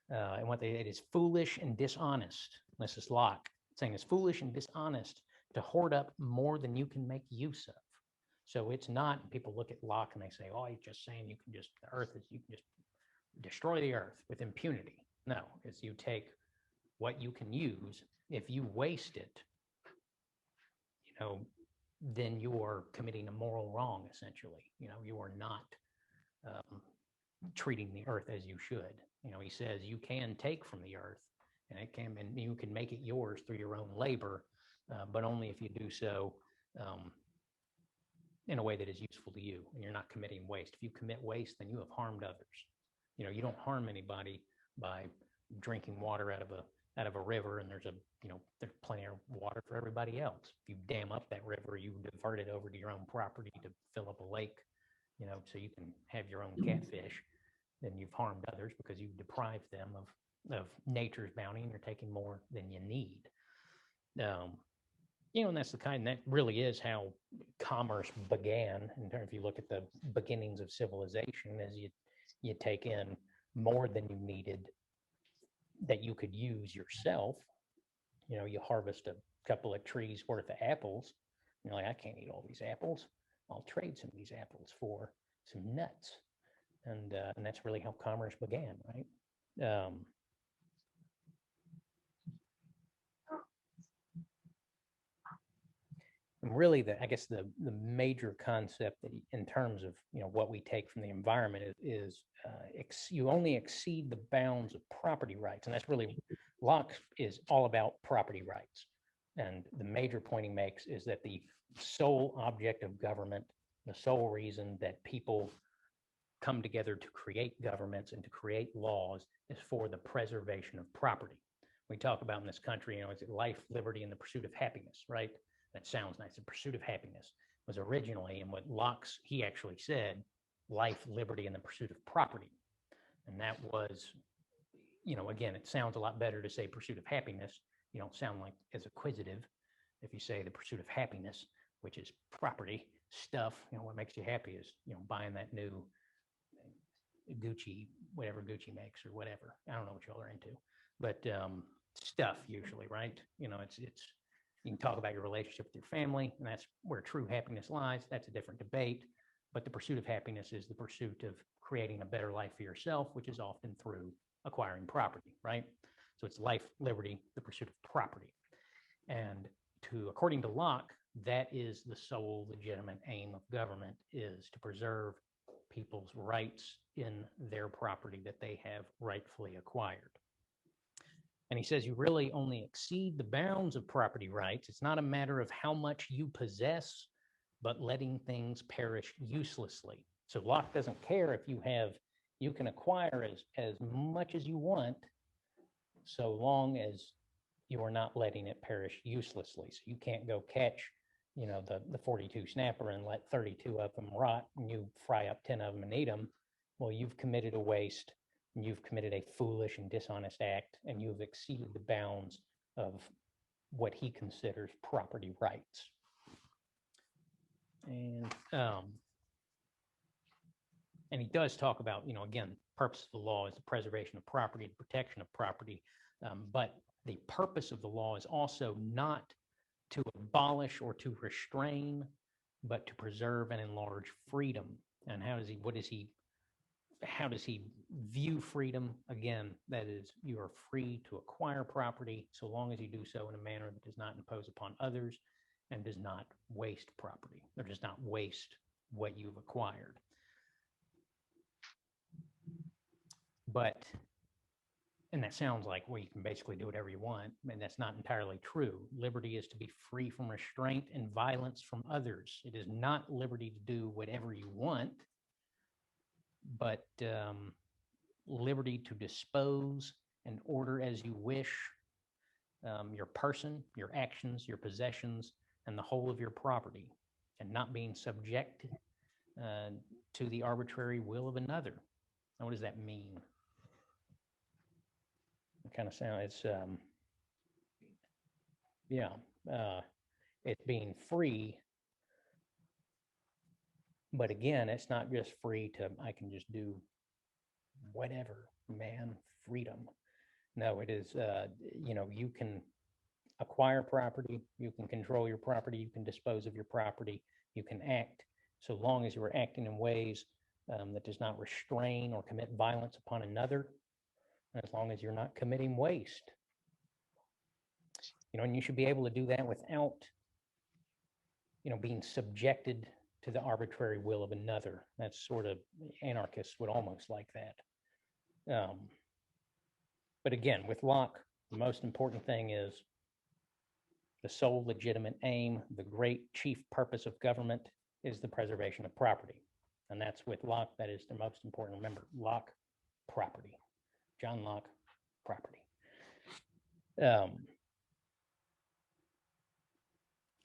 And it is foolish and dishonest. This is Locke saying it's foolish and dishonest to hoard up more than you can make use of. So it's not, people look at Locke and they say, oh, he's just saying you can just destroy the earth with impunity. No, it's you take what you can use. If you waste it, then you are committing a moral wrong, essentially. You are not treating the earth as you should. He says you can take from the earth and you can make it yours through your own labor, but only if you do so in a way that is useful to you and you're not committing waste. If you commit waste, then you have harmed others. You don't harm anybody by drinking water out of a river and there's plenty of water for everybody else. If you dam up that river, you divert it over to your own property to fill up a lake, so you can have your own catfish, then you've harmed others because you've deprived them of nature's bounty and you're taking more than you need. And that's the kind, that really is how commerce began. And if you look at the beginnings of civilization, as you take in more than you needed that you could use yourself. You harvest a couple of trees worth of apples. And you're like, I can't eat all these apples. I'll trade some of these apples for some nuts. And that's really how commerce began, right? And really, I guess the major concept that in terms of what we take from the environment is you only exceed the bounds of property rights, and that's really Locke is all about property rights. And the major point he makes is that the sole object of government, the sole reason that people come together to create governments and to create laws is for the preservation of property. We talk about in this country, is it life, liberty, and the pursuit of happiness, right? That sounds nice. The pursuit of happiness was originally, and what Locke's, he actually said, life, liberty, and the pursuit of property. And that was, again, it sounds a lot better to say pursuit of happiness. You don't sound like as acquisitive if you say the pursuit of happiness, which is property, stuff. What makes you happy is, buying that new Gucci, whatever Gucci makes or whatever. I don't know what y'all are into, but stuff usually, right? It's you can talk about your relationship with your family, and that's where true happiness lies. That's a different debate. But the pursuit of happiness is the pursuit of creating a better life for yourself, which is often through acquiring property, right? So it's life, liberty, the pursuit of property. And according to Locke, that is the sole legitimate aim of government, is to preserve people's rights in their property that they have rightfully acquired. And he says you really only exceed the bounds of property rights. It's not a matter of how much you possess, but letting things perish uselessly. So Locke doesn't care if you can acquire as much as you want, so long as you are not letting it perish uselessly. So you can't go catch, the 42 snapper and let 32 of them rot, and you fry up 10 of them and eat them. Well, you've committed a waste. You've committed a foolish and dishonest act, and you've exceeded the bounds of what he considers property rights. And he does talk about, again, purpose of the law is the preservation of property, the protection of property. But the purpose of the law is also not to abolish or to restrain, but to preserve and enlarge freedom. And how does he view freedom? Again, that is, you are free to acquire property so long as you do so in a manner that does not impose upon others and does not waste property, or does not waste what you've acquired. And that sounds like, well, you can basically do whatever you want, and that's not entirely true. Liberty is to be free from restraint and violence from others. It is not liberty to do whatever you want, but liberty to dispose and order as you wish your person, your actions, your possessions, and the whole of your property, and not being subject to the arbitrary will of another. Now, what does that mean? It kind of sounds, it's being free. But again, it's not just free to, I can just do whatever, man, freedom. No, it is, you can acquire property, you can control your property, you can dispose of your property, you can act, so long as you are acting in ways that does not restrain or commit violence upon another, as long as you're not committing waste. And you should be able to do that without, being subjected to the arbitrary will of another. That's sort of, anarchists would almost like that. But again, with Locke, the most important thing is the sole legitimate aim, the great chief purpose of government is the preservation of property. And that's with Locke, that is the most important. Remember, Locke, property. John Locke, property.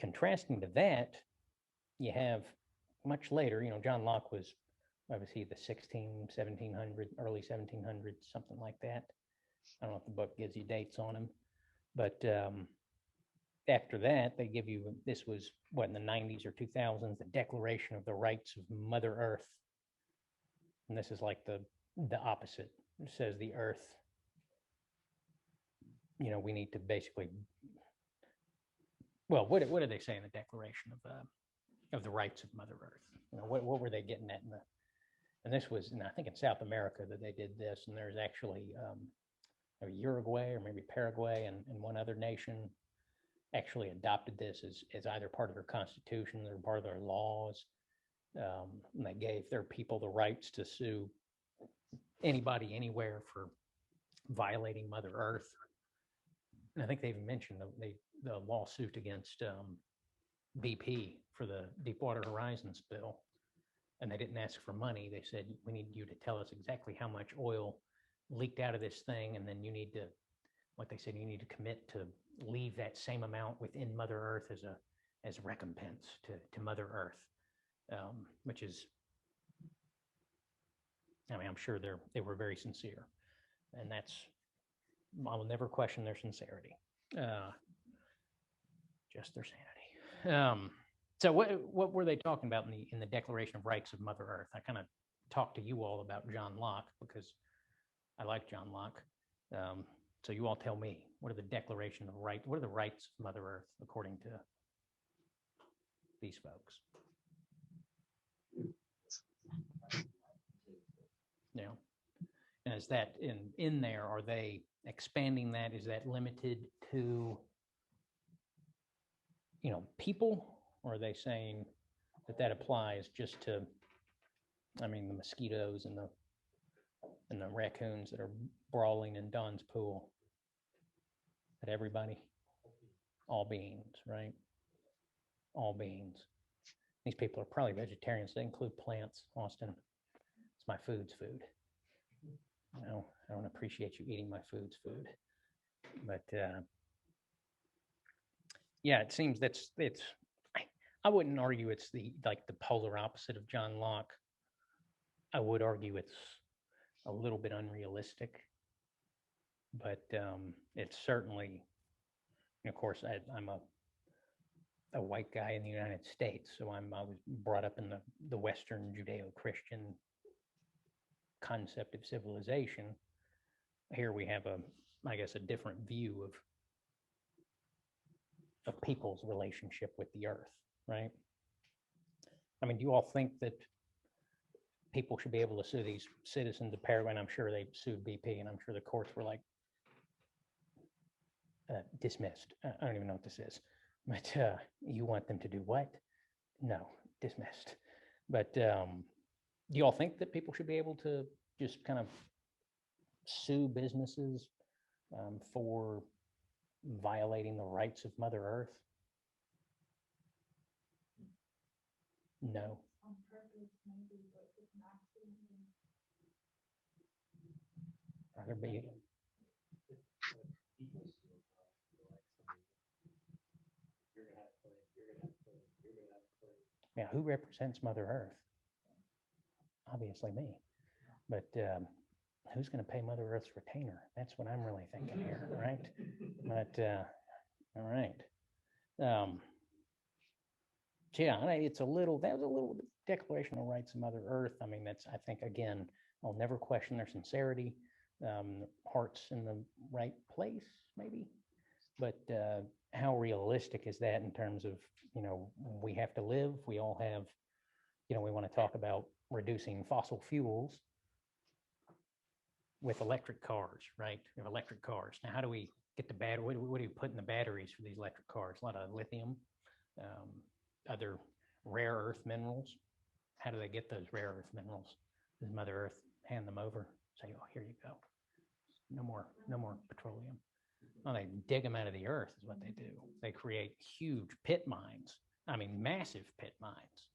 Contrasting to that, you have much later, John Locke was, what was he, the 1700, early 1700s, something like that. I don't know if the book gives you dates on them, but after that, they give you, this was what, in the 90s or 2000s, the Declaration of the Rights of Mother Earth. And this is like the opposite. It says the earth, we need to basically, well, what do they say in the Declaration of the Rights of Mother Earth? What were they getting at and this was, I think in South America that they did this, and there's actually Uruguay or maybe Paraguay and one other nation actually adopted this as either part of their constitution or part of their laws. And they gave their people the rights to sue anybody anywhere for violating Mother Earth. And I think they even mentioned the lawsuit against BP for the Deepwater Horizon spill. And they didn't ask for money. They said, we need you to tell us exactly how much oil leaked out of this thing. And then you need to, what they said, you need to commit to leave that same amount within Mother Earth as recompense to Mother Earth, which is, I'm sure they were very sincere. And I will never question their sincerity, just their sanity. So what were they talking about in the Declaration of Rights of Mother Earth? I kind of talked to you all about John Locke because I like John Locke. So you all tell me, what are the Declaration of Rights? What are the rights of Mother Earth according to these folks? Yeah. And is that in there? Are they expanding that? Is that limited to people? Or are they saying that applies just to, the mosquitoes and the raccoons that are brawling in Don's pool? That everybody, all beings, right? All beings. These people are probably vegetarians. They include plants, Austin. It's my food's food. I don't appreciate you eating my food's food. But yeah, it seems I wouldn't argue it's the polar opposite of John Locke. I would argue it's a little bit unrealistic, but it's certainly, of course, I'm a white guy in the United States, so I was brought up in the Western Judeo-Christian concept of civilization. Here we have a different view of people's relationship with the earth, right? Do you all think that people should be able to sue these citizens of Paraguay? And I'm sure they sued BP, and I'm sure the courts were like, dismissed. I don't even know what this is, but you want them to do what? No, dismissed. But do you all think that people should be able to just kind of sue businesses for violating the rights of Mother Earth? No. On purpose, maybe, but it's an accident. Are there be? Yeah, who represents Mother Earth? Obviously me. But who's going to pay Mother Earth's retainer? That's what I'm really thinking here, right? But all right. Yeah, that was a little Declaration of Rights of Mother Earth. I think, again, I'll never question their sincerity. Heart's in the right place, maybe. But how realistic is that in terms of, we have to live, we all have, we want to talk about reducing fossil fuels with electric cars, right? We have electric cars. Now, how do we get the battery? What do you put in the batteries for these electric cars? A lot of lithium, other rare earth minerals. How do they get those rare earth minerals? Does Mother Earth hand them over? Say, oh, here you go. No more petroleum. Well, they dig them out of the earth is what they do. They create huge pit mines. Massive pit mines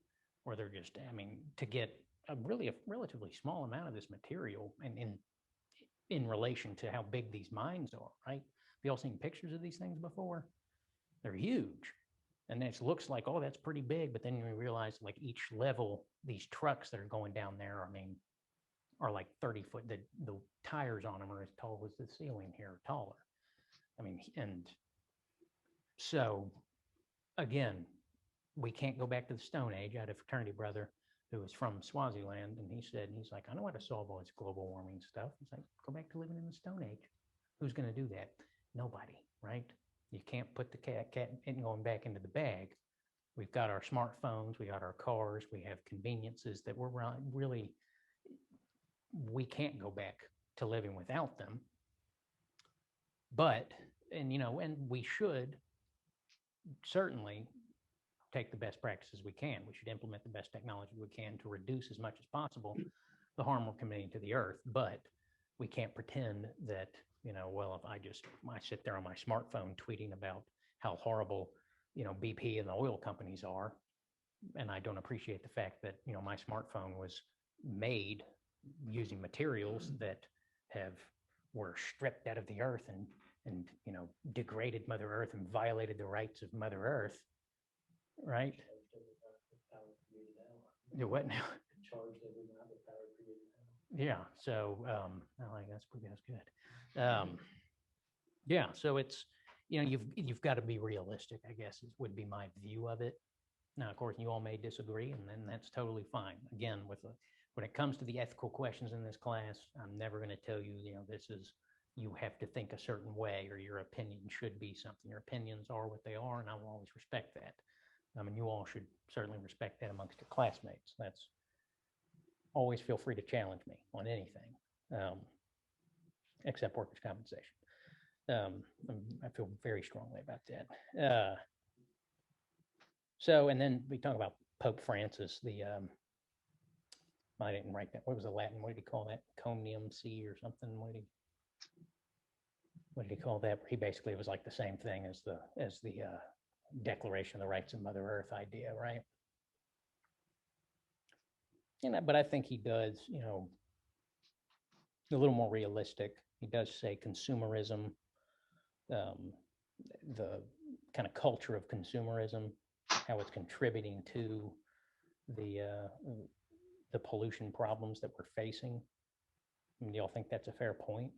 where they're just, to get a relatively small amount of this material and in relation to how big these mines are, right? Have you all seen pictures of these things before? They're huge. And it looks like, oh, that's pretty big. But then you realize like each level, these trucks that are going down there, are like 30 foot. The tires on them are as tall as the ceiling here, taller. I mean, and so again, we can't go back to the Stone Age. I had a fraternity brother who was from Swaziland, and he's like, I know how to solve all this global warming stuff. He's like, go back to living in the Stone Age. Who's going to do that? Nobody, right? You can't put the cat in going back into the bag. We've got our smartphones, we got our cars, we have conveniences that we're really, we can't go back to living without them. But, and we should certainly take the best practices we can. We should implement the best technology we can to reduce as much as possible the harm we're committing to the earth. But we can't pretend that, well, if I sit there on my smartphone tweeting about how horrible, BP and the oil companies are, and I don't appreciate the fact that, my smartphone was made using materials that were stripped out of the earth and degraded Mother Earth and violated the rights of Mother Earth, right? Do what now? Yeah, so I like that's good. Yeah, so it's you've got to be realistic, I guess, would be my view of it. Now, of course, you all may disagree, and then that's totally fine. Again, when it comes to the ethical questions in this class, I'm never going to tell you, you have to think a certain way or your opinion should be something. Your opinions are what they are, and I will always respect that. I mean, you all should certainly respect that amongst your classmates. Always feel free to challenge me on anything, except workers' compensation. I feel very strongly about that. So, and then we talk about Pope Francis, I didn't write that. What was the Latin? What did he call that? Comnium C or something? What did he call that? He basically was like the same thing as the Declaration of the Rights of Mother Earth idea, right? But I think he does, a little more realistic. He does say consumerism, the kind of culture of consumerism, how it's contributing to the pollution problems that we're facing. I mean, do y'all think that's a fair point?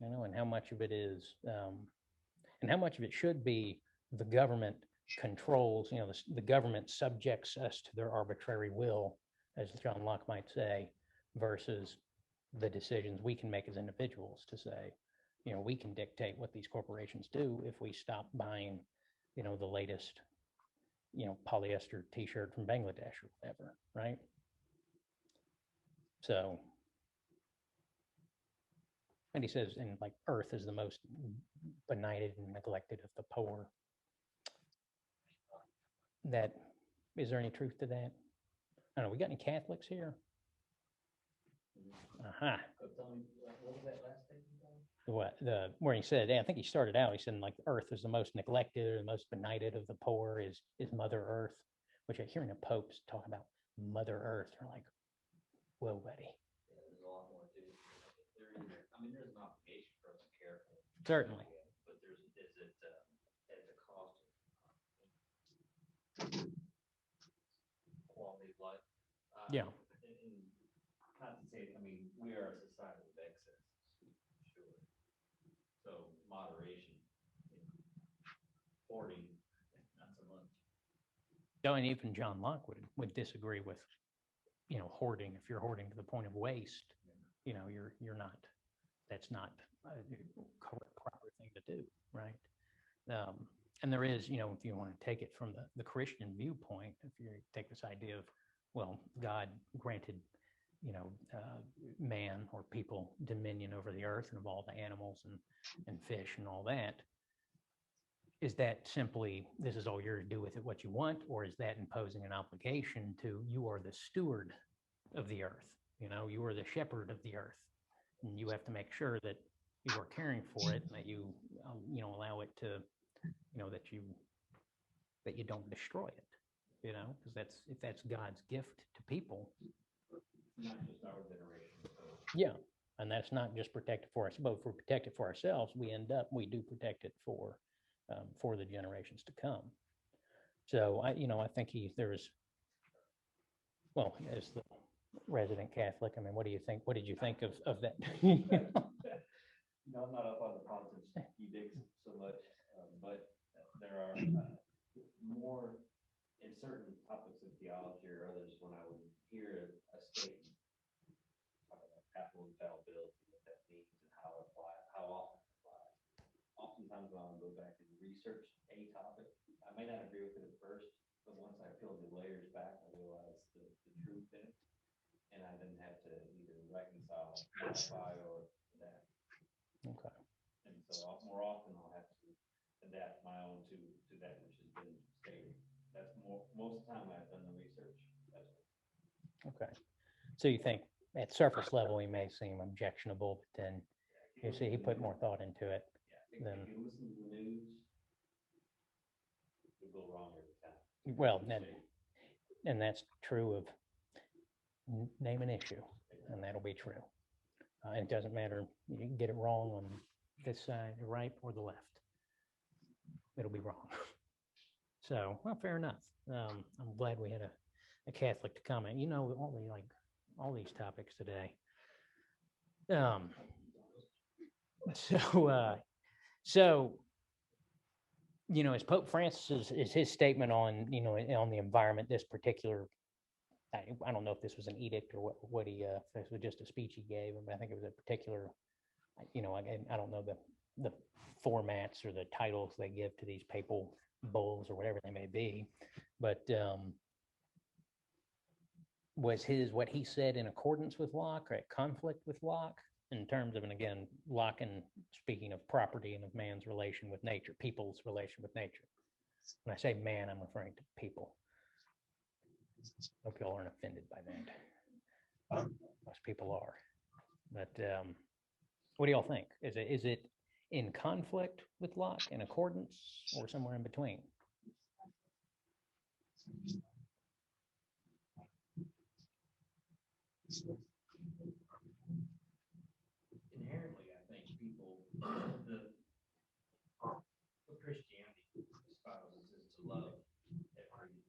And how much of it is, and how much of it should be the government controls, the government subjects us to their arbitrary will, as John Locke might say, versus the decisions we can make as individuals to say, we can dictate what these corporations do if we stop buying, the latest, polyester t-shirt from Bangladesh or whatever, right? So, and he says, and like Earth is the most benighted and neglected of the poor. Is there any truth to that? I don't know. We got any Catholics here? Where he said, I think he started out, he said like Earth is the most neglected or the most benighted of the poor is Mother Earth, which I hearing the popes talk about Mother Earth. They're like, whoa, buddy. Yeah, there's a lot more to it. There's an obligation for us to care for. Certainly. But is it at the cost of quality of life? Yeah. And not to say, we are a society of excess, sure. So moderation, hoarding, not so much. No, and even John Locke would disagree with, hoarding. If you're hoarding to the point of waste, you're not. That's not a correct, proper thing to do, right? And there is, if you want to take it from the Christian viewpoint, if you take this idea of, well, God granted, man or people dominion over the earth and of all the animals and fish and all that. Is that simply, this is all you're to do with it what you want, or is that imposing an obligation to, you are the steward of the earth, you are the shepherd of the earth, and you have to make sure that you are caring for it and that you, allow it to, that you don't destroy it, because if that's God's gift to people. Not just our generation. Yeah, and that's not just protected for us, but if we protect it for ourselves, we do protect it for the generations to come. So I think there's, well, as resident Catholic. I mean, what do you think? What did you think of that? No, I'm not up on the politics edicts so much, but there are more in certain topics of theology or others, when I would hear a statement about capital infallibility, what that means and how it applies, how often it applies. Oftentimes I'll go back and research a topic. I may not agree with it at first, but once I peel the layers back, I realize the truth in it. And I then have to either reconcile, modify, or adapt. Okay. And so more often I'll have to adapt my own to that which has been stated. That's most of the time I've done the research. That's Okay. So you think at surface level, he may seem objectionable, but then you see he put more thought into it. yeah, if you listen to the news, you'll go wrong every time. Well, and that's true of name an issue, and that'll be true. It doesn't matter, you can get it wrong on this side, the right or the left. It'll be wrong. So, well, fair enough. I'm glad we had a Catholic to comment. You know, all these topics today. So, you know, as Pope Francis is his statement on, you know, on the environment, this particular, I don't know if this was an edict or what he, if this was just a speech he gave, but I think it was a particular, you know, I don't know the formats or the titles they give to these papal bulls or whatever they may be, but was what he said in accordance with Locke or at conflict with Locke in terms of, and again, Locke, and speaking of property and of man's relation with nature, people's relation with nature. When I say man, I'm referring to people. Hope y'all aren't offended by that. Most people are. But what do y'all think? Is it in conflict with Locke, in accordance, or somewhere in between? Inherently, I think people, what Christianity espouses is to love everybody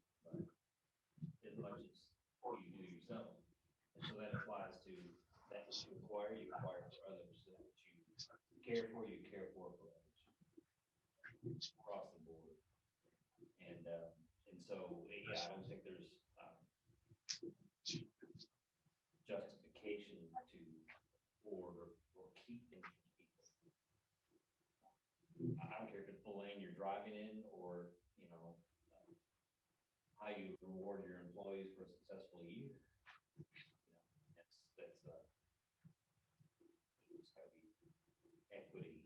as much as you do yourself. And so that applies to that which you acquire for others. So that which you care for others across the board. And so, yeah, I don't think there's justification to or keep injured people. I don't care if it's the lane you're driving in or, you know, how you reward your employees for a successful year. You know, that's there's got to be equity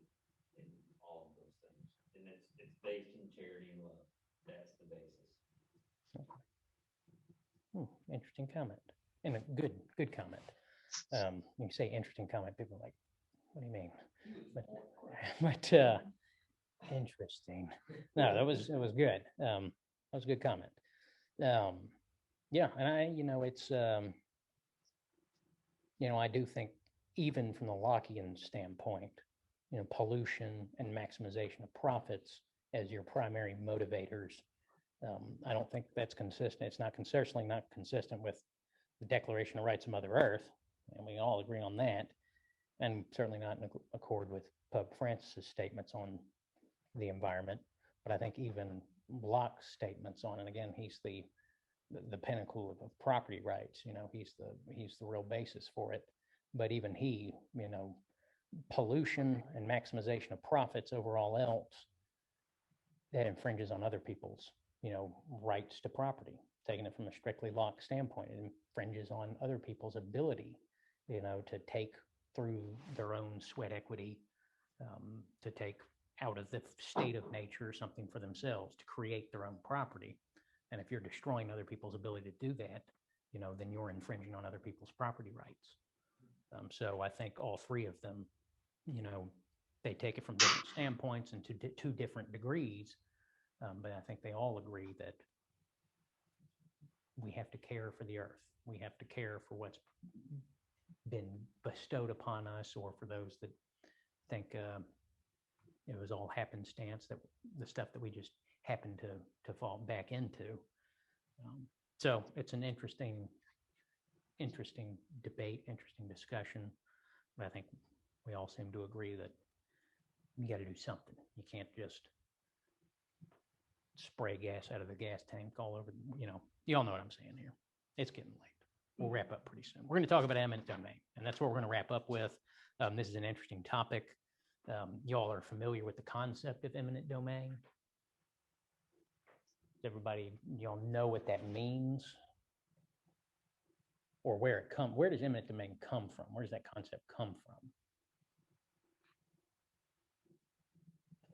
in all of those things, and it's based in charity and love. That's the basis. Interesting comment, and a good comment. When you say interesting comment, people are like, what do you mean? But interesting. No, it was good. That was a good comment. Yeah, and you know, it's you know, I do think even from the Lockean standpoint, you know, pollution and maximization of profits as your primary motivators, I don't think that's consistent. It's not certainly not consistent with the Declaration of Rights of Mother Earth, and we all agree on that, and certainly not in accord with Pope Francis's statements on the environment. But I think even Locke's statements on, and again, he's the pinnacle of property rights. You know, he's the real basis for it. But even he, you know, pollution and maximization of profits over all else, that infringes on other people's, you know, rights to property. Taking it from a strictly Locke standpoint, it infringes on other people's ability, you know, to take through their own sweat equity, to take out of the state of nature something for themselves, to create their own property. And if you're destroying other people's ability to do that, you know, then you're infringing on other people's property rights. So I think all three of them, you know, they take it from different standpoints and to two different degrees. But I think they all agree that we have to care for the earth. We have to care for what's been bestowed upon us, or for those that think it was all happenstance, that the stuff that we just happened to fall back into. So it's an interesting interesting debate, interesting discussion. But I think we all seem to agree that you got to do something. You can't just spray gas out of the gas tank all over, you all know what I'm saying here. It's getting late. We'll wrap up pretty soon. We're going to talk about eminent domain, and that's what we're going to wrap up with. This is an interesting topic. Y'all are familiar with the concept of eminent domain? Everybody, y'all know what that means? Or where does eminent domain come from? Where does that concept come from?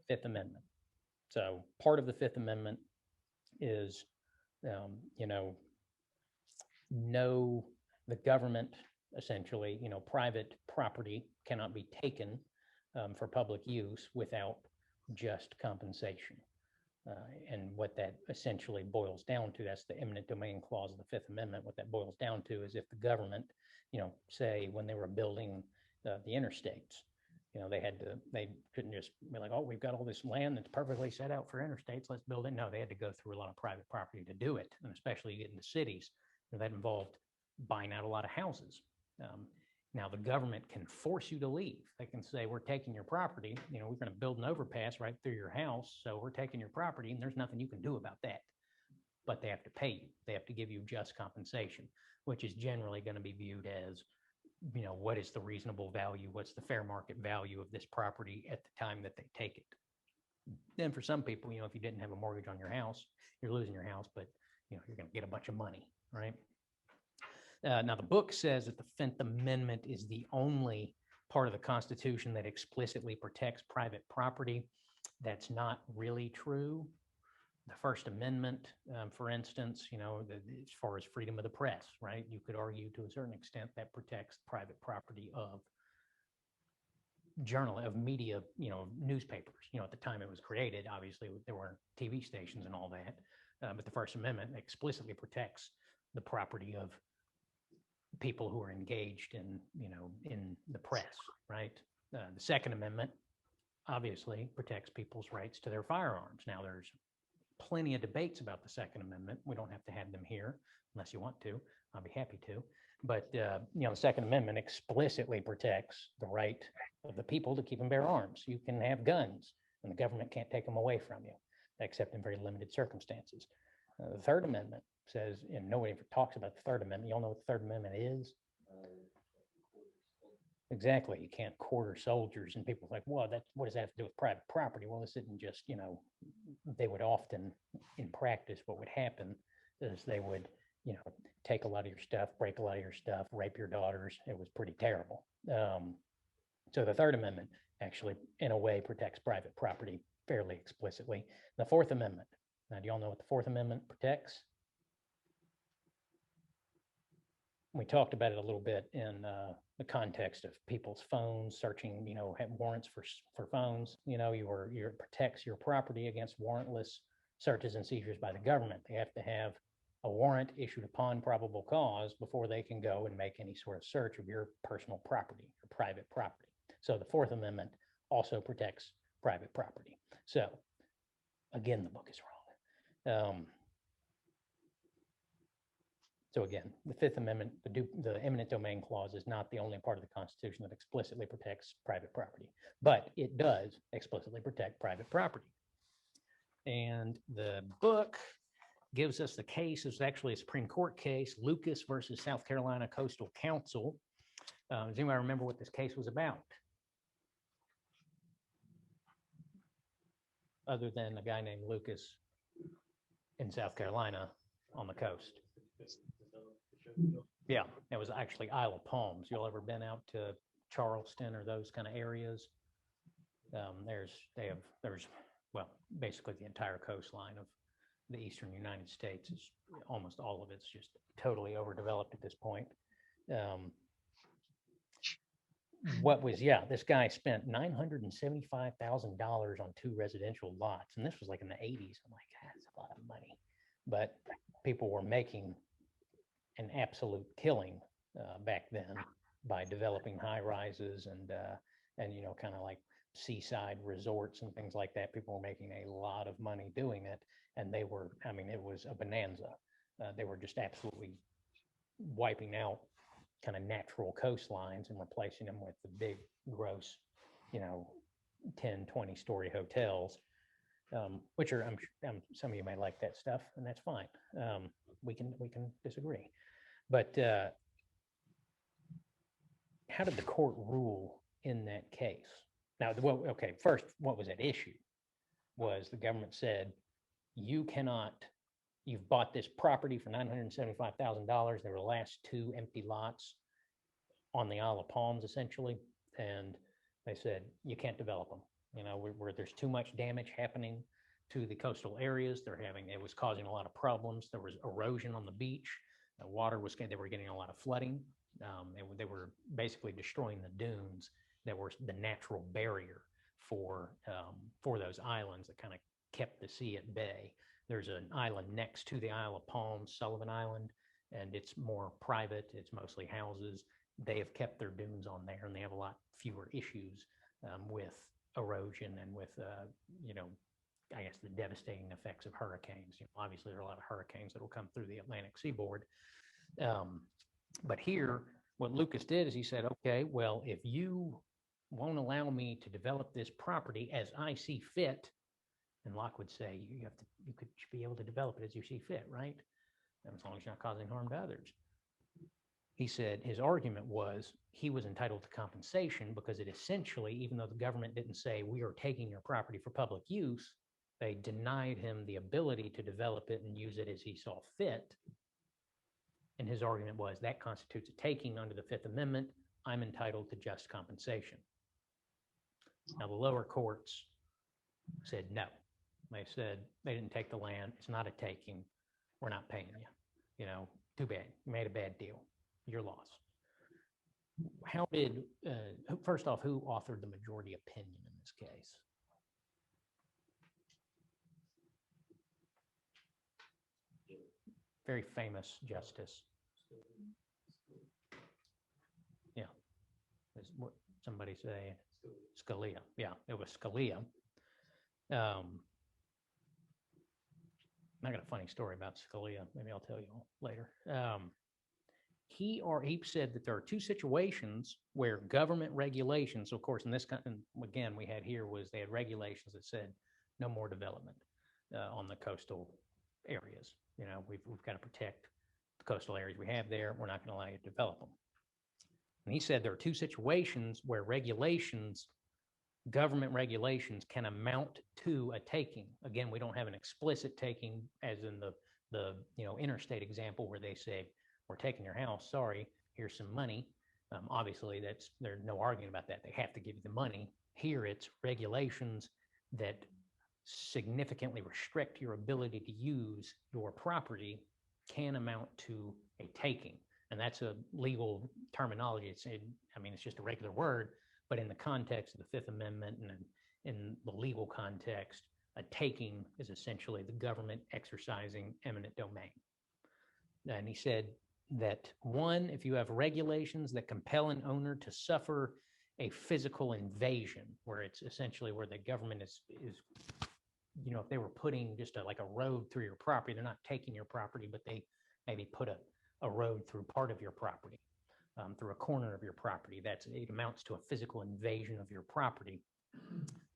Fifth Amendment. So part of the Fifth Amendment is, no, the government essentially, private property cannot be taken for public use without just compensation. And what that essentially boils down to, that's the eminent domain clause of the Fifth Amendment. What that boils down to is if the government, say when they were building the interstates, they couldn't just be like, oh, we've got all this land that's perfectly set out for interstates, let's build it. No, they had to go through a lot of private property to do it. And especially getting to cities, that involved buying out a lot of houses. Now the government can force you to leave. They can say, we're taking your property, we're going to build an overpass right through your house. So we're taking your property and there's nothing you can do about that. But they have to pay you. They have to give you just compensation, which is generally going to be viewed as, what is the reasonable value? What's the fair market value of this property at the time that they take it? Then for some people, if you didn't have a mortgage on your house, you're losing your house, but you're going to get a bunch of money, right? Now, the book says that the Fifth Amendment is the only part of the Constitution that explicitly protects private property. That's not really true. The First Amendment, for instance, as far as freedom of the press, right? You could argue to a certain extent that protects private property of media, newspapers. At the time it was created, obviously there weren't TV stations and all that, but the First Amendment explicitly protects the property of people who are engaged in the press, right? The Second Amendment obviously protects people's rights to their firearms. Now, there's plenty of debates about the Second Amendment. We don't have to have them here unless you want to. I'll be happy to. But the Second Amendment explicitly protects the right of the people to keep and bear arms. You can have guns, and the government can't take them away from you, except in very limited circumstances. The Third Amendment says, and nobody ever talks about the Third Amendment. You all know what the Third Amendment is? Exactly. You can't quarter soldiers, and people are like, well, what does that have to do with private property? Well, this isn't just, they would often, in practice, what would happen is they would, take a lot of your stuff, break a lot of your stuff, rape your daughters. It was pretty terrible. So the Third Amendment actually, in a way, protects private property fairly explicitly. The Fourth Amendment. Now, do y'all know what the Fourth Amendment protects? We talked about it a little bit in the context of people's phones, searching, have warrants for phones. It protects your property against warrantless searches and seizures by the government. They have to have a warrant issued upon probable cause before they can go and make any sort of search of your personal property or private property. So the Fourth Amendment also protects private property. So again, the book is wrong. So again, the Fifth Amendment, the eminent domain clause is not the only part of the Constitution that explicitly protects private property, but it does explicitly protect private property. And the book gives us the case. It's actually a Supreme Court case, Lucas versus South Carolina Coastal Council. Does anybody remember what this case was about? Other than a guy named Lucas in South Carolina on the coast. Yeah, it was actually Isle of Palms. You all ever been out to Charleston or those kind of areas? There's basically the entire coastline of the eastern United States is almost all of it's just totally overdeveloped at this point. This guy spent $975,000 on 2 residential lots, and this was like in the 80s. I'm like, that's a lot of money, but people were making an absolute killing back then by developing high rises and kind of like seaside resorts and things like that. People were making a lot of money doing it, and it was a bonanza. They were just absolutely wiping out kind of natural coastlines and replacing them with the big gross, 10, 20-story hotels, which are, some of you may like that stuff, and that's fine. We can disagree. But how did the court rule in that case? Now, well, okay, first, what was at issue was the government said, you've bought this property for $975,000. There were the last 2 empty lots on the Isle of Palms, essentially. And they said, you can't develop them. Where there's too much damage happening to the coastal areas. It was causing a lot of problems. There was erosion on the beach. The water they were getting a lot of flooding. They were basically destroying the dunes that were the natural barrier for those islands that kind of kept the sea at bay. There's an island next to the Isle of Palms, Sullivan Island, and it's more private. It's mostly houses. They have kept their dunes on there, and they have a lot fewer issues with erosion and with, I guess, the devastating effects of hurricanes. Obviously, there are a lot of hurricanes that will come through the Atlantic seaboard. But here, what Lucas did is he said, okay, well, if you won't allow me to develop this property as I see fit, and Locke would say, you should be able to develop it as you see fit, right? And as long as you're not causing harm to others. He said his argument was he was entitled to compensation because it essentially, even though the government didn't say we are taking your property for public use, they denied him the ability to develop it and use it as he saw fit. And his argument was that constitutes a taking under the Fifth Amendment. I'm entitled to just compensation. Now, the lower courts said no. They said they didn't take the land. It's not a taking. We're not paying you. Too bad. You made a bad deal. Your loss. How did, first off, who authored the majority opinion in this case? Very famous justice. Yeah. What somebody say? Scalia. Yeah, it was Scalia. I got a funny story about Scalia. Maybe I'll tell you all later. He said that there are 2 situations where government regulations, of course, in this, and again, we had here was they had regulations that said no more development on the coastal areas. We've got to protect the coastal areas we have there. We're not going to allow you to develop them. And he said there are 2 situations where government regulations can amount to a taking. Again, we don't have an explicit taking as in the interstate example where they say, we're taking your house, sorry, here's some money. Obviously, there's no arguing about that. They have to give you the money. Here, it's regulations that significantly restrict your ability to use your property can amount to a taking. And that's a legal terminology. It's just a regular word, but in the context of the Fifth Amendment and in the legal context, a taking is essentially the government exercising eminent domain. And he said that 1, if you have regulations that compel an owner to suffer a physical invasion, where it's essentially where the government is if they were putting just like a road through your property, they're not taking your property, but they maybe put a road through part of your property, through a corner of your property. It amounts to a physical invasion of your property.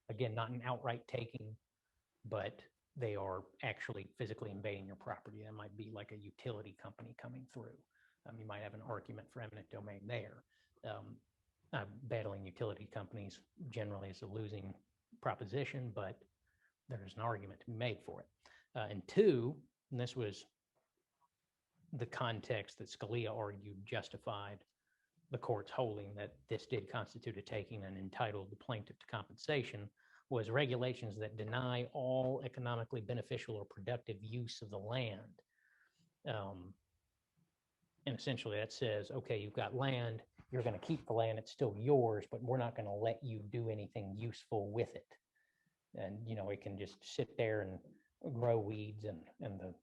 Again, not an outright taking, but they are actually physically invading your property. That might be like a utility company coming through. You might have an argument for eminent domain there. Battling utility companies generally is a losing proposition, but there's an argument to be made for it. And 2, and this was the context that Scalia argued justified the court's holding that this did constitute a taking and entitled the plaintiff to compensation, was regulations that deny all economically beneficial or productive use of the land. And essentially that says, okay, you've got land, you're going to keep the land, it's still yours, but we're not going to let you do anything useful with it. And, it can just sit there and grow weeds and the,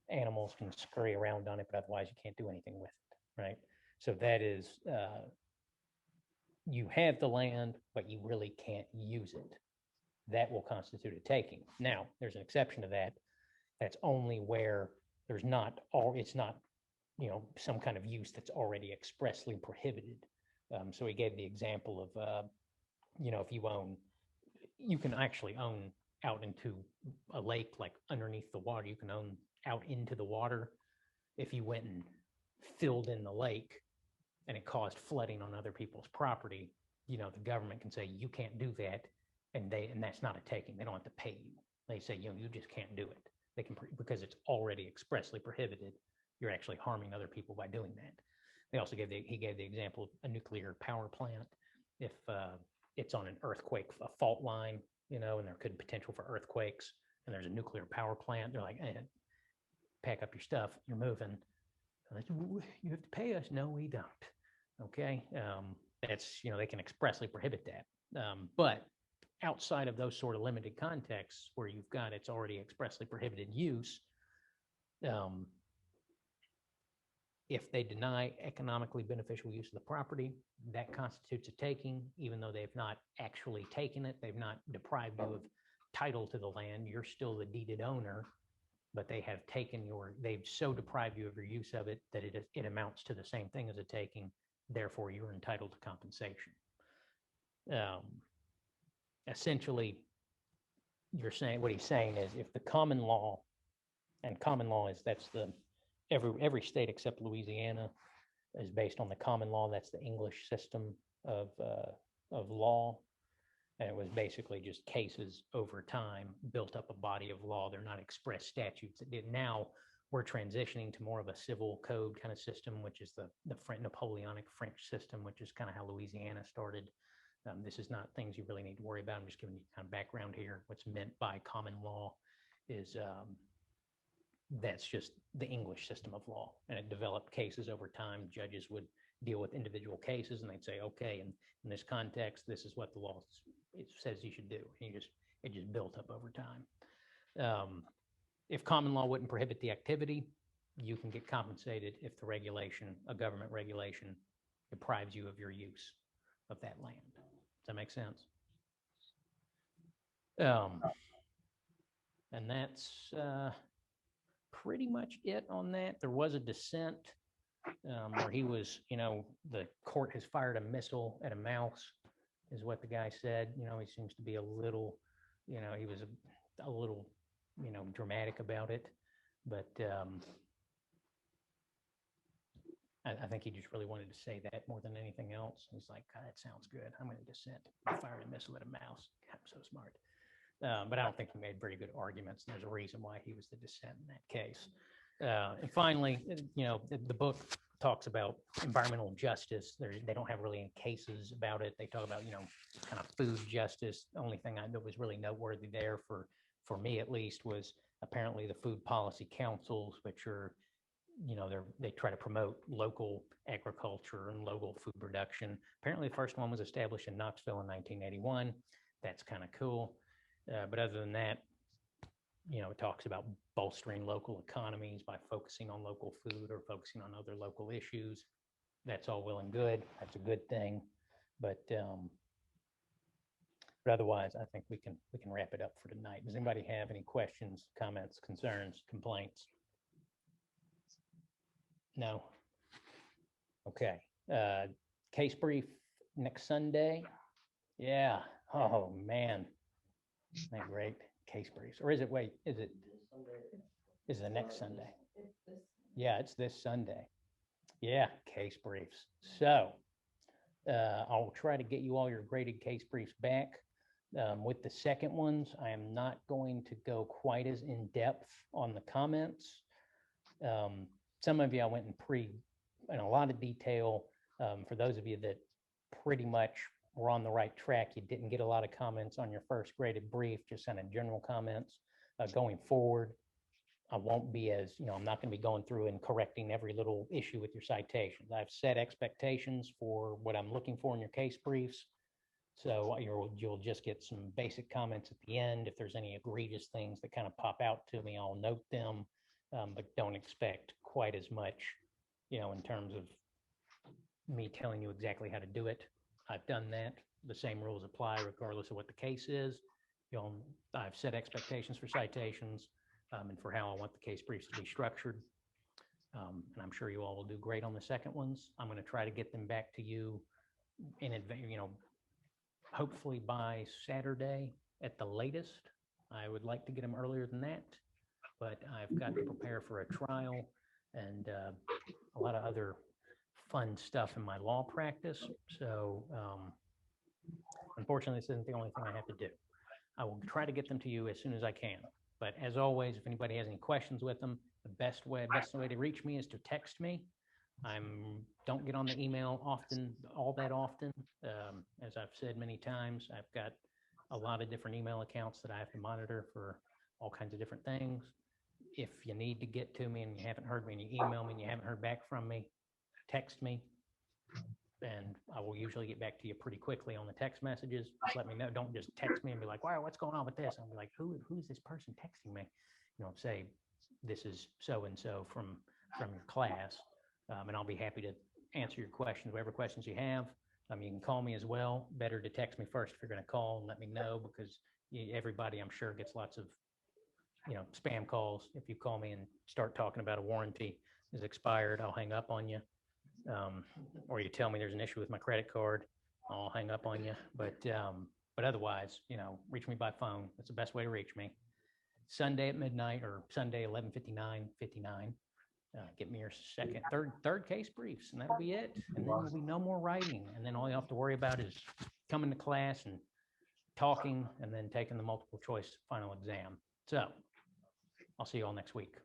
animals can scurry around on it, but otherwise you can't do anything with it, right? So that is, you have the land, but you really can't use it. That will constitute a taking. Now, there's an exception to that. That's only where it's not some kind of use that's already expressly prohibited. So he gave the example of, if you can actually own out into a lake, like underneath the water, you can own out into the water. If you went and filled in the lake and it caused flooding on other people's property, the government can say, you can't do that. And that's not a taking. They don't have to pay you. They say, you just can't do it. They can, because it's already expressly prohibited. You're actually harming other people by doing that. They also he gave the example of a nuclear power plant. If it's on an earthquake, a fault line, and there could be potential for earthquakes, and there's a nuclear power plant, they're like, pack up your stuff, you're moving. Like, you have to pay us. No, we don't. Okay. That's, they can expressly prohibit that. But outside of those sort of limited contexts where you've got it's already expressly prohibited use, if they deny economically beneficial use of the property, that constitutes a taking, even though they've not actually taken it. They've not deprived you of title to the land. You're still the deeded owner, but they have they've so deprived you of your use of it that it amounts to the same thing as a taking. Therefore, you're entitled to compensation. Essentially, what he's saying is, if the common law, and common law that's every state except Louisiana is based on the common law. That's the English system of law. And it was basically just cases over time built up a body of law. They're not express statutes that did. Now we're transitioning to more of a civil code kind of system, which is the Napoleonic French system, which is kind of how Louisiana started. This is not things you really need to worry about. I'm just giving you kind of background here. What's meant by common law is that's just the English system of law, and it developed cases over time. Judges would deal with individual cases, and they'd say, okay, in this context, this is what the law says you should do. And it just built up over time. If common law wouldn't prohibit the activity, you can get compensated if a government regulation, deprives you of your use of that land. Does that make sense? And that's pretty much it on that. There was a dissent where he was, the court has fired a missile at a mouse, is what the guy said. He seems to be a little, he was a little, dramatic about it. But I think he just really wanted to say that more than anything else. He's like, God, that sounds good. I'm going to dissent. Firing a missile at a mouse. I'm so smart. But I don't think he made very good arguments. And there's a reason why he was the dissent in that case. And finally, the book talks about environmental justice. They don't have really any cases about it. They talk about, kind of food justice. The only thing that was really noteworthy there for me at least was apparently the food policy councils, which are, they try to promote local agriculture and local food production. Apparently the first one was established in Knoxville in 1981. That's kind of cool. But other than that, it talks about bolstering local economies by focusing on local food or focusing on other local issues. That's all well and good. That's a good thing. But otherwise, I think we can wrap it up for tonight. Does anybody have any questions, comments, concerns, complaints? No? Okay. Case brief next Sunday. Yeah. Oh, man. Isn't that great? Case briefs. Or is it the next Sunday? Yeah, it's this Sunday. Yeah, case briefs. So I'll try to get you all your graded case briefs back. With the second ones, I am not going to go quite as in depth on the comments. Some of you I went in a lot of detail. For those of you that pretty much were on the right track, you didn't get a lot of comments on your first graded brief, just kind of general comments. Going forward, I won't be as, I'm not going to be going through and correcting every little issue with your citations. I've set expectations for what I'm looking for in your case briefs. So you'll just get some basic comments at the end. If there's any egregious things that kind of pop out to me, I'll note them, but don't expect quite as much, in terms of me telling you exactly how to do it. I've done that. The same rules apply regardless of what the case is. I've set expectations for citations and for how I want the case briefs to be structured. And I'm sure you all will do great on the second ones. I'm going to try to get them back to you in advance, hopefully by Saturday at the latest. I would like to get them earlier than that, but I've got to prepare for a trial and a lot of other fun stuff in my law practice. So unfortunately, this isn't the only thing I have to do. I will try to get them to you as soon as I can. But as always, if anybody has any questions with them, the best way to reach me is to text me. Don't get on the email all that often. As I've said many times, I've got a lot of different email accounts that I have to monitor for all kinds of different things. If you need to get to me and you haven't heard me and you email me and you haven't heard back from me, text me. And I will usually get back to you pretty quickly on the text messages. Just let me know. Don't just text me and be like, wow, what's going on with this? I'll be like, who's this person texting me? Say, this is so-and-so from your class. And I'll be happy to answer your questions, whatever questions you have. You can call me as well. Better to text me first if you're going to call and let me know, because everybody, I'm sure, gets lots of spam calls. If you call me and start talking about a warranty is expired, I'll hang up on you. Or you tell me there's an issue with my credit card, I'll hang up on you. But otherwise, reach me by phone. That's the best way to reach me. Sunday at midnight or Sunday 11:59. Get me your third case briefs, and that'll be it. And then there'll be no more writing. And then all you have to worry about is coming to class and talking, and then taking the multiple choice final exam. So I'll see you all next week.